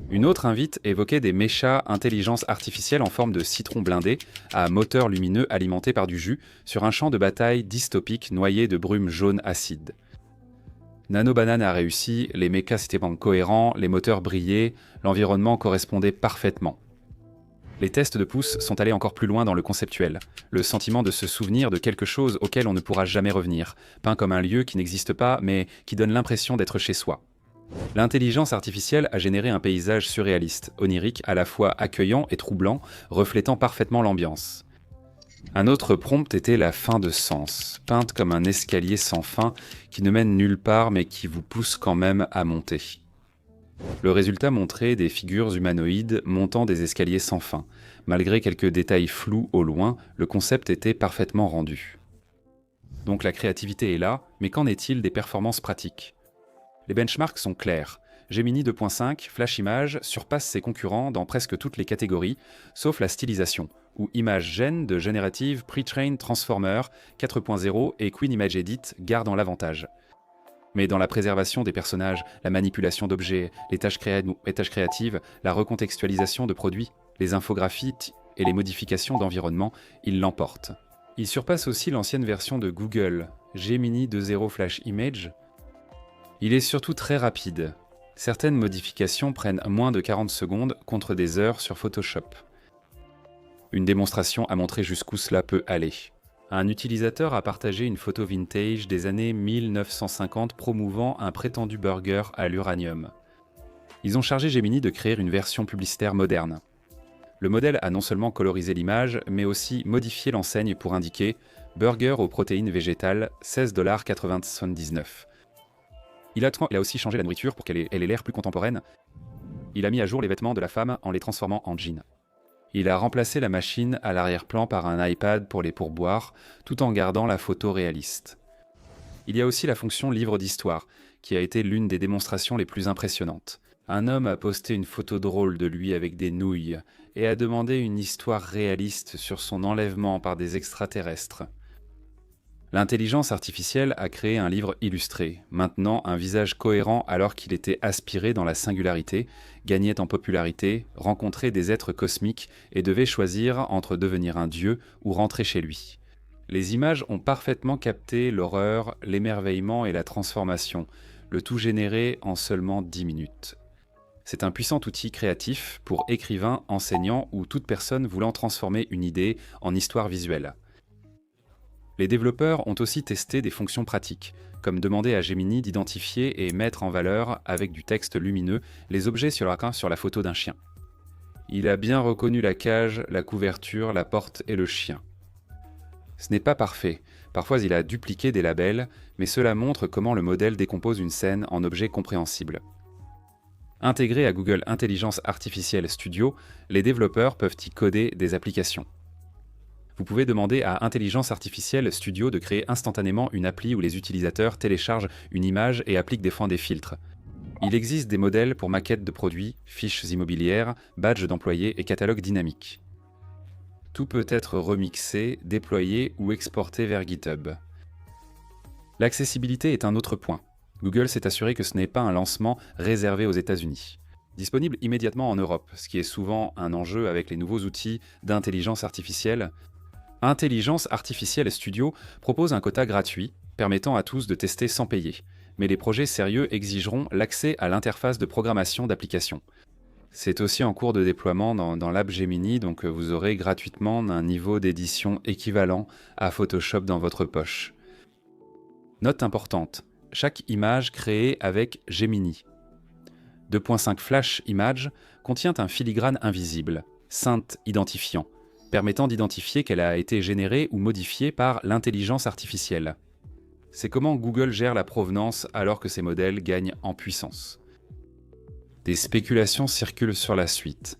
Une autre invite évoquait des mechas intelligence artificielle en forme de citron blindé, à moteur lumineux alimenté par du jus, sur un champ de bataille dystopique noyé de brume jaune acide. Nanobanane a réussi, les mechas étaient cohérents, les moteurs brillaient, l'environnement correspondait parfaitement. Les tests de pouce sont allés encore plus loin dans le conceptuel, le sentiment de se souvenir de quelque chose auquel on ne pourra jamais revenir, peint comme un lieu qui n'existe pas mais qui donne l'impression d'être chez soi. L'intelligence artificielle a généré un paysage surréaliste, onirique, à la fois accueillant et troublant, reflétant parfaitement l'ambiance. Un autre prompt était la fin de sens, peinte comme un escalier sans fin qui ne mène nulle part mais qui vous pousse quand même à monter. Le résultat montrait des figures humanoïdes montant des escaliers sans fin. Malgré quelques détails flous au loin, le concept était parfaitement rendu. Donc la créativité est là, mais qu'en est-il des performances pratiques ? Les benchmarks sont clairs. Gemini 2.5, Flash Image, surpasse ses concurrents dans presque toutes les catégories, sauf la stylisation, où Image Gen de Generative Pre-trained Transformer 4.0 et Queen Image Edit gardent l'avantage. Mais dans la préservation des personnages, la manipulation d'objets, les tâches créatives, la recontextualisation de produits, les infographies et les modifications d'environnement, il l'emporte. Il surpasse aussi l'ancienne version de Google, Gemini 2.0 Flash Image. Il est surtout très rapide. Certaines modifications prennent moins de 40 secondes contre des heures sur Photoshop. Une démonstration a montré jusqu'où cela peut aller. Un utilisateur a partagé une photo vintage des années 1950 promouvant un prétendu burger à l'uranium. Ils ont chargé Gemini de créer une version publicitaire moderne. Le modèle a non seulement colorisé l'image, mais aussi modifié l'enseigne pour indiquer « Burger aux protéines végétales, $16,99 ». Il a aussi changé la nourriture pour qu'elle ait l'air plus contemporaine. Il a mis à jour les vêtements de la femme en les transformant en jeans. Il a remplacé la machine à l'arrière-plan par un iPad pour les pourboires, tout en gardant la photo réaliste. Il y a aussi la fonction livre d'histoire, qui a été l'une des démonstrations les plus impressionnantes. Un homme a posté une photo drôle de lui avec des nouilles et a demandé une histoire réaliste sur son enlèvement par des extraterrestres. L'intelligence artificielle a créé un livre illustré, maintenant un visage cohérent alors qu'il était aspiré dans la singularité, gagnait en popularité, rencontrait des êtres cosmiques et devait choisir entre devenir un dieu ou rentrer chez lui. Les images ont parfaitement capté l'horreur, l'émerveillement et la transformation, le tout généré en seulement 10 minutes. C'est un puissant outil créatif pour écrivains, enseignants ou toute personne voulant transformer une idée en histoire visuelle. Les développeurs ont aussi testé des fonctions pratiques, comme demander à Gemini d'identifier et mettre en valeur, avec du texte lumineux, les objets sur la photo d'un chien. Il a bien reconnu la cage, la couverture, la porte et le chien. Ce n'est pas parfait, parfois il a dupliqué des labels, mais cela montre comment le modèle décompose une scène en objets compréhensibles. Intégrés à Google Intelligence Artificielle Studio, les développeurs peuvent y coder des applications. Vous pouvez demander à Intelligence Artificielle Studio de créer instantanément une appli où les utilisateurs téléchargent une image et appliquent des filtres. Il existe des modèles pour maquettes de produits, fiches immobilières, badges d'employés et catalogues dynamiques. Tout peut être remixé, déployé ou exporté vers GitHub. L'accessibilité est un autre point. Google s'est assuré que ce n'est pas un lancement réservé aux États-Unis. Disponible immédiatement en Europe, ce qui est souvent un enjeu avec les nouveaux outils d'intelligence artificielle. Intelligence Artificielle Studio propose un quota gratuit, permettant à tous de tester sans payer. Mais les projets sérieux exigeront l'accès à l'interface de programmation d'application. C'est aussi en cours de déploiement dans l'app Gemini, donc vous aurez gratuitement un niveau d'édition équivalent à Photoshop dans votre poche. Note importante, chaque image créée avec Gemini 2.5 Flash Image contient un filigrane invisible, Scent Identifiant, permettant d'identifier qu'elle a été générée ou modifiée par l'intelligence artificielle. C'est comment Google gère la provenance alors que ces modèles gagnent en puissance. Des spéculations circulent sur la suite.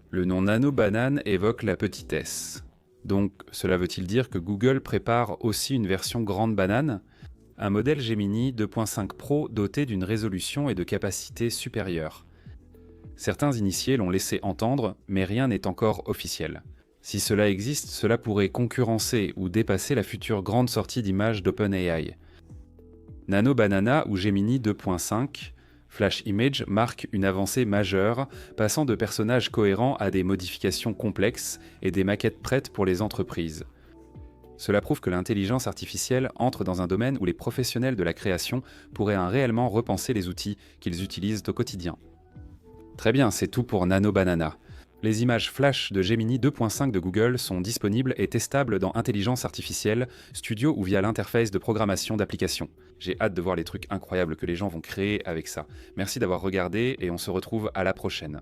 Le nom Nano Banane évoque la petitesse. Donc, cela veut-il dire que Google prépare aussi une version grande banane ? Un modèle Gemini 2.5 Pro doté d'une résolution et de capacités supérieures. Certains initiés l'ont laissé entendre, mais rien n'est encore officiel. Si cela existe, cela pourrait concurrencer ou dépasser la future grande sortie d'images d'OpenAI. Nano Banana ou Gemini 2.5 Flash Image marque une avancée majeure, passant de personnages cohérents à des modifications complexes et des maquettes prêtes pour les entreprises. Cela prouve que l'intelligence artificielle entre dans un domaine où les professionnels de la création pourraient réellement repenser les outils qu'ils utilisent au quotidien. Très bien, c'est tout pour Nano Banana. Les images flash de Gemini 2.5 de Google sont disponibles et testables dans Intelligence Artificielle Studio ou via l'interface de programmation d'application. J'ai hâte de voir les trucs incroyables que les gens vont créer avec ça. Merci d'avoir regardé et on se retrouve à la prochaine.